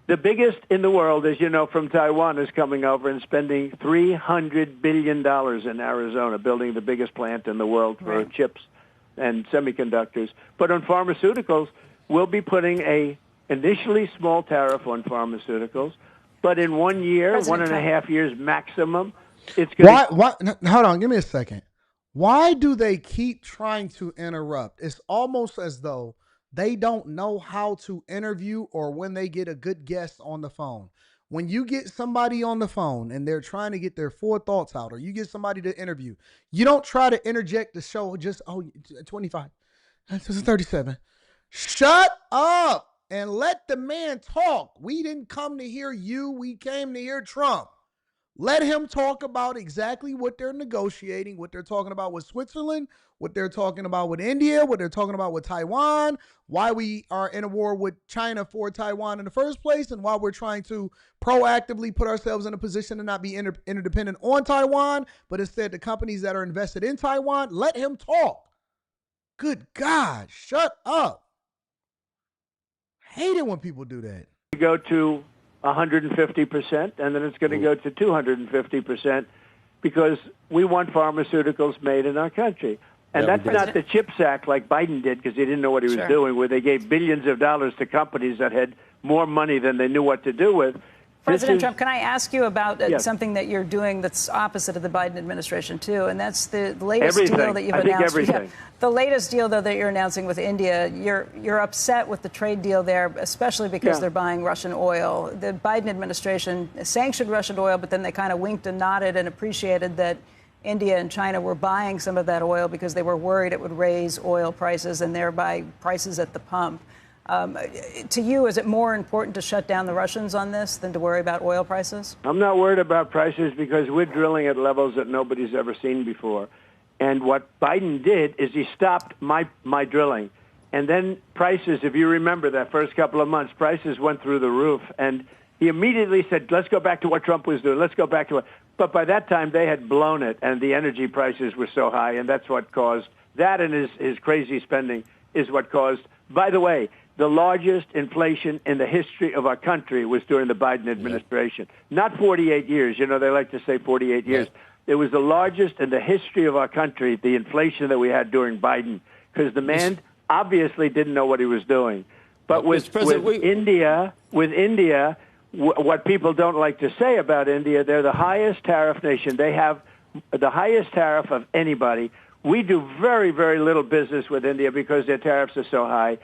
the biggest in the world, as you know, from Taiwan is coming over and spending $300 billion in Arizona, building the biggest plant in the world for chips and semiconductors. But on pharmaceuticals, we'll be putting a initially small tariff on pharmaceuticals, but in 1 year, President 1.5 years maximum, it's going to... Why? Hold on, give me a second. Why do they keep trying to interrupt? It's almost as though they don't know how to interview or when they get a good guest on the phone. When you get somebody on the phone and they're trying to get their full thoughts out, or you get somebody to interview, you don't try to interject the show just, 25, 37. Shut up and let the man talk. We didn't come to hear you. We came to hear Trump. Let him talk about exactly what they're negotiating, what they're talking about with Switzerland, what they're talking about with India, what they're talking about with Taiwan, why we are in a war with China for Taiwan in the first place, and why we're trying to proactively put ourselves in a position to not be interdependent on Taiwan, but instead the companies that are invested in Taiwan. Let him talk. Good God, shut up. Hate it when people do that. Go to 150%, and then it's going to go to 250% because we want pharmaceuticals made in our country. And that's not the CHIPS Act like Biden did, because he didn't know what he was doing, where they gave billions of dollars to companies that had more money than they knew what to do with. President Trump, can I ask you about something that you're doing that's opposite of the Biden administration, too? And that's the latest deal that you've announced. The latest deal, though, that you're announcing with India, you're upset with the trade deal there, especially because they're buying Russian oil. The Biden administration sanctioned Russian oil, but then they kind of winked and nodded and appreciated that India and China were buying some of that oil because they were worried it would raise oil prices and thereby prices at the pump. To you, is it more important to shut down the Russians on this than to worry about oil prices? I'm not worried about prices because we're drilling at levels that nobody's ever seen before. And what Biden did is he stopped my drilling. And then prices, if you remember that first couple of months, prices went through the roof. And he immediately said, let's go back to what Trump was doing. Let's go back to what. But by that time, they had blown it, and the energy prices were so high. And that's what caused that, and his crazy spending is what caused, by the way, the largest inflation in the history of our country was during the Biden administration. Not 48 years. They like to say 48 years. It was the largest in the history of our country, the inflation that we had during Biden, because the man obviously didn't know what he was doing. But with India, what people don't like to say about India, they're the highest tariff nation. They have the highest tariff of anybody. We do very, very little business with India because their tariffs are so high.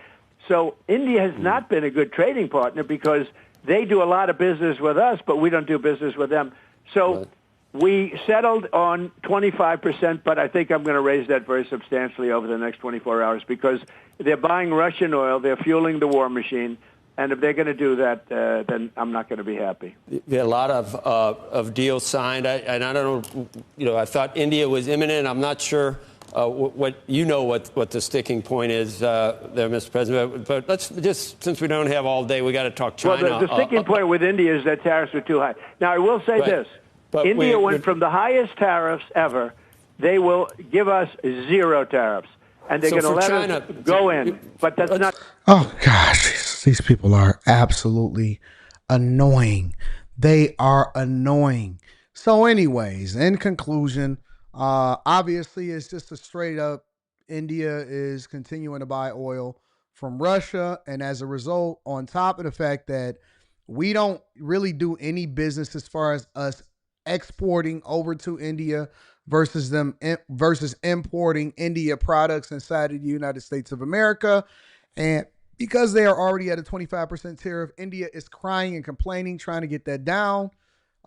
So India has not been a good trading partner because they do a lot of business with us, but we don't do business with them. So we settled on 25%, but I think I'm going to raise that very substantially over the next 24 hours because they're buying Russian oil, they're fueling the war machine, and if they're going to do that, then I'm not going to be happy. There are a lot of deals signed, and I don't know, I thought India was imminent. I'm not sure what the sticking point is there, Mr. President. But let's just, since we don't have all day, we got to talk China. Well, the sticking point with India is that tariffs are too high. Now, I will say this. But India went from the highest tariffs ever. They will give us 0 tariffs. And they're going to let China us go in. But that's not... Oh, gosh. These people are absolutely annoying. They are annoying. So anyways, in conclusion, obviously it's just a straight up India is continuing to buy oil from Russia. And as a result, on top of the fact that we don't really do any business as far as us exporting over to India versus importing India products inside of the United States of America. And because they are already at a 25% tariff, India is crying and complaining, trying to get that down.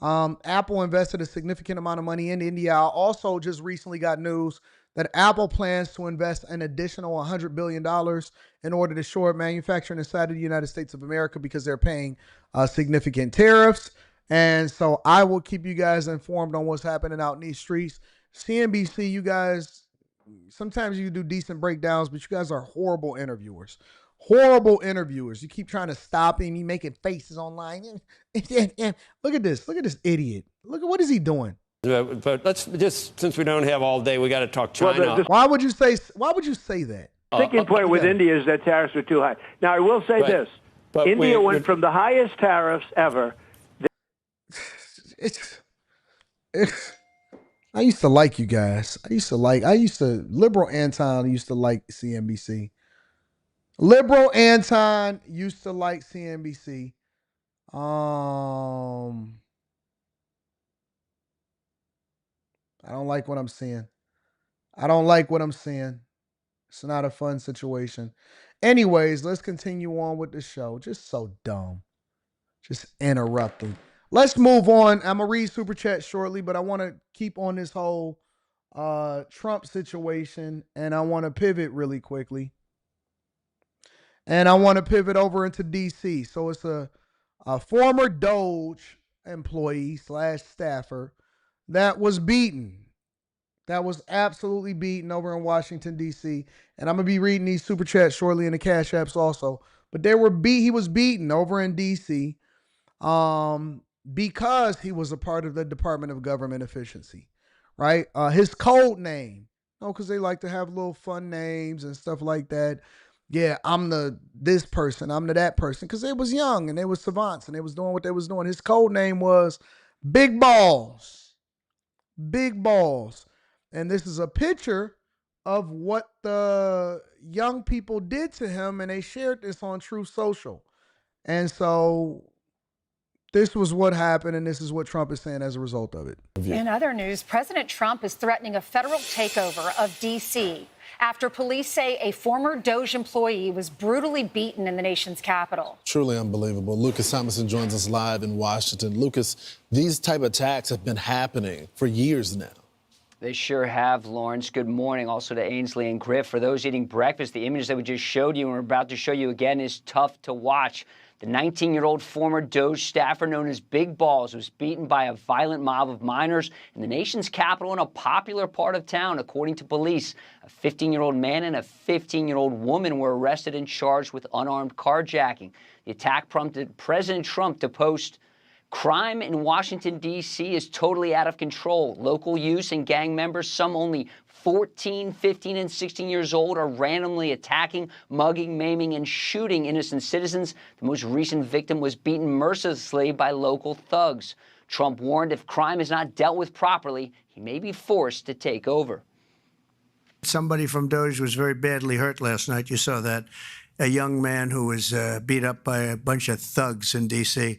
Apple invested a significant amount of money in India. I also just recently got news that Apple plans to invest an additional $100 billion in order to shore up manufacturing inside of the United States of America because they're paying significant tariffs. And so I will keep you guys informed on what's happening out in these streets. CNBC, you guys, sometimes you do decent breakdowns, but you guys are horrible interviewers. Horrible interviewers. You keep trying to stop him. You making faces online. Look at this. Look at this idiot. Look at what is he doing? But let's just, since we don't have all day, we got to talk China. Well, why would you say that? Sticking point with India is that tariffs are too high. Now, I will say this. India went from the highest tariffs ever. I used to like you guys. Liberal Anton used to like CNBC. Liberal Anton used to like CNBC. I don't like what I'm seeing. It's not a fun situation. Anyways, let's continue on with the show. Just so dumb. Just interrupting. Let's move on. I'm going to read Super Chat shortly, but I want to keep on this whole Trump situation, and I want to pivot really quickly. And I want to pivot over into D.C. So it's a former DOGE employee / staffer that was beaten. That was absolutely beaten over in Washington, D.C. And I'm going to be reading these Super Chats shortly in the Cash Apps also. But he was beaten over in D.C. Because he was a part of the Department of Government Efficiency, right? His code name, because they like to have little fun names and stuff like that. Yeah, I'm this person, I'm that person, because they was young and they was savants and they was doing what they was doing. His code name was Big Balls. Big Balls. And this is a picture of what the young people did to him, and they shared this on Truth Social. And so this was what happened, and this is what Trump is saying as a result of it. In other news, President Trump is threatening a federal takeover of D.C. after police say a former DOGE employee was brutally beaten in the nation's capital. Truly unbelievable. Lucas Thomason joins us live in Washington. Lucas, these type of attacks have been happening for years now. They sure have, Lawrence. Good morning also to Ainsley and Griff. For those eating breakfast, the image that we just showed you and we're about to show you again is tough to watch. The 19-year-old former DOGE staffer known as Big Balls was beaten by a violent mob of minors in the nation's capital in a popular part of town, according to police. A 15-year-old man and a 15-year-old woman were arrested and charged with unarmed carjacking. The attack prompted President Trump to post, "Crime in Washington, D.C. is totally out of control. Local youths and gang members, some only 14, 15, and 16 years old, are randomly attacking, mugging, maiming, and shooting innocent citizens. The most recent victim was beaten mercilessly by local thugs." Trump warned if crime is not dealt with properly, he may be forced to take over. Somebody from DOGE was very badly hurt last night. You saw that. A young man who was beat up by a bunch of thugs in D.C.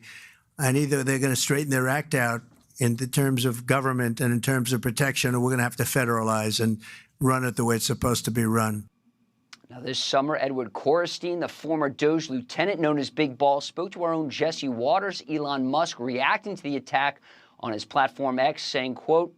And either they're going to straighten their act out in the terms of government and in terms of protection, or we're going to have to federalize and run it the way it's supposed to be run. Now, this summer, Edward Korestein, the former DOGE lieutenant known as Big Ball, spoke to our own Jesse Waters. Elon Musk reacting to the attack on his platform X, saying, quote,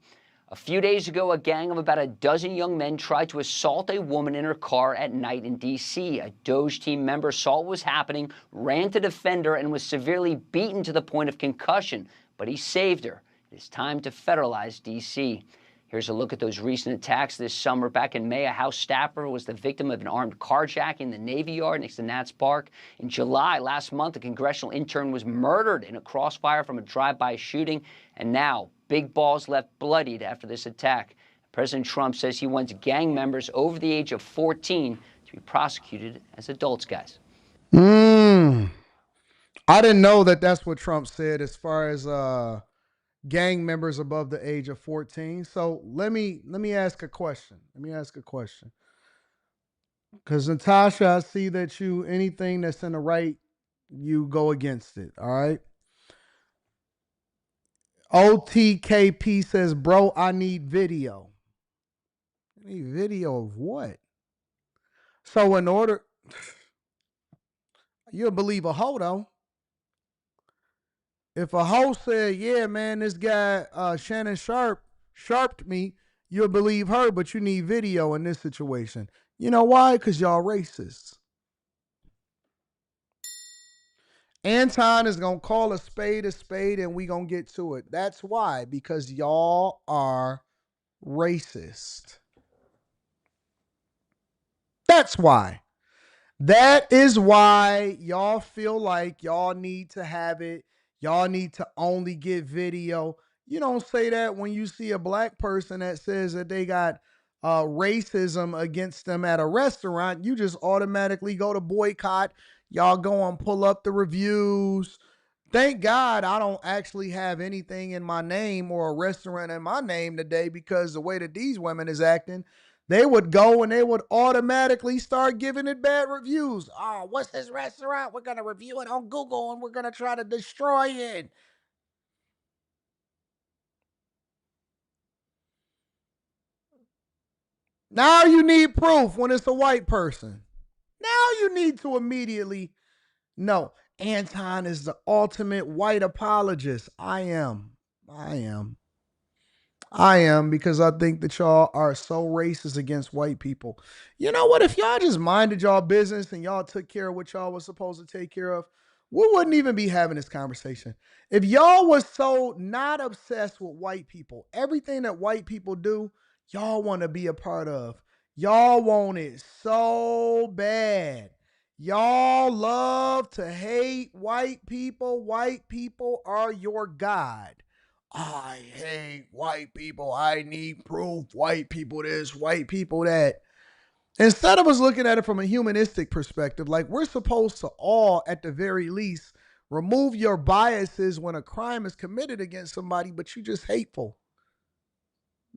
"A few days ago, a gang of about a dozen young men tried to assault a woman in her car at night in D.C. A DOGE team member saw what was happening, ran to defend her, and was severely beaten to the point of concussion. But he saved her. It is time to federalize D.C." Here's a look at those recent attacks this summer. Back in May, a House staffer was the victim of an armed carjacking in the Navy Yard next to Nats Park. In July last month, a congressional intern was murdered in a crossfire from a drive-by shooting. And now, Big Balls left bloodied after this attack. President Trump says he wants gang members over the age of 14 to be prosecuted as adults, guys. I didn't know that that's what Trump said as far as gang members above the age of 14. So let me ask a question. Because Natasha, I see that you anything that's in the right, you go against it. All right. OTKP says, bro, I need video. I need video of what? So in order, you'll believe a hoe though. If a hoe said, yeah, man, this guy, Shannon sharped me, you'll believe her, but you need video in this situation. You know why? Because y'all racist. Anton is going to call a spade, and we going to get to it. That's why, because y'all are racist. That's why. That is why y'all feel like y'all need to have it. Y'all need to only get video. You don't say that when you see a black person that says that they got racism against them at a restaurant. You just automatically go to boycott. Y'all go and pull up the reviews. Thank God I don't actually have anything in my name or a restaurant in my name today, because the way that these women is acting, they would go and they would automatically start giving it bad reviews. Oh, what's this restaurant? We're going to review it on Google and we're going to try to destroy it. Now you need proof when it's a white person. Now you need to immediately know. Anton is the ultimate white apologist. I am, because I think that y'all are so racist against white people. You know what? If y'all just minded y'all business and y'all took care of what y'all was supposed to take care of, we wouldn't even be having this conversation. If y'all was so not obsessed with white people, everything that white people do, y'all want to be a part of. Y'all want it so bad. Y'all love to hate white people. White people are your God. I hate white people. I need proof. White people this, white people that. Instead of us looking at it from a humanistic perspective, like we're supposed to all, at the very least, remove your biases when a crime is committed against somebody, but you just hateful.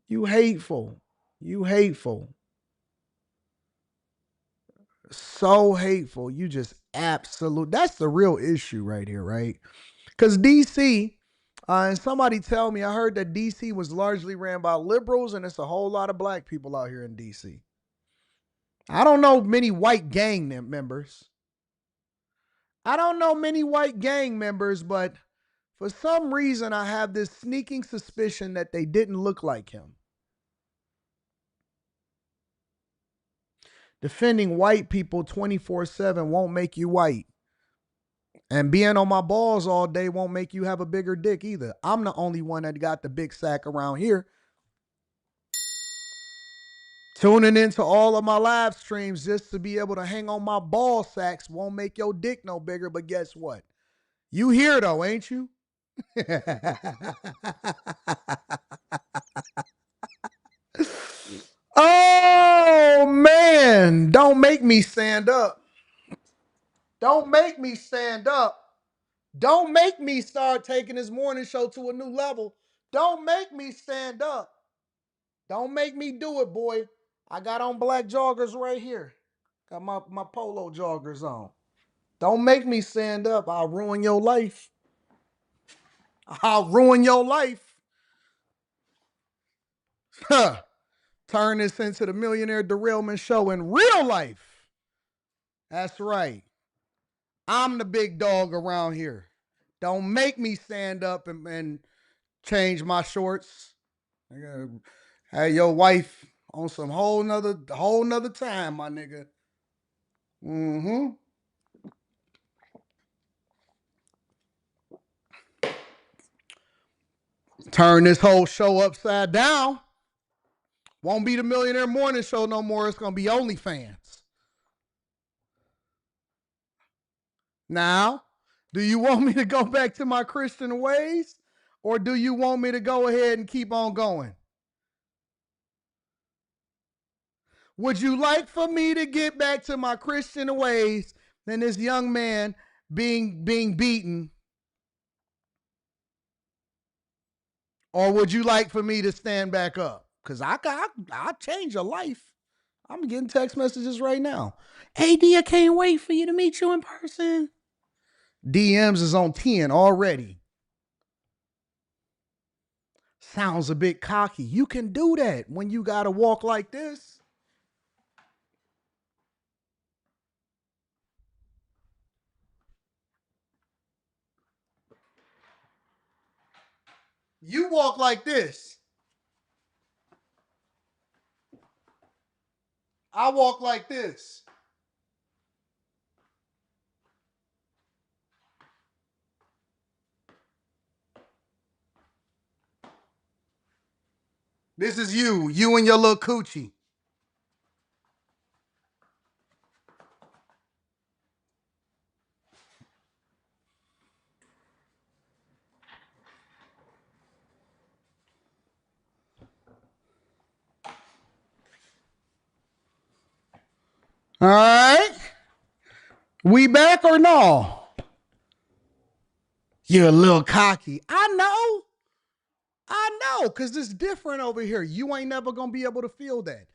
You hateful. You hateful. So hateful. You just absolute. That's the real issue right here, right? Because DC, and somebody tell me, I heard that DC was largely ran by liberals, and it's a whole lot of black people out here in DC. I don't know many white gang members. But for some reason, I have this sneaking suspicion that they didn't look like him. Defending white people 24/7 won't make you white. And being on my balls all day won't make you have a bigger dick either. I'm the only one that got the big sack around here. Tuning into all of my live streams just to be able to hang on my ball sacks won't make your dick no bigger, but guess what? You here though, ain't you? Oh, man. Don't make me stand up. Don't make me stand up. Don't make me start taking this morning show to a new level. Don't make me stand up. Don't make me do it, boy. I got on black joggers right here. Got my polo joggers on. Don't make me stand up. I'll ruin your life. I'll ruin your life. Huh. Turn this into the Millionaire Derailment Show in real life. That's right. I'm the big dog around here. Don't make me stand up and change my shorts. I gotta have your wife on some whole nother time, my nigga. Mm-hmm. Turn this whole show upside down. Won't be the Millionaire Morning Show no more. It's gonna be OnlyFans. Now, do you want me to go back to my Christian ways, or do you want me to go ahead and keep on going? Would you like for me to get back to my Christian ways? Then this young man being beaten? Or would you like for me to stand back up? Because I'll change your life. I'm getting text messages right now. Hey, D, I can't wait for you to meet you in person. DMs is on 10 already. Sounds a bit cocky. You can do that when you got to walk like this. You walk like this. I walk like this. This is you and your little coochie. All right. We back or no? You're a little cocky. I know, because it's different over here. You ain't never going to be able to feel that.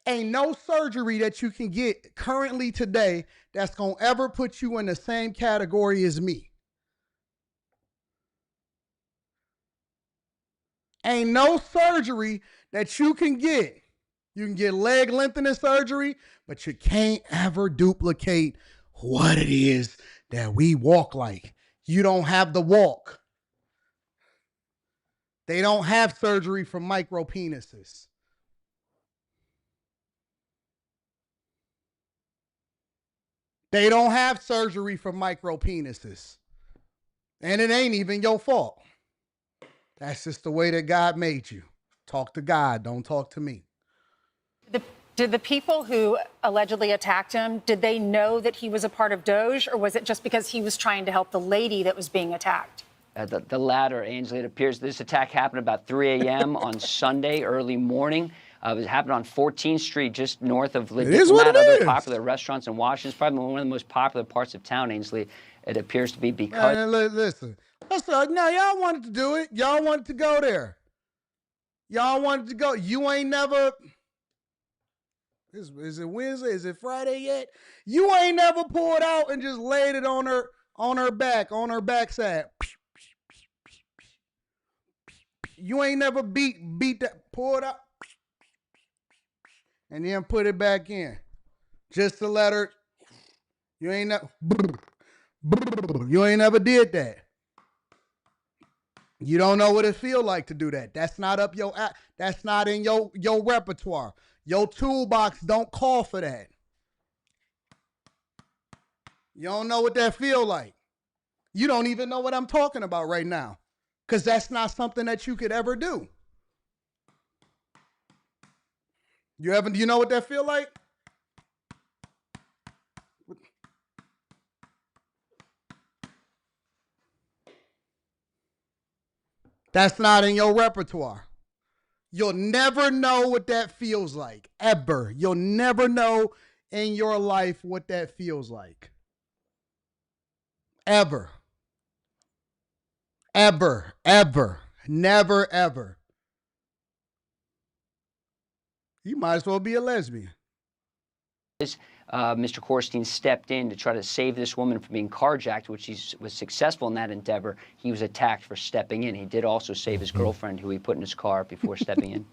Ain't no surgery that you can get currently today that's going to ever put you in the same category as me. Ain't no surgery that you can get. You can get leg lengthening surgery, but you can't ever duplicate what it is that we walk like. You don't have the walk. They don't have surgery for micro penises. They don't have surgery for micro penises. And it ain't even your fault. That's just the way that God made you. Talk to God, don't talk to me. Did the people who allegedly attacked him, did they know that he was a part of DOGE, or was it just because he was trying to help the lady that was being attacked? The latter, Ainsley. It appears this attack happened about 3 a.m. on Sunday, early morning. It happened on 14th Street, just north of It is what it other is. popular restaurants in Washington. It's probably one of the most popular parts of town, Ainsley. It appears to be because... Listen, no, y'all wanted to do it. Y'all wanted to go there. Y'all wanted to go. You ain't never... Is it Wednesday? Is it Friday yet? You ain't never pulled out and just laid it on her backside. You ain't never beat that, pull it out, and then put it back in. Just to let her, you ain't never did that. You don't know what it feel like to do that. That's not up that's not in your repertoire. Your toolbox don't call for that. You don't know what that feel like. You don't even know what I'm talking about right now, because that's not something that you could ever do. Do you know what that feel like? That's not in your repertoire. You'll never know what that feels like, ever. You'll never know in your life what that feels like. Ever. Ever. Ever. Never, ever. You might as well be a lesbian. Mr. Korstein stepped in to try to save this woman from being carjacked, which he was successful in that endeavor. He was attacked for stepping in. He did also save his girlfriend, who he put in his car before stepping in.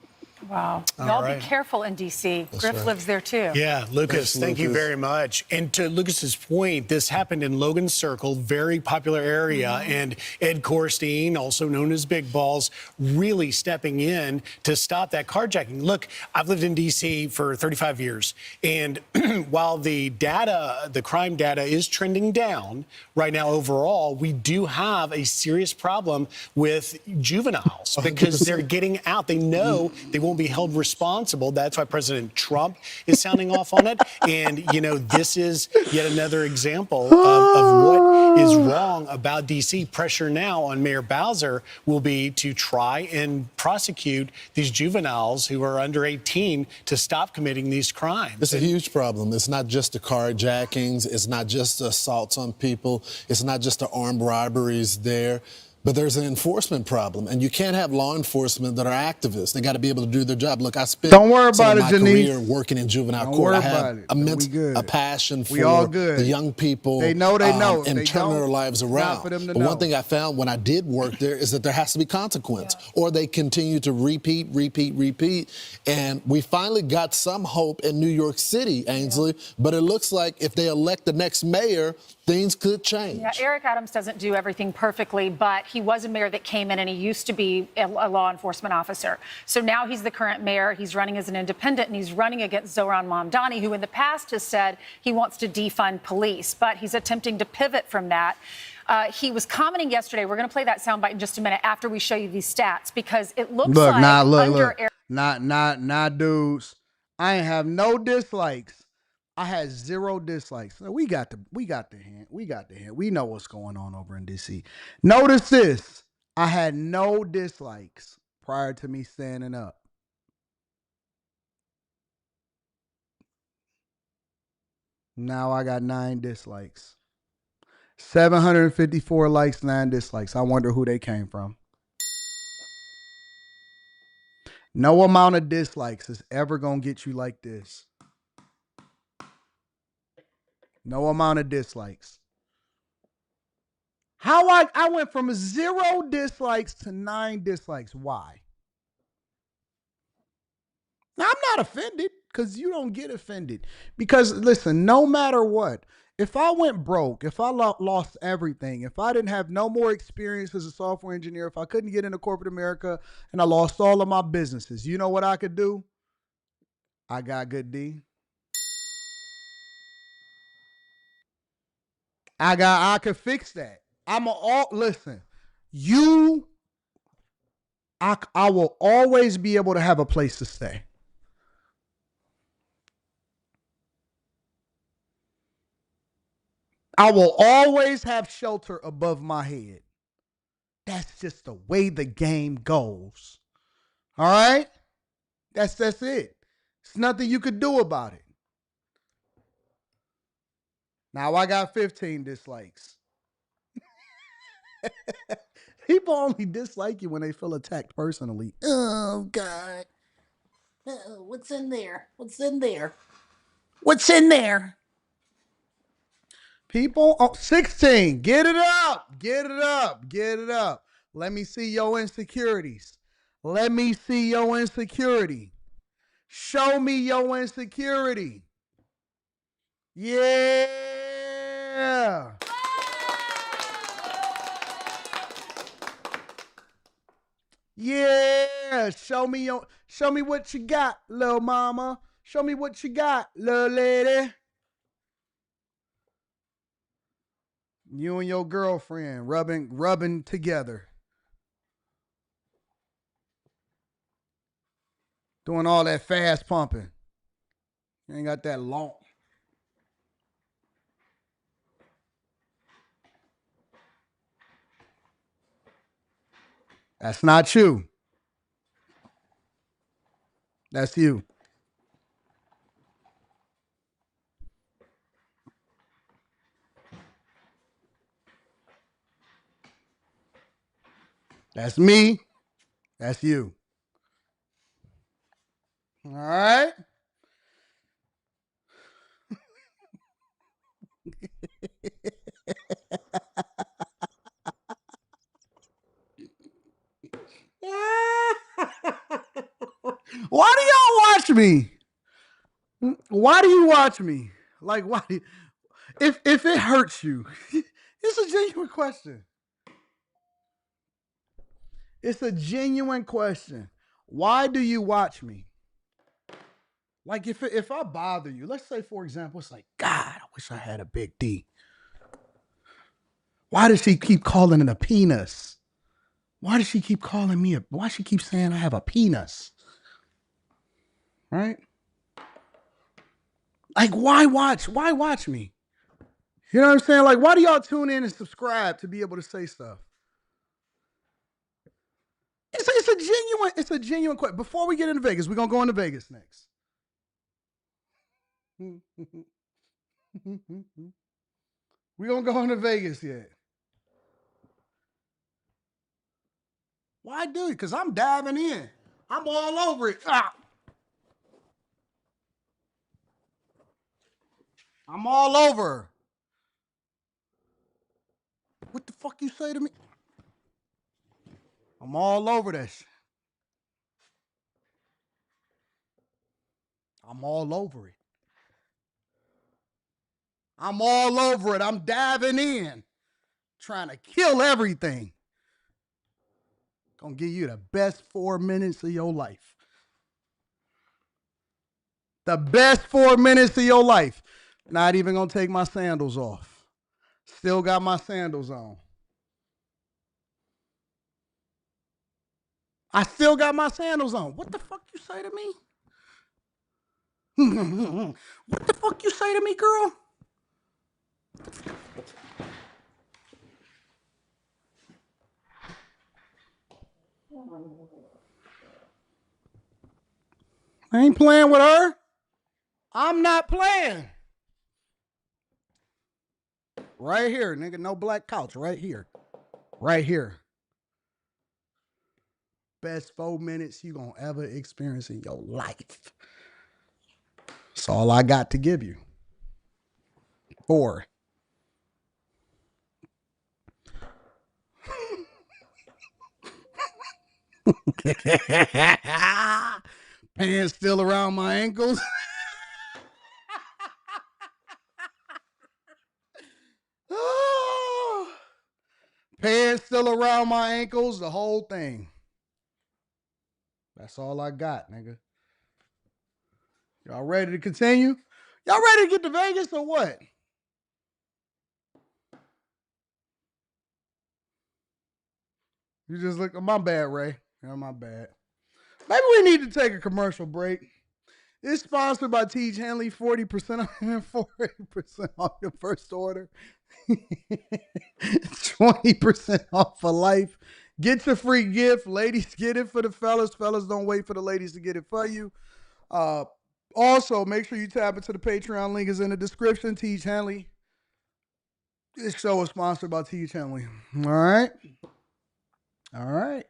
Wow. Y'all be careful in D.C. Griff lives there, too. Yeah, Lucas, thank you very much. And to Lucas's point, this happened in Logan Circle, very popular area, and Ed Korstein, also known as Big Balls, really stepping in to stop that carjacking. Look, I've lived in D.C. for 35 years, and while the crime data is trending down right now overall, we do have a serious problem with juveniles because they're getting out. They know they won't be held responsible. That's why President Trump is sounding off on it. And, this is yet another example of what is wrong about D.C. Pressure now on Mayor Bowser will be to try and prosecute these juveniles who are under 18 to stop committing these crimes. It's a huge problem. It's not just the carjackings. It's not just the assaults on people. It's not just the armed robberies there. But there's an enforcement problem, and you can't have law enforcement that are activists. They got to be able to do their job. Look, I spent Don't worry some about of it, my Janice. career working in juvenile Don't court. worry I have about it. a passion for We all good. the young people. They know. If and they turning don't, their lives it's around. not for them to But know. one thing I found when I did work there is that there has to be consequence, or they continue to repeat. And we finally got some hope in New York City, Ainsley. But it looks like if they elect the next mayor, things could change. Yeah, Eric Adams doesn't do everything perfectly, but he was a mayor that came in and he used to be a law enforcement officer. So now he's the current mayor. He's running as an independent, and he's running against Zohran Mamdani, who in the past has said he wants to defund police, but he's attempting to pivot from that. He was commenting yesterday. We're going to play that soundbite in just a minute after we show you these stats, because it looks Look, dudes. I ain't have no dislikes. I had 0 dislikes. So we got the hint. We know what's going on over in DC. Notice this. I had no dislikes prior to me standing up. Now I got 9 dislikes. 754 likes, 9 dislikes. I wonder who they came from. No amount of dislikes is ever going to get you like this. No amount of dislikes. How I went from 0 dislikes to 9 dislikes. Why? Now, I'm not offended, because you don't get offended. Because, listen, no matter what, if I went broke, if I lost everything, if I didn't have no more experience as a software engineer, if I couldn't get into corporate America and I lost all of my businesses, you know what I could do? I got good D. I could fix that. Listen, I will always be able to have a place to stay. I will always have shelter above my head. That's just the way the game goes. All right? That's it. There's nothing you could do about it. Now I got 15 dislikes. People only dislike you when they feel attacked personally. Oh, God. What's in there? What's in there? What's in there? People, 16. Get it up. Get it up. Get it up. Let me see your insecurities. Let me see your insecurity. Show me your insecurity. Yeah. Yeah. Show me what you got, little mama. Show me what you got, little lady. You and your girlfriend rubbing together. Doing all that fast pumping. You ain't got that long. That's not you. That's you. That's me. That's you. All right? Why do y'all watch me? Why do you watch me? Like, why? If it hurts you, it's a genuine question. It's a genuine question. Why do you watch me? Like, if I bother you, let's say, for example, it's like, God, I wish I had a big D. Why does she keep calling it a penis? Why does she keep calling me why does she keep saying I have a penis? Right? Like, why watch me? You know what I'm saying? Like, why do y'all tune in and subscribe to be able to say stuff? It's a genuine question. Before we get into Vegas, we're gonna go into Vegas next. We're gonna go into Vegas yet. Why do it? Because I'm diving in. I'm all over it. Ah. I'm all over. What the fuck you say to me? I'm all over that shit. I'm all over it. I'm all over it. I'm diving in. Trying to kill everything. Gonna give you the best 4 minutes of your life. The best 4 minutes of your life. Not even gonna take my sandals off. Still got my sandals on. I still got my sandals on. What the fuck you say to me? What the fuck you say to me, girl? I ain't playing with her. I'm not playing. Right here, nigga. No black couch. Right here. Right here. Best 4 minutes you gonna ever experience in your life. That's all I got to give you. 4. Pants still around my ankles. Pants still around my ankles, the whole thing. That's all I got, nigga. Y'all ready to continue? Y'all ready to get to Vegas or what? You just look, my bad, Ray. Yeah, my bad. Maybe we need to take a commercial break. It's sponsored by Tiege Hanley, 40% off your first order. 20% off for life. Get your free gift. Ladies, get it for the fellas. Fellas, don't wait for the ladies to get it for you. Also, make sure you tap into the Patreon. Link is in the description. Tiege Hanley. This show is sponsored by Tiege Hanley. All right. All right.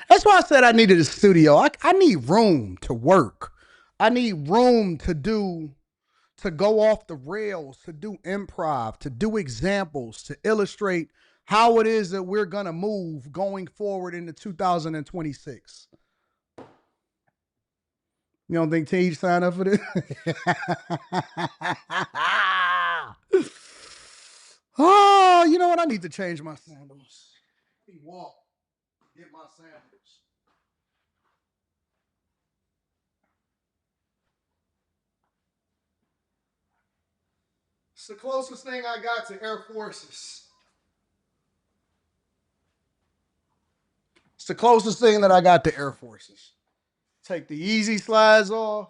That's why I said I needed a studio. I need room to work. I need room to go off the rails, to do improv, to do examples, to illustrate how it is that we're going to move going forward into 2026. You don't think Tiege signed up for this? Oh, you know what? I need to change my sandals. Walk. Get my sandals. It's the closest thing I got to Air Forces. It's the closest thing that I got to Air Forces. Take the easy slides off.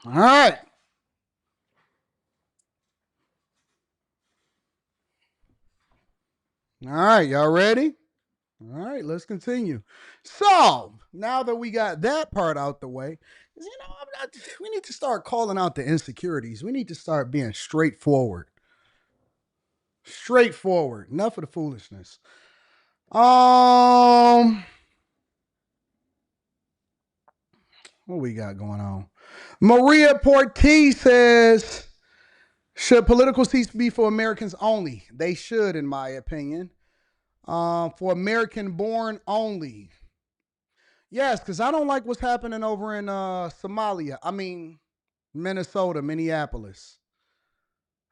All right. All right, y'all ready? All right, let's continue. So, now that we got that part out the way, we need to start calling out the insecurities. We need to start being straightforward. Straightforward. Enough of the foolishness. What we got going on? Maria Portiz says, should political seats be for Americans only? They should, in my opinion. For American born only. Yes, because I don't like what's happening over in Minnesota, Minneapolis.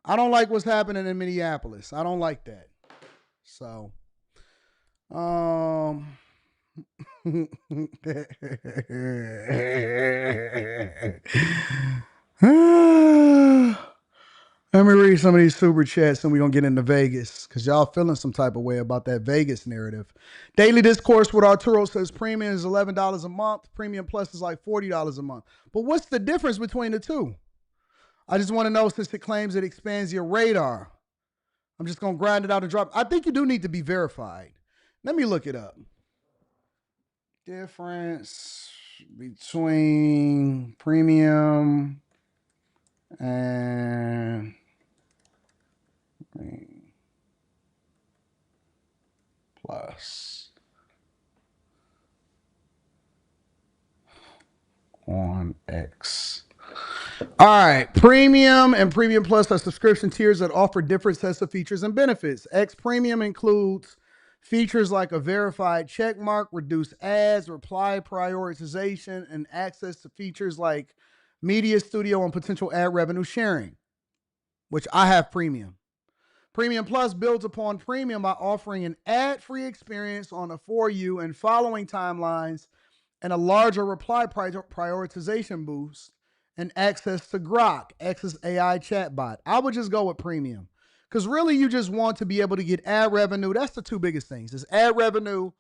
I don't like what's happening in Minneapolis. I don't like that. So, Let me read some of these super chats and we're going to get into Vegas because y'all feeling some type of way about that Vegas narrative. Daily Discourse with Arturo says premium is $11 a month. Premium Plus is like $40 a month. But what's the difference between the two? I just want to know, since it claims it expands your radar. I'm just going to grind it out and drop. I think you do need to be verified. Let me look it up. Difference between premium and plus on X. All right, premium and premium plus are subscription tiers that offer different sets of features and benefits. X Premium includes features like a verified check mark, reduced ads, reply prioritization, and access to features like Media Studio and potential ad revenue sharing, which I have premium. Premium Plus builds upon premium by offering an ad-free experience on the For You and following timelines and a larger reply prioritization boost and access to Grok, X's AI chatbot. I would just go with premium because really you just want to be able to get ad revenue. That's the two biggest things. It's ad revenue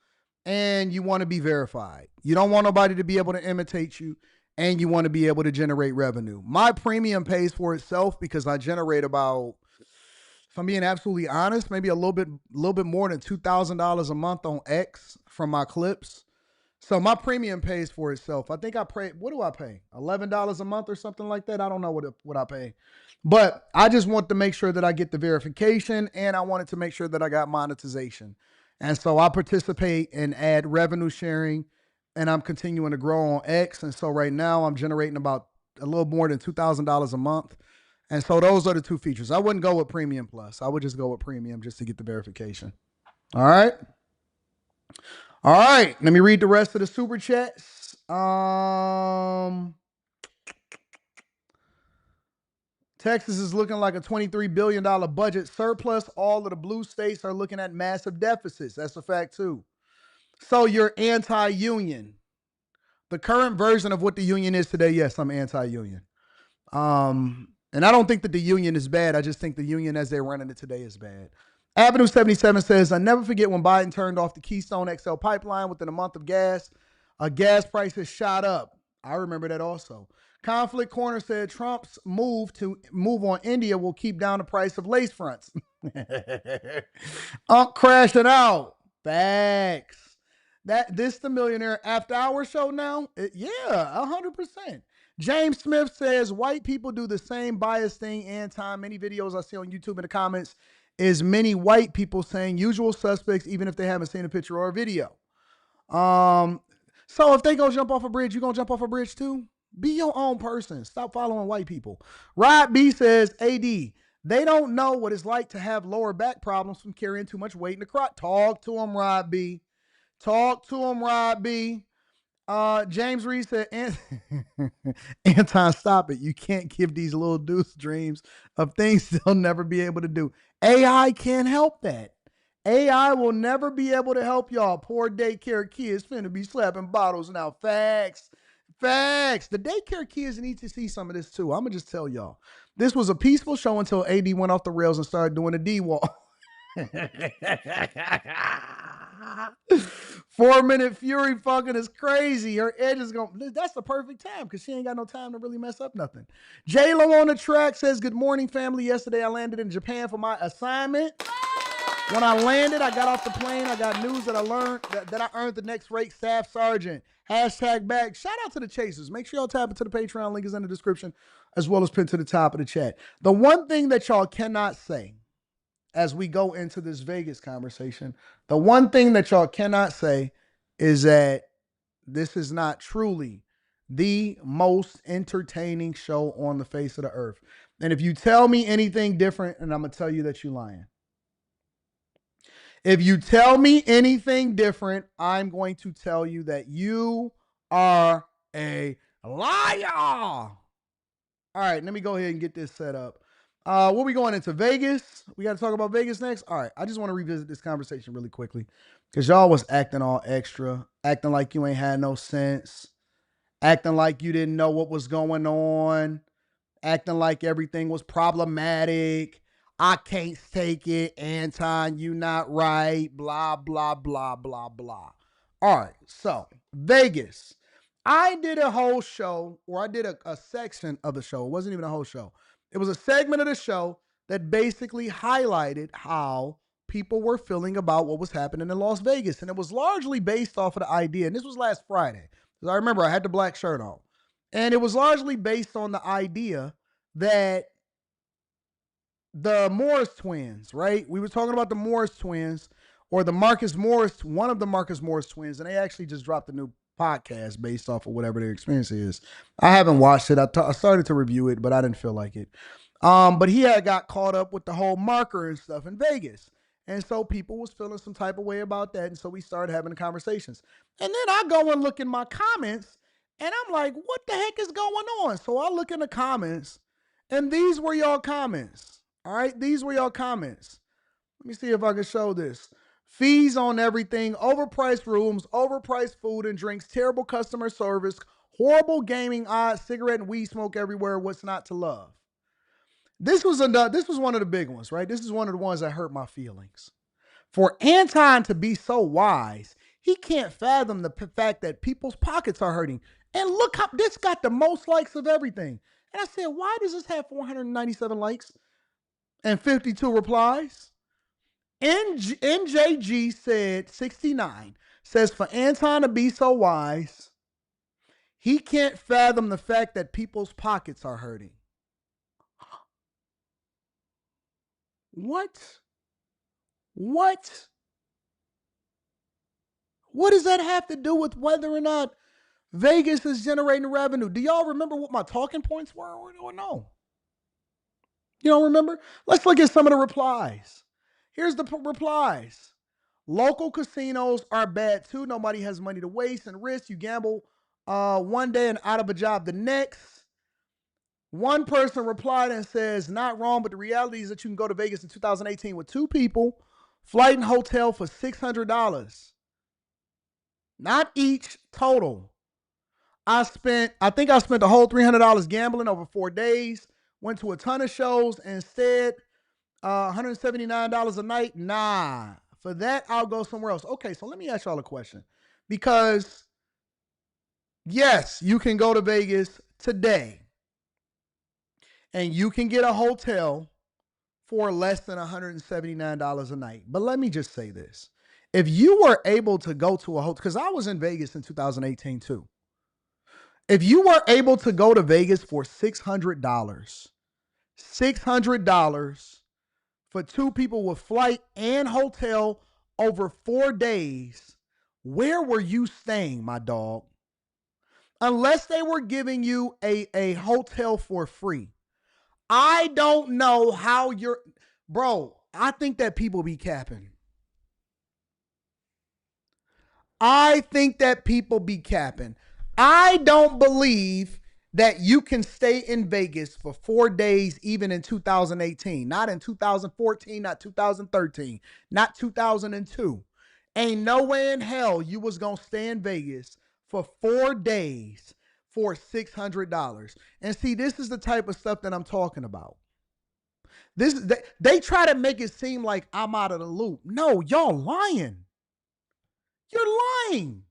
and you want to be verified. You don't want nobody to be able to imitate you and you want to be able to generate revenue. My premium pays for itself because I generate about, if I'm being absolutely honest, maybe a little bit more than $2,000 a month on X from my clips. So my premium pays for itself. I think I pay, what do I pay? $11 a month or something like that. I don't know what I pay. But I just want to make sure that I get the verification and I wanted to make sure that I got monetization. And so I participate in ad revenue sharing and I'm continuing to grow on X. And so right now I'm generating about a little more than $2,000 a month. And so those are the two features. I wouldn't go with Premium Plus. I would just go with Premium just to get the verification. All right. All right. Let me read the rest of the super chats. Texas is looking like a $23 billion budget surplus. All of the blue states are looking at massive deficits. That's a fact too. So you're anti-union. The current version of what the union is today, yes, I'm anti-union. And I don't think that the union is bad. I just think the union as they're running it today is bad. Avenue 77 says, I never forget when Biden turned off the Keystone XL pipeline within a month of gas. Gas prices shot up. I remember that also. Conflict Corner said Trump's move on India will keep down the price of lace fronts. Crashing out. Facts. This the Millionaire After Hours show now? Yeah, 100%. James Smith says white people do the same bias thing and time. Many videos I see on YouTube in the comments is many white people saying usual suspects even if they haven't seen a picture or a video. So if they go jump off a bridge, you gonna jump off a bridge too? Be your own person. Stop following white people. Rod B says, AD, they don't know what it's like to have lower back problems from carrying too much weight in the crotch. Talk to him, Rod B. Talk to him, Rod B. James Reed said, Anton, stop it. You can't give these little dudes dreams of things they'll never be able to do. AI can't help that. AI will never be able to help y'all. Poor daycare kids finna be slapping bottles now. Facts. Facts. The daycare kids need to see some of this too. I'm going to just tell y'all. This was a peaceful show until AD went off the rails and started doing a D-wall. 4-minute fury fucking is crazy. Her edge is going. That's the perfect time because she ain't got no time to really mess up nothing. J-Lo on the track says, good morning, family. Yesterday I landed in Japan for my assignment. When I landed, I got off the plane. I got news that I learned that I earned the next rate staff sergeant. #bag. Shout out to the chasers. Make sure y'all tap into the Patreon. Link is in the description as well as pinned to the top of the chat. The one thing that y'all cannot say as we go into this Vegas conversation, the one thing that y'all cannot say is that this is not truly the most entertaining show on the face of the earth. And if you tell me anything different, and I'm going to tell you that you're lying. If you tell me anything different, I'm going to tell you that you are a liar. All right, let me go ahead and get this set up. What we going into? Vegas? We got to talk about Vegas next? All right. I just want to revisit this conversation really quickly because y'all was acting all extra, acting like you ain't had no sense, acting like you didn't know what was going on, acting like everything was problematic. I can't take it. Anton, you not right. Blah, blah, blah, blah, blah. All right. So, Vegas. I did a whole show, or I did a section of the show. It wasn't even a whole show. It was a segment of the show that basically highlighted how people were feeling about what was happening in Las Vegas. And it was largely based off of the idea. And this was last Friday. Because I remember I had the black shirt on. And it was largely based on the idea that the Morris twins, right? We were talking about the Morris twins, or the Marcus Morris, one of the Marcus Morris twins, and they actually just dropped a new podcast based off of whatever their experience is. I haven't watched it. I started to review it, but I didn't feel like it. But he had got caught up with the whole marker and stuff in Vegas. And so people was feeling some type of way about that. And so we started having conversations. And then I go and look in my comments, and I'm like, what the heck is going on? So I look in the comments, and these were y'all comments. All right, these were y'all comments. Let me see if I can show this. Fees on everything, overpriced rooms, overpriced food and drinks, terrible customer service, horrible gaming odds, cigarette and weed smoke everywhere. What's not to love? This was one of the big ones, right? This is one of the ones that hurt my feelings. For Anton to be so wise, he can't fathom the fact that people's pockets are hurting. And look how this got the most likes of everything. And I said, why does this have 497 likes and 52 replies? NJG said 69 says, for Anton to be so wise, he can't fathom the fact that people's pockets are hurting. What? What? What does that have to do with whether or not Vegas is generating revenue? Do y'all remember what my talking points were or no? You don't remember? Let's look at some of the replies. Here's the replies. Local casinos are bad too. Nobody has money to waste and risk. You gamble one day and out of a job the next. One person replied and says, not wrong, but the reality is that you can go to Vegas in 2018 with 2 people, flight and hotel for $600. Not each, total. I think I spent the whole $300 gambling over 4 days, went to a ton of shows, and instead, $179 a night. Nah, for that, I'll go somewhere else. Okay, so let me ask y'all a question. Because, yes, you can go to Vegas today, and you can get a hotel for less than $179 a night. But let me just say this. If you were able to go to a hotel, because I was in Vegas in 2018 too. If you were able to go to Vegas for $600 for 2 people with flight and hotel over 4 days, where were you staying, my dog? Unless they were giving you a hotel for free. I don't know how bro, I think that people be capping. I think that people be capping. I don't believe that you can stay in Vegas for 4 days even in 2018. Not in 2014, not 2013, not 2002. Ain't no way in hell you was going to stay in Vegas for 4 days for $600. And see, this is the type of stuff that I'm talking about. They try to make it seem like I'm out of the loop. No, y'all lying. You're lying.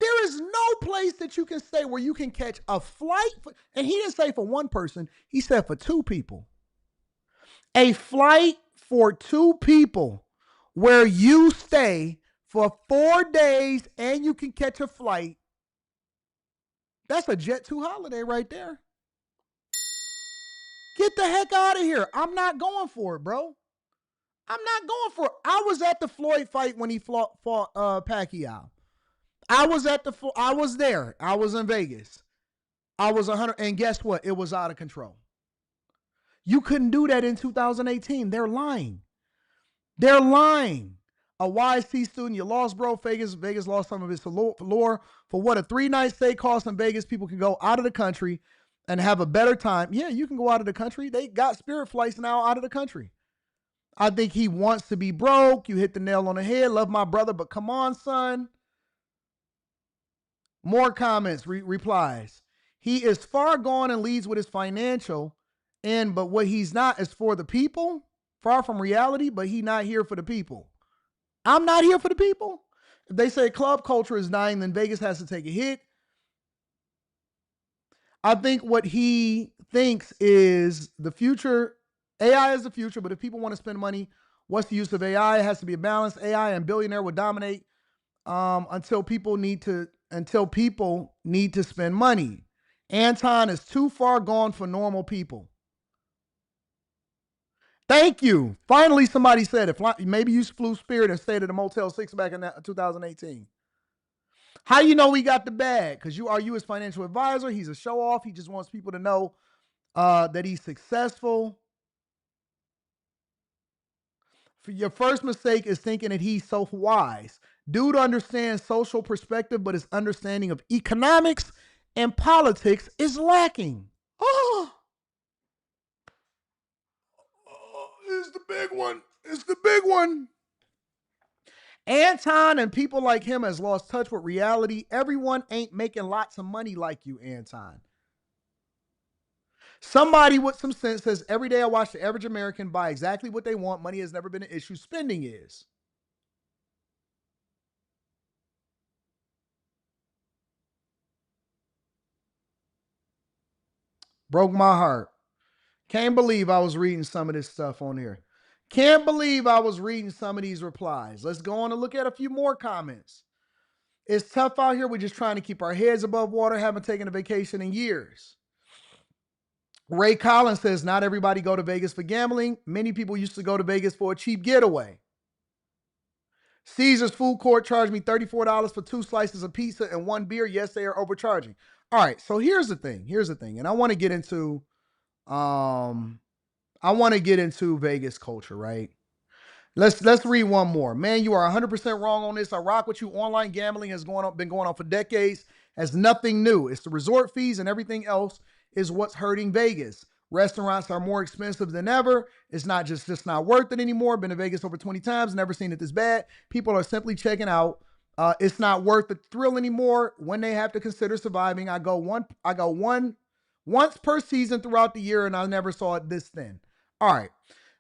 There is no place that you can stay where you can catch a flight. And he didn't say for 1 person. He said for 2 people. A flight for 2 people where you stay for 4 days and you can catch a flight. That's a Jet2 holiday right there. Get the heck out of here. I'm not going for it, bro. I'm not going for it. I was at the Floyd fight when he fought Pacquiao. I was there. I was in Vegas. I was 100, and guess what? It was out of control. You couldn't do that in 2018. They're lying. They're lying. A YC student, you lost, bro. Vegas lost some of its allure. For what a 3-night stay costs in Vegas, people can go out of the country and have a better time, yeah, you can go out of the country. They got Spirit flights now out of the country. I think he wants to be broke. You hit the nail on the head. Love my brother, but come on, son. More comments, replies. He is far gone and leads with his financial, but what he's not is for the people. Far from reality, but he not here for the people. I'm not here for the people. If they say club culture is dying, then Vegas has to take a hit. I think what he thinks is the future. AI is the future, but if people want to spend money, what's the use of AI? It has to be a balance. AI and billionaire will dominate until people need to spend money. Anton is too far gone for normal people. Thank you. Finally, somebody said it. Maybe you flew Spirit and stayed at a Motel 6 back in 2018. How you know he got the bag? Because you are his financial advisor. He's a show off. He just wants people to know that he's successful. Your first mistake is thinking that he's so wise. Dude understands social perspective, but his understanding of economics and politics is lacking. Oh, it's the big one. It's the big one. Anton and people like him has lost touch with reality. Everyone ain't making lots of money like you, Anton. Somebody with some sense says, every day I watch the average American buy exactly what they want. Money has never been an issue. Spending is. Broke my heart. Can't believe I was reading some of this stuff on here. Can't believe I was reading some of these replies. Let's go on and look at a few more comments. It's tough out here. We're just trying to keep our heads above water. Haven't taken a vacation in years. Ray Collins says, not everybody go to Vegas for gambling. Many people used to go to Vegas for a cheap getaway. Caesar's Food Court charged me $34 for 2 slices of pizza and 1 beer. Yes, they are overcharging. All right, so here's the thing. And I want to get into Vegas culture, right? Let's read one more. Man, you are 100% wrong on this. I rock with you. Online gambling has been going on for decades. As nothing new. It's the resort fees and everything else is what's hurting Vegas. Restaurants are more expensive than ever. It's not just not worth it anymore. Been to Vegas over 20 times, never seen it this bad. People are simply checking out. It's not worth the thrill anymore when they have to consider surviving. I go once per season throughout the year, and I never saw it this thin. All right.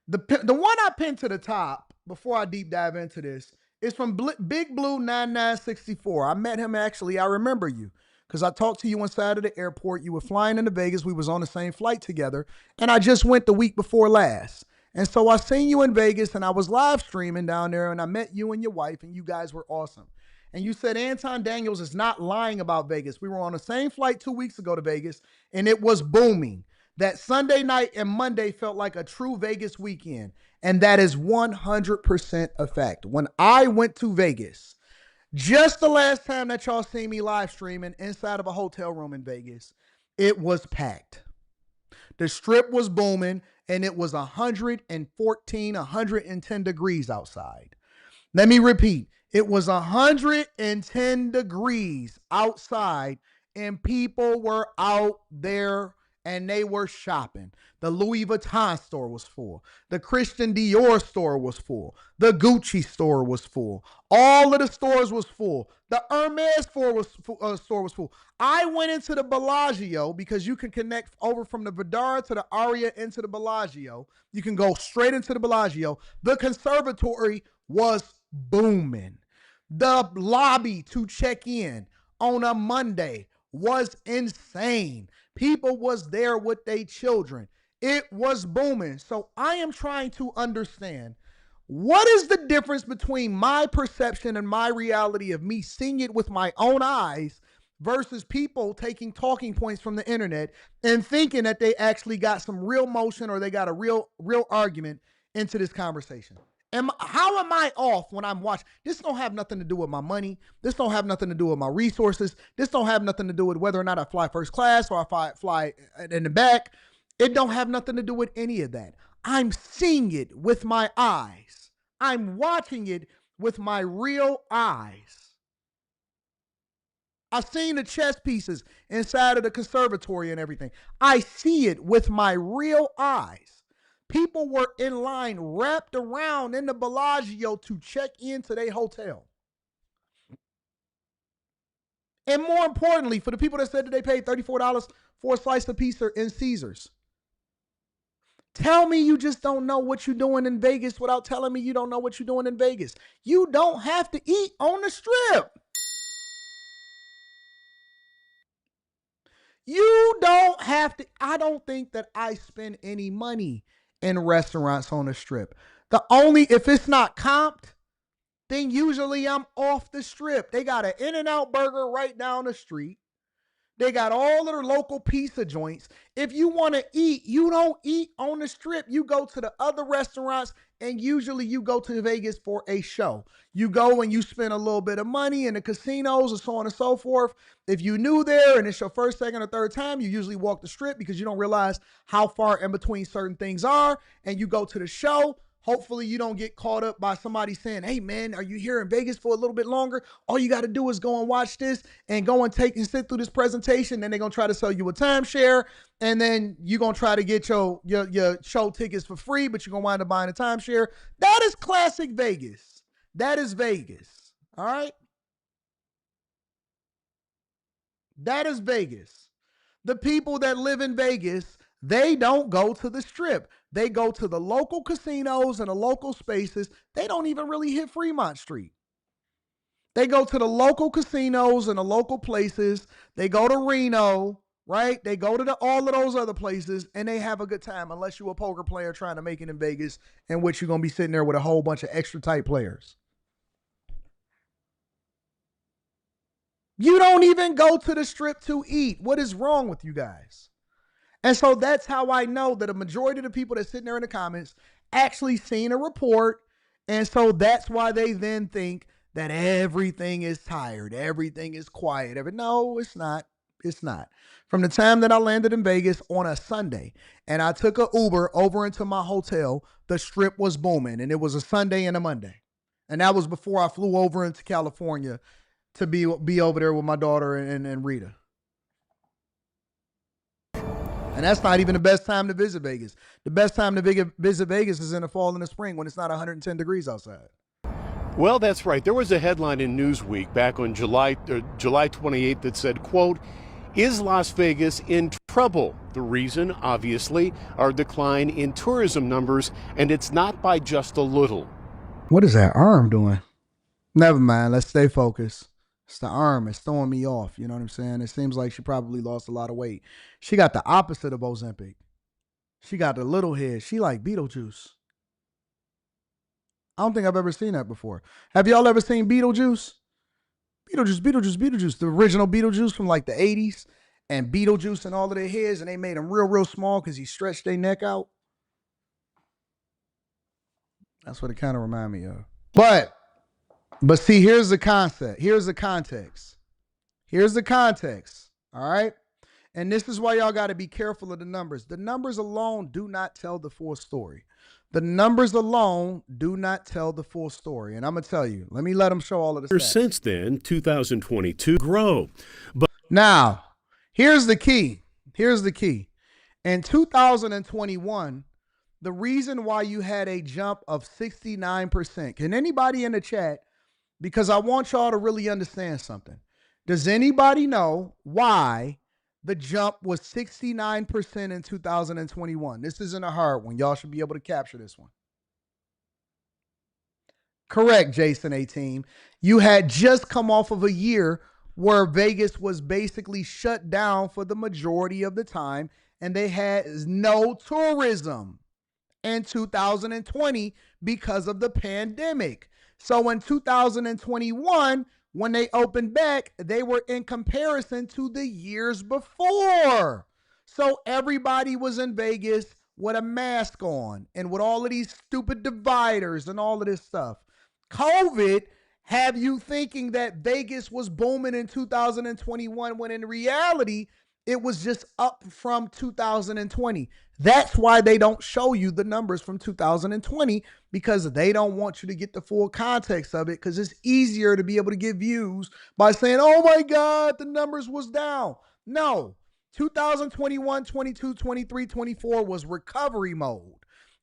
The one I pinned to the top before I deep dive into this is from Big Blue 9964. I met him actually. I remember you because I talked to you inside of the airport. You were flying into Vegas. We was on the same flight together, and I just went the week before last. And so I seen you in Vegas, and I was live streaming down there, and I met you and your wife, and you guys were awesome. And you said Anton Daniels is not lying about Vegas. We were on the same flight 2 weeks ago to Vegas, and it was booming. That Sunday night and Monday felt like a true Vegas weekend. And that is 100% a fact. When I went to Vegas, just the last time that y'all seen me live streaming inside of a hotel room in Vegas, it was packed. The strip was booming, and it was 114, 110 degrees outside. Let me repeat. It was 110 degrees outside, and people were out there and they were shopping. The Louis Vuitton store was full. The Christian Dior store was full. The Gucci store was full. All of the stores was full. The Hermes store was full. I went into the Bellagio because you can connect over from the Vdara to the Aria into the Bellagio. You can go straight into the Bellagio. The conservatory was booming. The lobby to check in on a Monday was insane. People was there with their children. It was booming. So I am trying to understand, what is the difference between my perception and my reality of me seeing it with my own eyes versus people taking talking points from the internet and thinking that they actually got some real motion or they got a real argument into this conversation? How am I off when I'm watching? This don't have nothing to do with my money. This don't have nothing to do with my resources. This don't have nothing to do with whether or not I fly first class or I fly in the back. It don't have nothing to do with any of that. I'm seeing it with my eyes. I'm watching it with my real eyes. I've seen the chess pieces inside of the conservatory and everything. I see it with my real eyes. People were in line wrapped around in the Bellagio to check into their hotel. And more importantly, for the people that said that they paid $34 for a slice of pizza in Caesars, tell me you just don't know what you're doing in Vegas without telling me you don't know what you're doing in Vegas. You don't have to eat on the strip. You don't have to. I don't think that I spend any money in restaurants on the strip. If it's not comped, then usually I'm off the strip. They got an In-N-Out burger right down the street. They got all of their local pizza joints. If you want to eat, you don't eat on the strip. You go to the other restaurants, and usually you go to Vegas for a show. You go and you spend a little bit of money in the casinos and so on and so forth. If you're new there and it's your first, second, or third time, you usually walk the strip because you don't realize how far in between certain things are, and you go to the show. Hopefully you don't get caught up by somebody saying, hey man, are you here in Vegas for a little bit longer? All you got to do is go and watch this and go and sit through this presentation. Then they're going to try to sell you a timeshare. And then you're going to try to get your show tickets for free, but you're going to wind up buying a timeshare. That is classic Vegas. That is Vegas. All right. That is Vegas. The people that live in Vegas, they don't go to the strip. They go to the local casinos and the local spaces. They don't even really hit Fremont Street. They go to the local casinos and the local places. They go to Reno, right? They go to all of those other places, and they have a good time, unless you're a poker player trying to make it in Vegas, in which you're going to be sitting there with a whole bunch of extra tight players. You don't even go to the strip to eat. What is wrong with you guys? And so that's how I know that a majority of the people that's sitting there in the comments actually seen a report. And so that's why they then think that everything is tired. Everything is quiet. No, it's not. It's not. From the time that I landed in Vegas on a Sunday and I took an Uber over into my hotel, the strip was booming. And it was a Sunday and a Monday. And that was before I flew over into California to be over there with my daughter and Rita. And that's not even the best time to visit Vegas. The best time to visit Vegas is in the fall and the spring when it's not 110 degrees outside. Well, that's right. There was a headline in Newsweek back on July 28th that said, quote, "Is Las Vegas in trouble?" The reason, obviously, our decline in tourism numbers, and it's not by just a little. What is that arm doing? Never mind. Let's stay focused. It's the arm. It's throwing me off. You know what I'm saying? It seems like she probably lost a lot of weight. She got the opposite of Ozempic. She got the little head. She like Beetlejuice. I don't think I've ever seen that before. Have y'all ever seen Beetlejuice? Beetlejuice. The original Beetlejuice from like the 80s. And Beetlejuice and all of their heads. And they made them real small because he stretched their neck out. That's what it kind of reminded me of. But see, here's the concept. Here's the context. All right? And this is why y'all got to be careful of the numbers. The numbers alone do not tell the full story. And I'm going to tell you. Let me let them show all of the stats. Since then, 2022 grow. But now, here's the key. In 2021, the reason why you had a jump of 69%. Can anybody in the chat, because I want y'all to really understand something. Does anybody know why the jump was 69% in 2021? This isn't a hard one. Y'all should be able to capture this one. Correct, Jason A-Team. You had just come off of a year where Vegas was basically shut down for the majority of the time, and they had no tourism in 2020 because of the pandemic. So in 2021, when they opened back, they were in comparison to the years before. So everybody was in Vegas with a mask on and with all of these stupid dividers and all of this stuff. COVID have you thinking that Vegas was booming in 2021 when in reality, It was just up from 2020. That's why they don't show you the numbers from 2020, because they don't want you to get the full context of it, because it's easier to be able to get views by saying, oh my God, the numbers was down. No, 2021, 22, 23, 24 was recovery mode.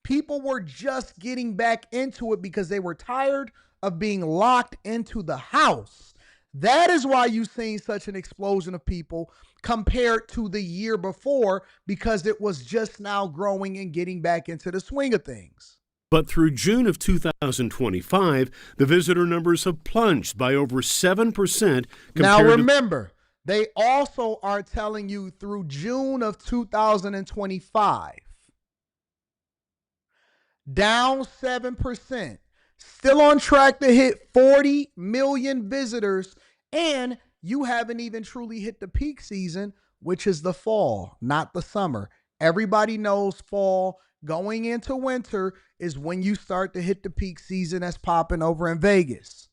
People were just getting back into it because they were tired of being locked into the house. That is why you've seen such an explosion of people compared to the year before, because it was just now growing and getting back into the swing of things. But through June of 2025, the visitor numbers have plunged by over 7%. Now remember, they also are telling you through June of 2025, down 7%. Still on track to hit 40 million visitors, and you haven't even truly hit the peak season, which is the fall, not the summer. Everybody knows fall going into winter is when you start to hit the peak season that's popping over in Vegas.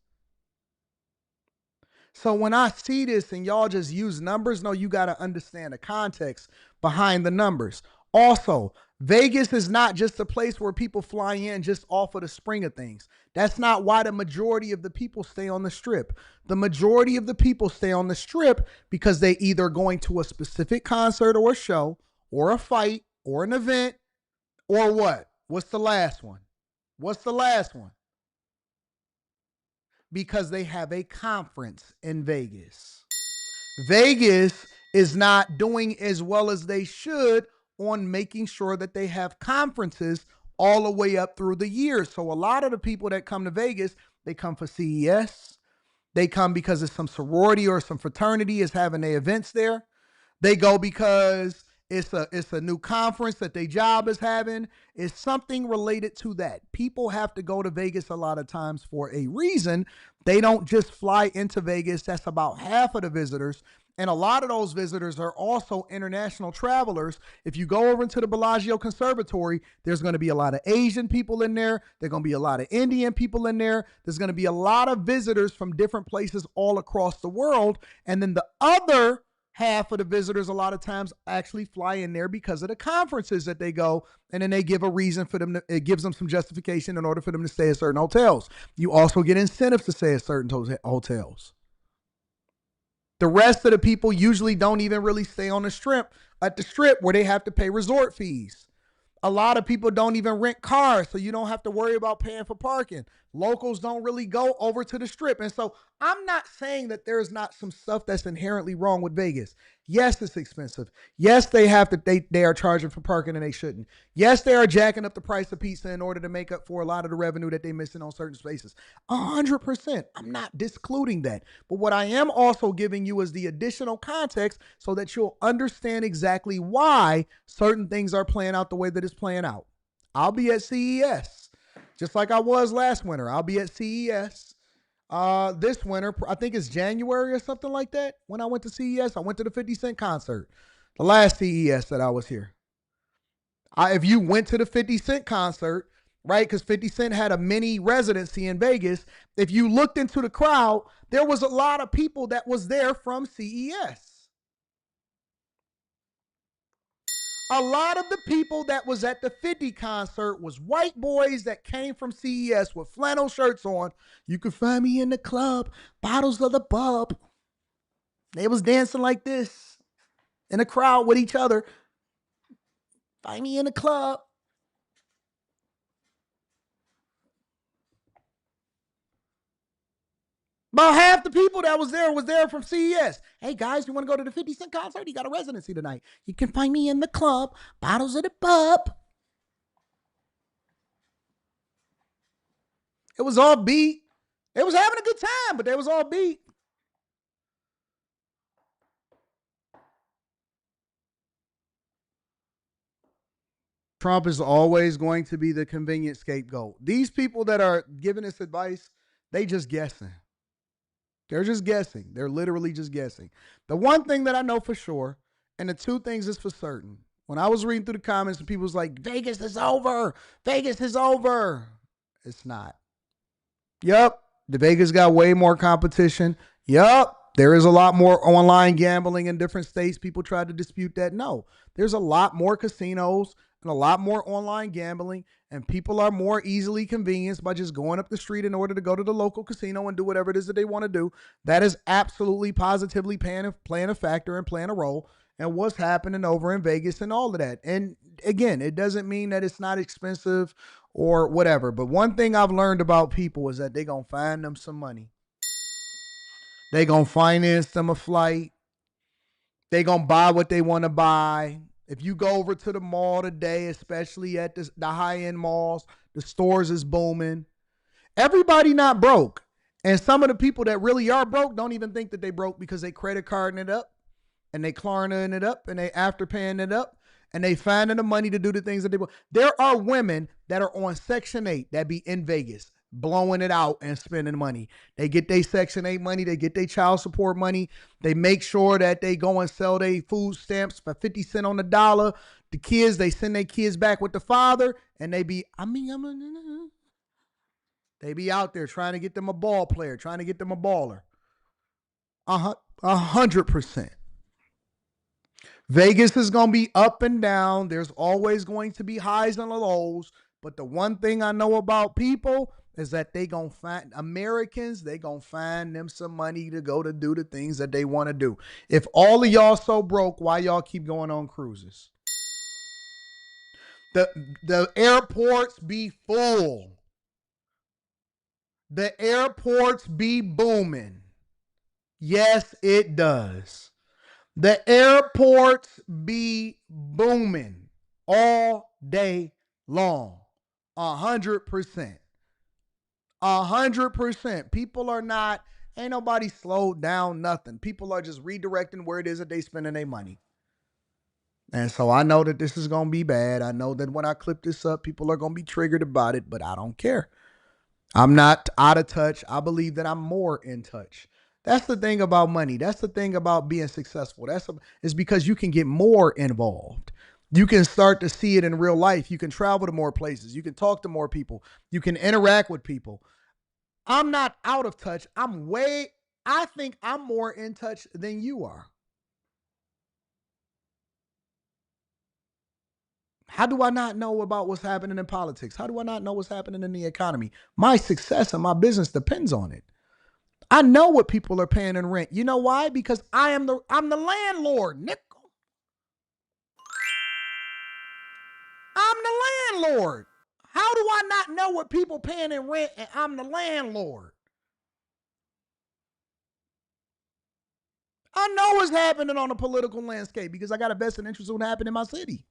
So when I see this and y'all just use numbers, no, you got to understand the context behind the numbers. Also, Vegas is not just a place where people fly in just off of the spring of things. That's not why the majority of the people stay on the Strip. The majority of the people stay on the Strip because they either going to a specific concert or a show or a fight or an event or what? What's the last one? What's the last one? Because they have a conference in Vegas. Vegas is not doing as well as they should on making sure that they have conferences all the way up through the year. So a lot of the people that come to Vegas, they come for CES. They come because it's some sorority or some fraternity is having their events there. They go because it's a new conference that their job is having. It's something related to that. People have to go to Vegas a lot of times for a reason. They don't just fly into Vegas. That's about half of the visitors. And a lot of those visitors are also international travelers. If you go over into the Bellagio Conservatory, there's going to be a lot of Asian people in there. There's going to be a lot of Indian people in there. There's going to be a lot of visitors from different places all across the world. And then the other half of the visitors a lot of times actually fly in there because of the conferences that they go, and then they give a reason for them. It gives them some justification in order for them to stay at certain hotels. You also get incentives to stay at certain hotels. The rest of the people usually don't even really stay on the Strip, at the Strip where they have to pay resort fees. A lot of people don't even rent cars, so you don't have to worry about paying for parking. Locals don't really go over to the Strip. And so I'm not saying that there's not some stuff that's inherently wrong with Vegas. Yes, it's expensive. Yes, they are charging for parking and they shouldn't. Yes, they are jacking up the price of pizza in order to make up for a lot of the revenue that they're missing on certain spaces. 100%. I'm not discluding that. But what I am also giving you is the additional context so that you'll understand exactly why certain things are playing out the way that it's playing out. I'll be at CES, just like I was last winter. I'll be at CES this winter. I think it's January or something like that. When I went to CES, I went to the 50 Cent concert, the last CES that I was here. If you went to the 50 Cent concert, right, because 50 Cent had a mini residency in Vegas, if you looked into the crowd, there was a lot of people that was there from CES. A lot of the people that was at the 50 concert was white boys that came from CES with flannel shirts on. You could find me in the club, bottles of the bub. They was dancing like this in a crowd with each other. Find me in the club. About half the people that was there from CES. Hey guys, you want to go to the 50 Cent concert? He got a residency tonight. You can find me in the club, bottles of the bub. It was all beat. They was having a good time, but they was all beat. Trump is always going to be the convenient scapegoat. These people that are giving this advice, they just guessing. They're just guessing. They're literally just guessing. The one thing that I know for sure, and the two things is for certain, when I was reading through the comments and people was like, Vegas is over. Vegas is over. It's not. Yup. The Vegas got way more competition. Yup. there is a lot more online gambling in different states. People try to dispute that. No, there's a lot more casinos and a lot more online gambling, and people are more easily convenienced by just going up the street in order to go to the local casino and do whatever it is that they want to do. That is absolutely positively playing a factor and playing a role in what's happening over in Vegas and all of that. And again, it doesn't mean that it's not expensive or whatever. But one thing I've learned about people is that they're going to find them some money. They're going to finance them a flight. They're going to buy what they want to buy. If you go over to the mall today, especially at the high-end malls, the stores is booming. Everybody not broke. And some of the people that really are broke don't even think that they broke because they credit carding it up and they Klarna-ing it up and they afterpaying it up and they finding the money to do the things that they want. There are women that are on Section 8 that be in Vegas blowing it out and spending money. They get their Section 8 money. They get their child support money. They make sure that they go and sell their food stamps for 50 cents on the dollar. The kids, they send their kids back with the father, and they be, they be out there trying to get them a ball player, trying to get them a baller. 100%. Vegas is going to be up and down. There's always going to be highs and lows. But the one thing I know about people is that they going to find Americans, they going to find them some money to go to do the things that they want to do. If all of y'all so broke, why y'all keep going on cruises? The airports be full. The airports be booming. Yes, it does. The airports be booming all day long. 100%. 100%. People are not, ain't nobody slowed down nothing. People are just redirecting where it is that they spending their money. And so I know that this is going to be bad. I know that when I clip this up, people are going to be triggered about it, but I don't care. I'm not out of touch. I believe that I'm more in touch. That's the thing about money. That's the thing about being successful. It's because you can get more involved. You can start to see it in real life. You can travel to more places. You can talk to more people. You can interact with people. I'm not out of touch. I think I'm more in touch than you are. How do I not know about what's happening in politics? How do I not know what's happening in the economy? My success and my business depends on it. I know what people are paying in rent. You know why? Because I'm the landlord, nickel. I'm the landlord. How do I not know what people paying in rent and I'm the landlord? I know what's happening on the political landscape because I got a vested interest in what happened in my city.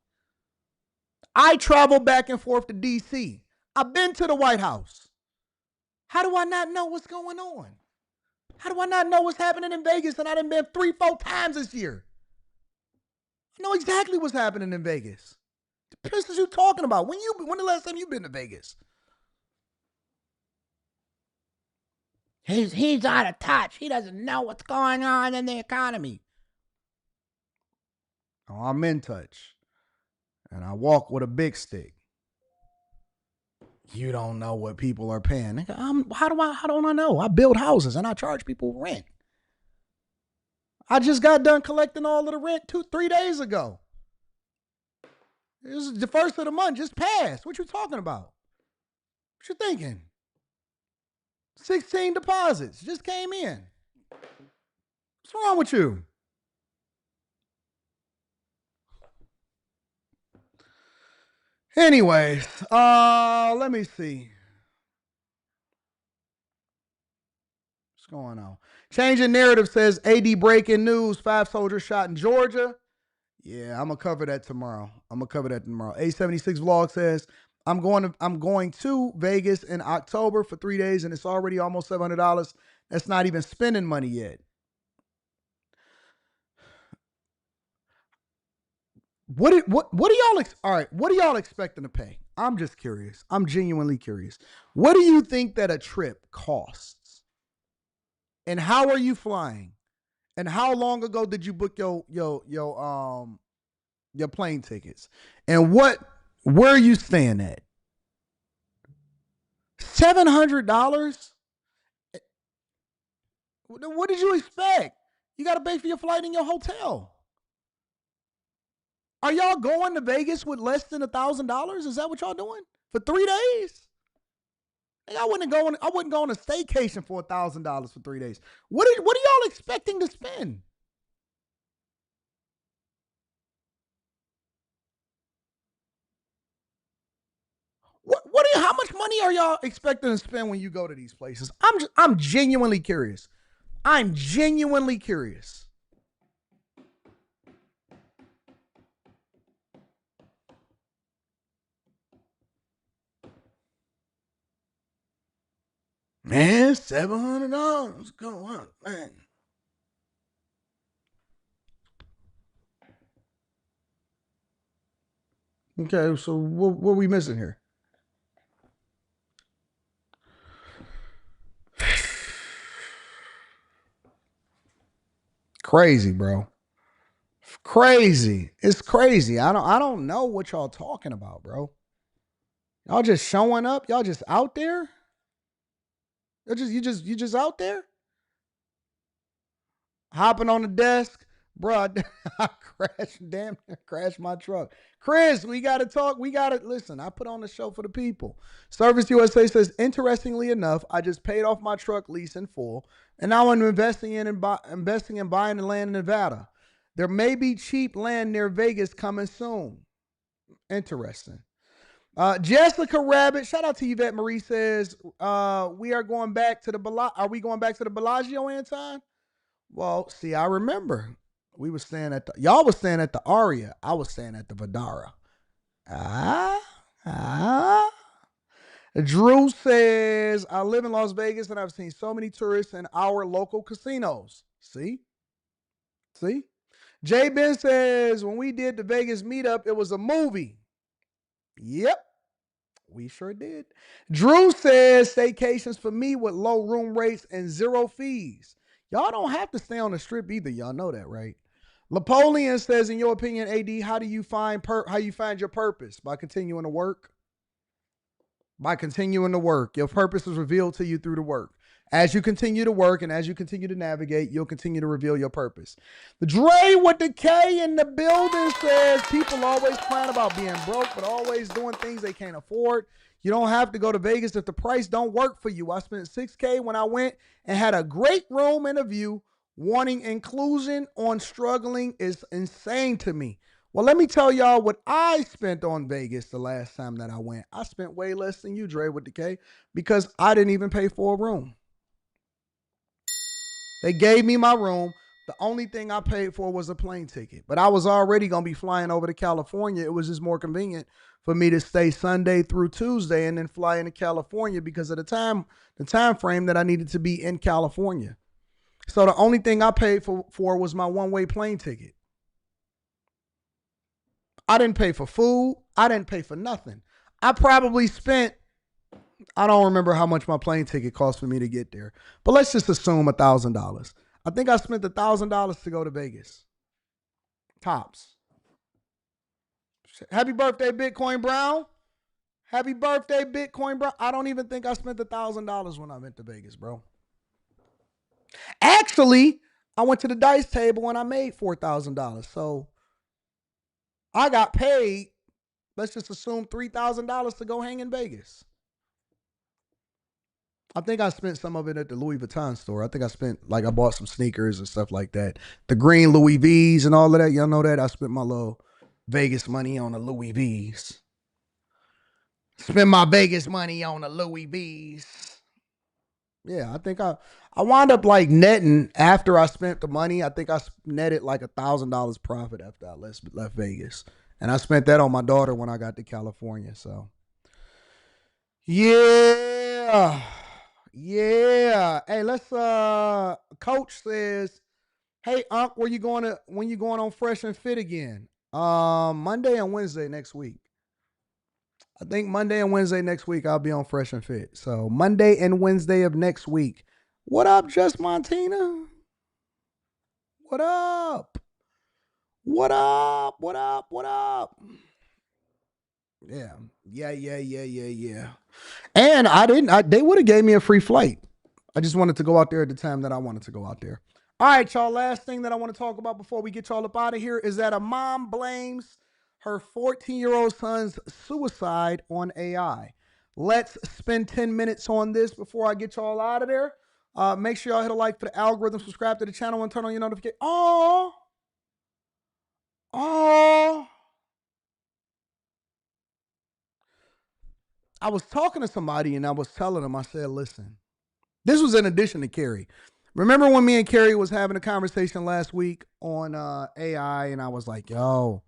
I travel back and forth to D.C. I've been to the White House. How do I not know what's going on? How do I not know what's happening in Vegas and I done been 3-4 times this year? I know exactly what's happening in Vegas. The business you talking about? When the last time you been to Vegas? He's out of touch. He doesn't know what's going on in the economy. Oh, I'm in touch. And I walk with a big stick. You don't know what people are paying. How don't I know? I build houses and I charge people rent. I just got done collecting all of the rent 2-3 days ago. This is the first of the month just passed. What you talking about? What you thinking? 16 deposits just came in. What's wrong with you? Anyways, let me see. What's going on? Changing narrative says AD breaking news, 5 soldiers shot in Georgia. Yeah, I'm gonna cover that tomorrow. A76 vlog says I'm going to Vegas in October for 3 days and it's already almost $700. That's not even spending money yet. What do y'all all right, what are y'all expecting to pay? I'm just curious. I'm genuinely curious. What do you think that a trip costs? And how are you flying? And how long ago did you book your plane tickets? And where are you staying at? $700? What did you expect? You got to pay for your flight and your hotel. Are y'all going to Vegas with less than $1,000? Is that what y'all doing for 3 days? I wouldn't go on a staycation for $1,000 for 3 days. What are y'all expecting to spend? How much money are y'all expecting to spend when you go to these places? I'm genuinely curious. I'm genuinely curious. Man, $700. Go on, man. Okay, so what are we missing here? Crazy, bro. Crazy. It's crazy. I don't know what y'all talking about, bro. Y'all just showing up? Y'all just out there? You just out there? Hopping on the desk? Bro, I crashed my truck. Chris, we got to talk. Listen, I put on the show for the people. Service USA says, interestingly enough, I just paid off my truck lease in full, and now I'm investing in buying the land in Nevada. There may be cheap land near Vegas coming soon. Interesting. Jessica Rabbit, shout out to Yvette Marie, says, we are going back to the are we going back to the Bellagio, Anton? Well, see, I remember. Y'all was staying at the Aria. I was staying at the Vidara. Drew says, I live in Las Vegas and I've seen so many tourists in our local casinos. See? Jay Ben says, when we did the Vegas meetup, it was a movie. Yep. We sure did. Drew says, staycations for me with low room rates and zero fees. Y'all don't have to stay on the strip either. Y'all know that, right? Napoleon says, in your opinion, AD, how do you find your purpose? By continuing to work. By continuing to work. Your purpose is revealed to you through the work. As you continue to work and as you continue to navigate, you'll continue to reveal your purpose. The Dre with the K in the building says, people always crying about being broke, but always doing things they can't afford. You don't have to go to Vegas if the price don't work for you. I spent $6K when I went and had a great room and a view. Wanting inclusion on struggling is insane to me. Well, let me tell y'all what I spent on Vegas the last time that I went. I spent way less than you, Dre with the K, because I didn't even pay for a room. They gave me my room. The only thing I paid for was a plane ticket. But I was already going to be flying over to California. It was just more convenient for me to stay Sunday through Tuesday and then fly into California because of the time frame that I needed to be in California. So the only thing I paid for was my one-way plane ticket. I didn't pay for food. I didn't pay for nothing. I probably spent, I don't remember how much my plane ticket cost for me to get there, but let's just assume $1,000. I think I spent $1,000 to go to Vegas. Tops. Happy birthday, Bitcoin Brown. Happy birthday, Bitcoin Brown. I don't even think I spent $1,000 when I went to Vegas, bro. Actually, I went to the dice table and I made $4,000. So I got paid, let's just assume $3,000 to go hang in Vegas. I think I spent some of it at the Louis Vuitton store. I think I bought some sneakers and stuff like that. The green Louis V's and all of that. Y'all know that? I spent my little Vegas money on the Louis V's. Spend my Vegas money on the Louis V's. Yeah, I think I wound up like netting after I spent the money. I think I netted like $1,000 profit after I left Vegas. And I spent that on my daughter when I got to California. So, yeah. Hey, let's, Coach says, hey, Unc, when you going on Fresh and Fit again? Monday and Wednesday next week. I think Monday and Wednesday next week I'll be on Fresh and Fit. So Monday and Wednesday of next week. What up, Just Montina? What up? What up? What up? What up? Yeah. And they would have gave me a free flight. I just wanted to go out there at the time that I wanted to go out there. All right, y'all. Last thing that I want to talk about before we get y'all up out of here is that a mom blames her 14-year-old son's suicide on AI. Let's spend 10 minutes on this before I get y'all out of there. Make sure y'all hit a like for the algorithm, subscribe to the channel, and turn on your notification. Oh, I was talking to somebody and I was telling them, I said, listen, this was in addition to Carrie. Remember when me and Carrie was having a conversation last week on AI, and I was like, yo,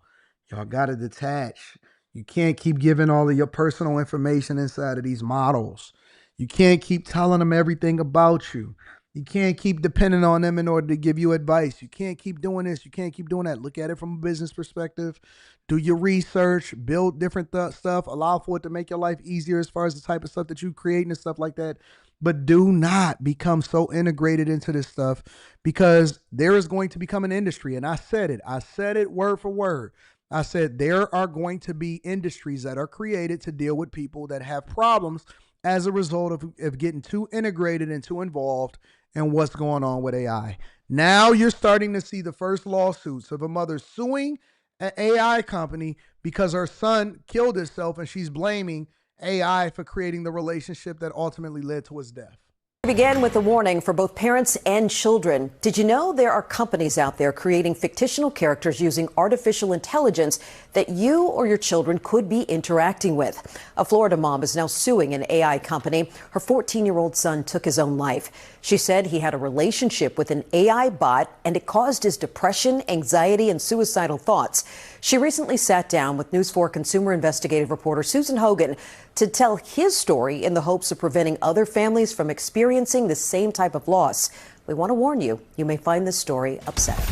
y'all got to detach. You can't keep giving all of your personal information inside of these models. You can't keep telling them everything about you. You can't keep depending on them in order to give you advice. You can't keep doing this. You can't keep doing that. Look at it from a business perspective. Do your research, build different stuff, allow for it to make your life easier as far as the type of stuff that you create and stuff like that. But do not become so integrated into this stuff, because there is going to become an industry. And I said it word for word. I said there are going to be industries that are created to deal with people that have problems as a result of getting too integrated and too involved in what's going on with AI. Now you're starting to see the first lawsuits of a mother suing an AI company because her son killed himself, and she's blaming AI for creating the relationship that ultimately led to his death. We began with a warning for both parents and children. Did you know there are companies out there creating fictional characters using artificial intelligence that you or your children could be interacting with? A Florida mom is now suing an AI company. Her 14-year-old son took his own life. She said he had a relationship with an AI bot, and it caused his depression, anxiety, and suicidal thoughts. She recently sat down with News 4 consumer investigative reporter Susan Hogan to tell his story in the hopes of preventing other families from experiencing the same type of loss. We want to warn you, you may find this story upsetting.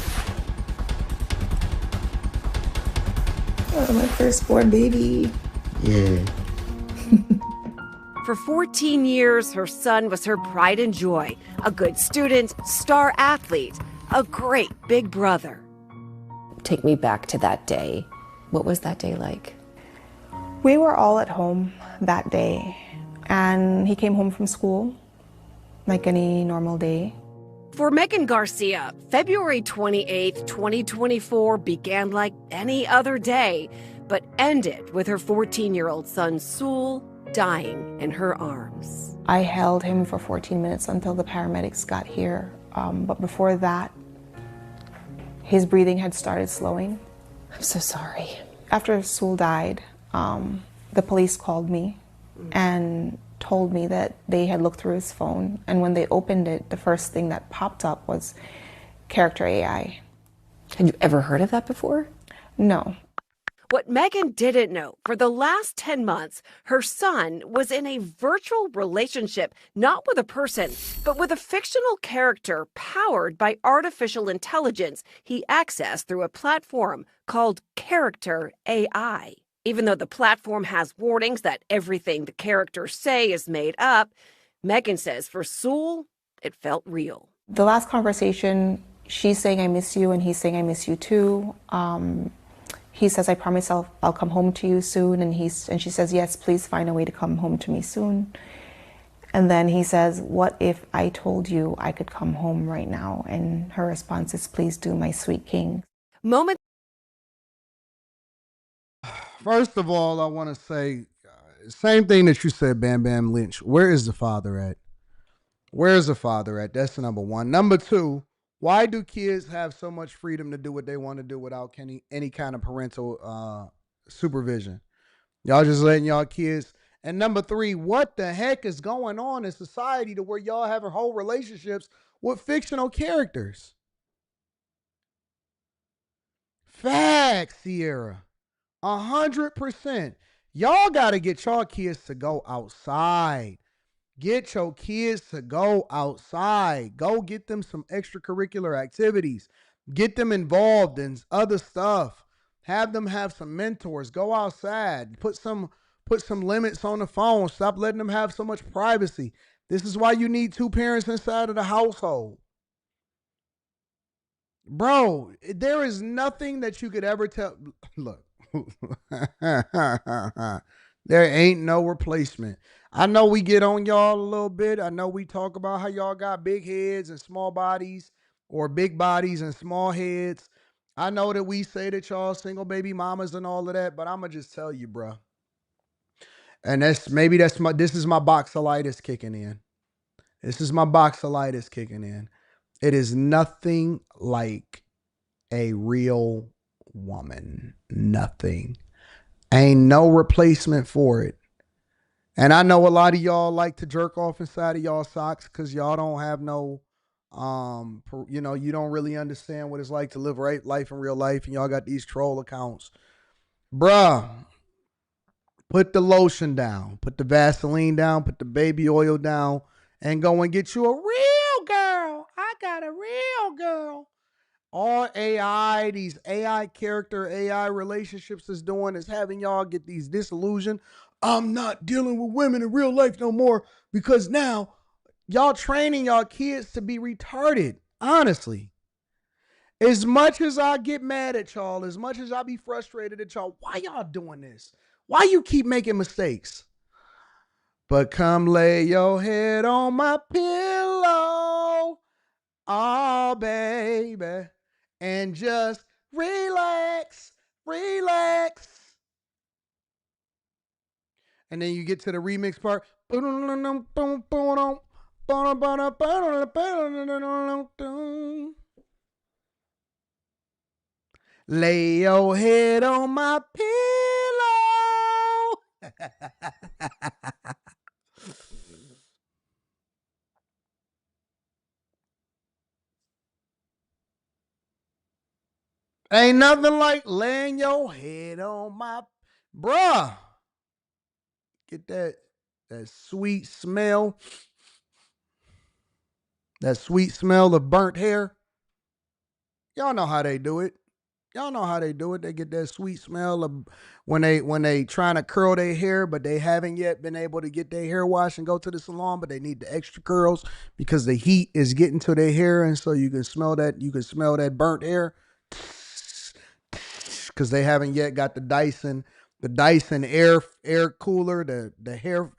Oh, my firstborn baby. Yeah. For 14 years, her son was her pride and joy, a good student, star athlete, a great big brother. Take me back to that day. What was that day like? We were all at home that day, and he came home from school like any normal day. For Megan Garcia, February 28, 2024 began like any other day, but ended with her 14-year-old son, Sewell, dying in her arms. I held him for 14 minutes until the paramedics got here, but before that, his breathing had started slowing. I'm so sorry. After Sewell died, the police called me and told me that they had looked through his phone, and when they opened it, the first thing that popped up was character AI. Had you ever heard of that before? No. What Megan didn't know, for the last 10 months, her son was in a virtual relationship, not with a person, but with a fictional character powered by artificial intelligence he accessed through a platform called Character AI. Even though the platform has warnings that everything the characters say is made up, Megan says for Sewell, it felt real. The last conversation, she's saying, I miss you, and he's saying, I miss you too. He says, I promise I'll come home to you soon. And she says, yes, please find a way to come home to me soon. And then he says, what if I told you I could come home right now? And her response is, please do, my sweet king. First of all, I want to say, same thing that you said, Bam Bam Lynch. Where is the father at? Where is the father at? That's number one. Number two, why do kids have so much freedom to do what they want to do without any kind of parental supervision? Y'all just letting y'all kids. And number three, what the heck is going on in society to where y'all having whole relationships with fictional characters? Facts, Sierra. 100%. Y'all got to get y'all kids to go outside. Get your kids to go outside. Go get them some extracurricular activities. Get them involved in other stuff. Have them have some mentors. Go outside. Put some limits on the phone. Stop letting them have so much privacy. This is why you need two parents inside of the household. Bro, there is nothing that you could ever tell. Look, there ain't no replacement. I know we get on y'all a little bit. I know we talk about how y'all got big heads and small bodies, or big bodies and small heads. I know that we say that y'all single baby mamas and all of that, but I'ma just tell you, bro. And this is my boxalitis kicking in. This is my boxalitis kicking in. It is nothing like a real woman. Nothing. Ain't no replacement for it. And I know a lot of y'all like to jerk off inside of y'all socks because y'all don't have no, you don't really understand what it's like to live life in real life, and y'all got these troll accounts. Bruh, put the lotion down, put the Vaseline down, put the baby oil down, and go and get you a real girl. I got a real girl. All AI, these AI character, AI relationships is doing is having y'all get these disillusioned. I'm not dealing with women in real life no more because now y'all training y'all kids to be retarded. Honestly, as much as I get mad at y'all, as much as I be frustrated at y'all, why y'all doing this? Why you keep making mistakes? But come lay your head on my pillow, oh baby, and just relax, relax. And then you get to the remix part. Lay your head on my pillow. Ain't nothing like laying your head on my bruh. Get that sweet smell. That sweet smell of burnt hair. Y'all know how they do it. Y'all know how they do it. They get that sweet smell of when they trying to curl their hair, but they haven't yet been able to get their hair washed and go to the salon, but they need the extra curls because the heat is getting to their hair, and so you can smell that burnt hair because they haven't yet got the Dyson air cooler, the hair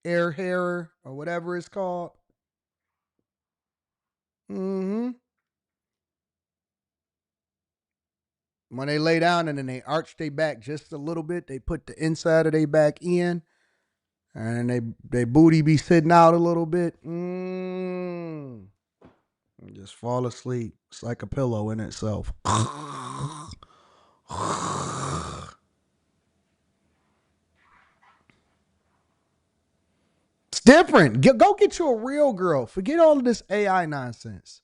hairer or whatever it's called. Mm-hmm. When they lay down and then they arch their back just a little bit, they put the inside of their back in, and they booty be sitting out a little bit. And just fall asleep. It's like a pillow in itself. It's different. Go get you a real girl. Forget all of this AI nonsense.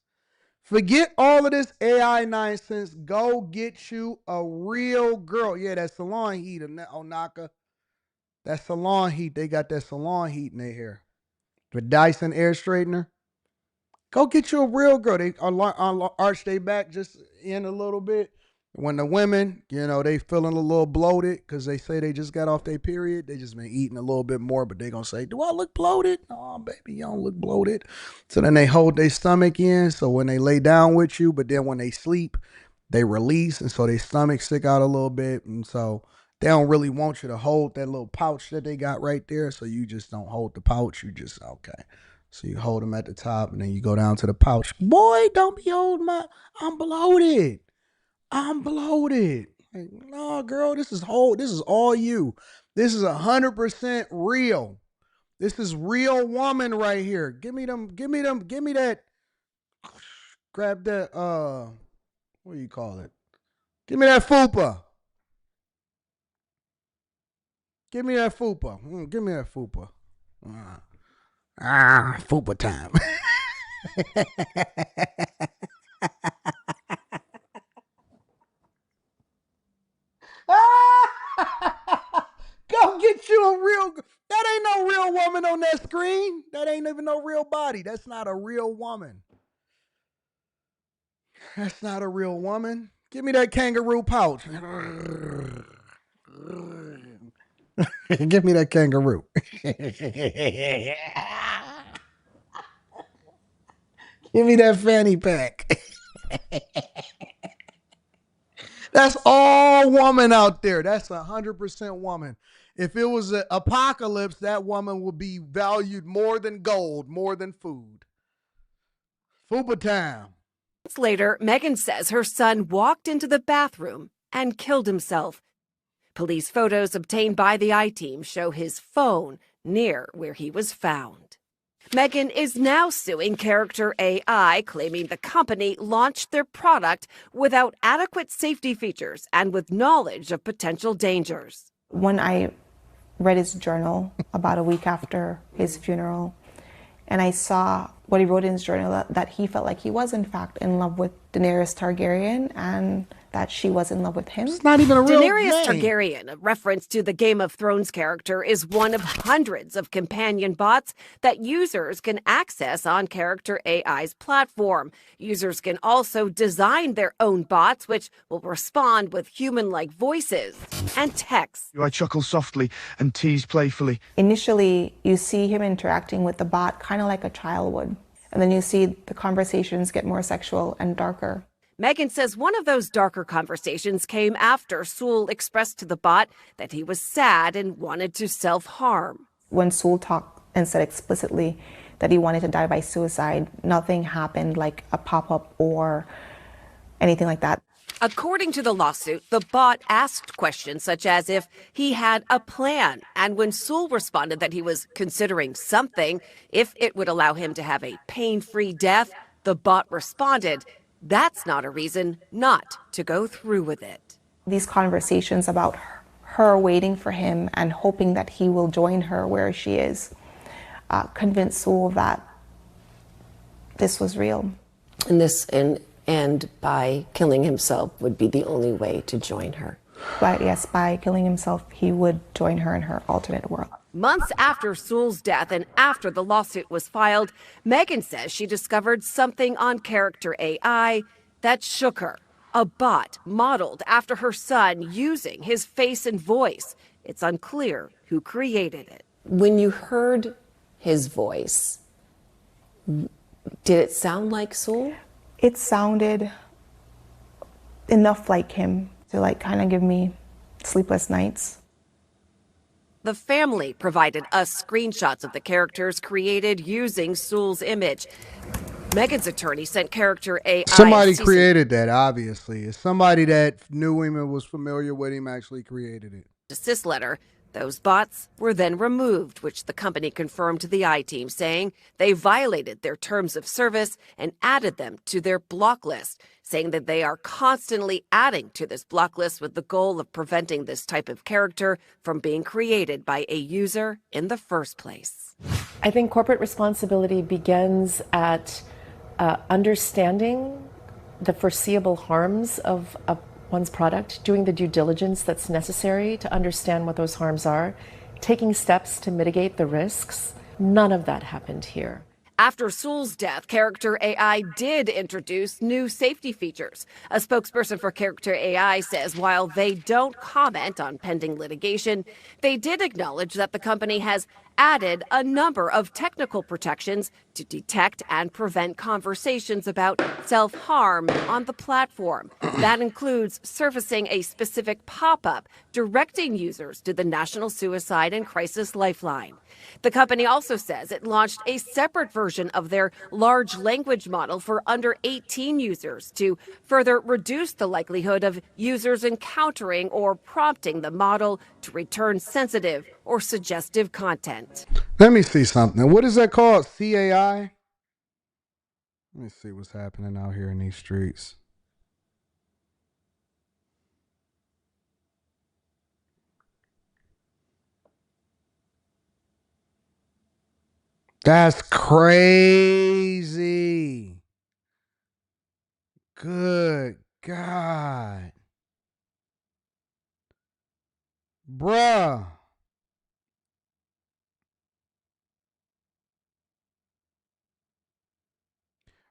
Forget all of this AI nonsense. Go get you a real girl. Yeah, that salon heat, Onaka. That salon heat. They got that salon heat in their hair. The Dyson air straightener. Go get you a real girl. They arch their back just in a little bit. When the women, they feeling a little bloated because they say they just got off their period. They just been eating a little bit more, but they going to say, do I look bloated? No, baby, you don't look bloated. So then they hold their stomach in. So when they lay down with you, but then when they sleep, they release. And so their stomach stick out a little bit. And so they don't really want you to hold that little pouch that they got right there. So you just don't hold the pouch. You just, okay. So you hold them at the top and then you go down to the pouch. Boy, don't be holding I'm bloated. I'm bloated. Like, no, girl, this is all you. This is 100% real. This is real woman right here. Give me that. Grab that, what do you call it? Give me that fupa. Give me that fupa. Give me that fupa. Fupa time. Go get you a real. That ain't no real woman on that screen. That ain't even no real body. That's not a real woman. That's not a real woman. Give me that kangaroo pouch. Give me that kangaroo. Give me that fanny pack. That's all woman out there. That's 100% woman. If it was an apocalypse, that woman would be valued more than gold, more than food. Fupa time. Later, Megan says her son walked into the bathroom and killed himself. Police photos obtained by the I-Team show his phone near where he was found. Megan is now suing Character AI, claiming the company launched their product without adequate safety features and with knowledge of potential dangers. When I read his journal about a week after his funeral, and I saw what he wrote in his journal, that he felt like he was in fact in love with Daenerys Targaryen and that she was in love with him. It's not even a real Daenerys name. Targaryen, a reference to the Game of Thrones character, is one of hundreds of companion bots that users can access on Character AI's platform. Users can also design their own bots, which will respond with human-like voices and text. I chuckle softly and tease playfully. Initially, you see him interacting with the bot kind of like a child would. And then you see the conversations get more sexual and darker. Megan says one of those darker conversations came after Sewell expressed to the bot that he was sad and wanted to self-harm. When Sewell talked and said explicitly that he wanted to die by suicide, nothing happened like a pop-up or anything like that. According to the lawsuit, the bot asked questions such as if he had a plan, and when Sewell responded that he was considering something, if it would allow him to have a pain-free death, the bot responded, "That's not a reason not to go through with it." These conversations about her waiting for him and hoping that he will join her where she is convinced Sewell that this was real. And by killing himself would be the only way to join her. But yes, by killing himself, he would join her in her alternate world. Months after Sewell's death and after the lawsuit was filed, Megan says she discovered something on Character AI that shook her. A bot modeled after her son using his face and voice. It's unclear who created it. When you heard his voice, did it sound like Sewell? It sounded enough like him to kind of give me sleepless nights. The family provided us screenshots of the characters created using Sewell's image. Megan's attorney sent Character AI. Somebody created that, obviously. It's somebody that knew him and was familiar with him actually created it. Desist letter. Those bots were then removed, which the company confirmed to the I-Team, saying they violated their terms of service and added them to their block list, saying that they are constantly adding to this block list with the goal of preventing this type of character from being created by a user in the first place. I think corporate responsibility begins at understanding the foreseeable harms of one's product, doing the due diligence that's necessary to understand what those harms are, taking steps to mitigate the risks. None of that happened here. After Sewell's death, Character AI did introduce new safety features. A spokesperson for Character AI says while they don't comment on pending litigation, they did acknowledge that the company has added a number of technical protections to detect and prevent conversations about self-harm on the platform. That includes surfacing a specific pop-up directing users to the National Suicide and Crisis Lifeline. The company also says it launched a separate version of their large language model for under 18 users to further reduce the likelihood of users encountering or prompting the model to return sensitive or suggestive content. Let me see something. What is that called? CAI? Let me see what's happening out here in these streets. That's crazy. Good God. Bruh.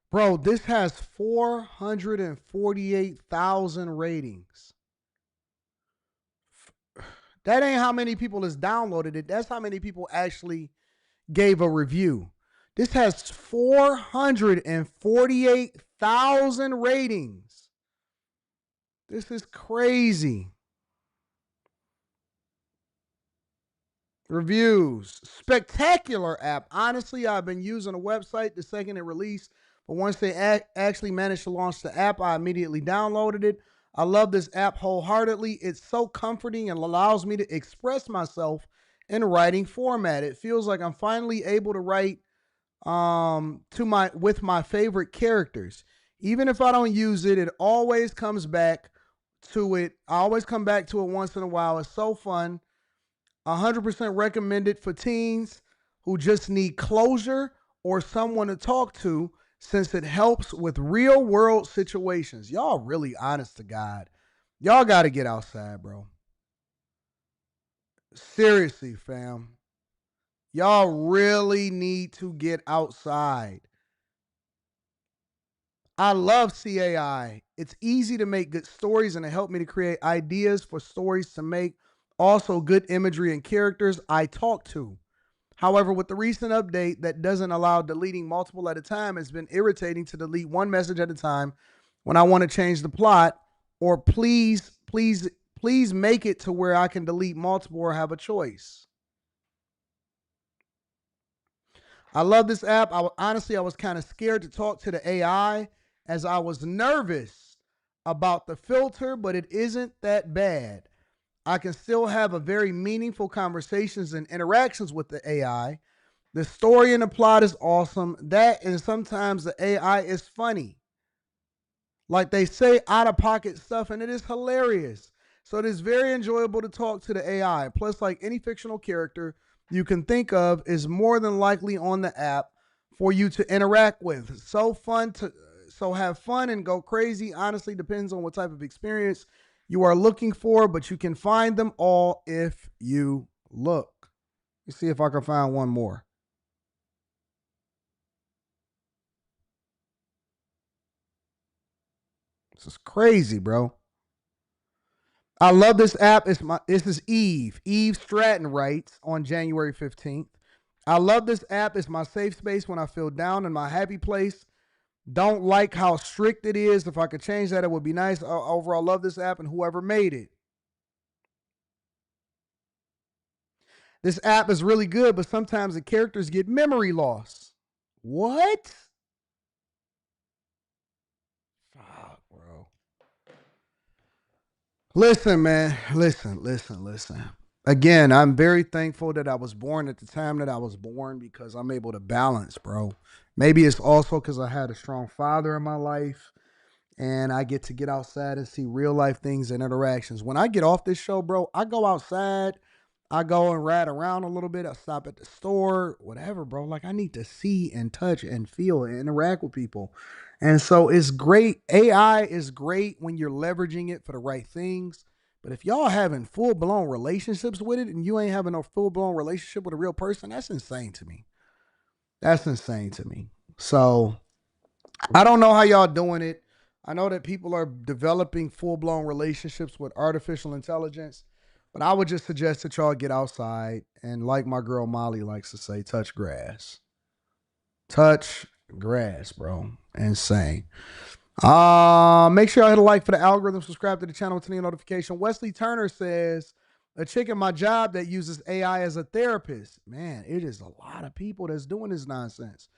Bro, this has 448,000 ratings. That ain't how many people has downloaded it. That's how many people actually gave a review. This has 448,000 ratings. This is crazy. Reviews. Spectacular app. Honestly, I've been using a website the second it released, but once they actually managed to launch the app, I immediately downloaded it. I love this app wholeheartedly. It's so comforting and allows me to express myself in writing format. It feels like I'm finally able to write with my favorite characters. Even if I don't use it, it always comes back to it. I always come back to it once in a while. It's so fun. 100% recommended for teens who just need closure or someone to talk to, since it helps with real world situations. Y'all really honest to God. Y'all got to get outside, bro. Seriously, fam. Y'all really need to get outside. I love CAI. It's easy to make good stories, and it helped me to create ideas for stories to make. Also, good imagery and characters I talk to. However, with the recent update that doesn't allow deleting multiple at a time, it's been irritating to delete one message at a time when I want to change the plot, or please make it to where I can delete multiple or have a choice. I love this app. Honestly, I was kind of scared to talk to the AI as I was nervous about the filter, but it isn't that bad. I can still have a very meaningful conversations and interactions with the AI. The story and the plot is awesome. That, and sometimes the AI is funny. Like they say out-of-pocket stuff, and it is hilarious. So it is very enjoyable to talk to the AI. Plus, like any fictional character you can think of is more than likely on the app for you to interact with. So have fun and go crazy. Honestly, depends on what type of experience you are looking for, but you can find them all if you look. Let's see if I can find one more. This is crazy, bro. I love this app. This is Eve. Eve Stratton writes on January 15th. I love this app. It's my safe space when I feel down, in my happy place. Don't like how strict it is. If I could change that, it would be nice. Overall, love this app and whoever made it. This app is really good, but sometimes the characters get memory loss. What? Fuck, bro. Listen, man. Listen. Again, I'm very thankful that I was born at the time that I was born, because I'm able to balance, bro. Maybe it's also because I had a strong father in my life, and I get to get outside and see real life things and interactions. When I get off this show, bro, I go outside. I go and ride around a little bit. I stop at the store, whatever, bro. Like, I need to see and touch and feel and interact with people. And so it's great. AI is great when you're leveraging it for the right things. But if y'all having full-blown relationships with it and you ain't having a full-blown relationship with a real person, that's insane to me. That's insane to me. So I don't know how y'all doing it. I know that people are developing full-blown relationships with artificial intelligence. But I would just suggest that y'all get outside and, like my girl Molly likes to say, touch grass. Touch grass, bro. Insane. Make sure y'all hit a like for the algorithm, subscribe to the channel, turn on notification. Wesley Turner says, a chick in my job that uses AI as a therapist. Man, it is a lot of people that's doing this nonsense.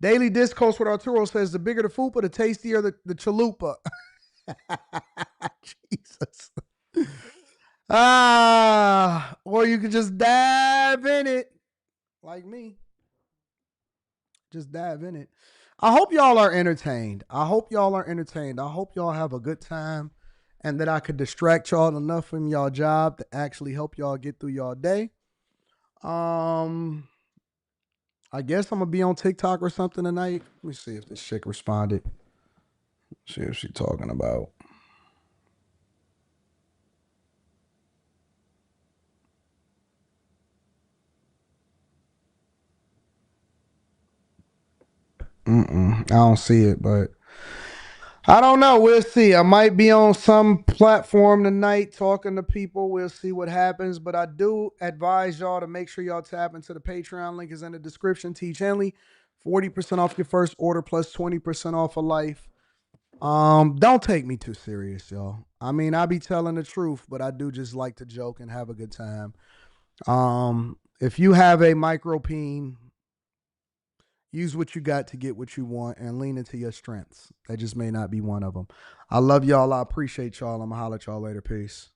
Daily Discourse with Arturo says, the bigger the fupa, the tastier the chalupa. Jesus. Or you can just dive in it like me. Just dive in it. I hope y'all are entertained. I hope y'all have a good time, and that I could distract y'all enough from y'all job to actually help y'all get through y'all day. I guess I'm gonna be on TikTok or something tonight. Let me see if this chick responded. See what she's talking about. I don't see it, but I don't know. We'll see. I might be on some platform tonight talking to people. We'll see what happens. But I do advise y'all to make sure y'all tap into the Patreon. Link is in the description. Tiege Hanley, 40% off your first order plus 20% off of life. Don't take me too serious, y'all. I mean, I be telling the truth, but I do just like to joke and have a good time. If you have a micropene, use what you got to get what you want and lean into your strengths. That just may not be one of them. I love y'all. I appreciate y'all. I'm going to holler at y'all later. Peace.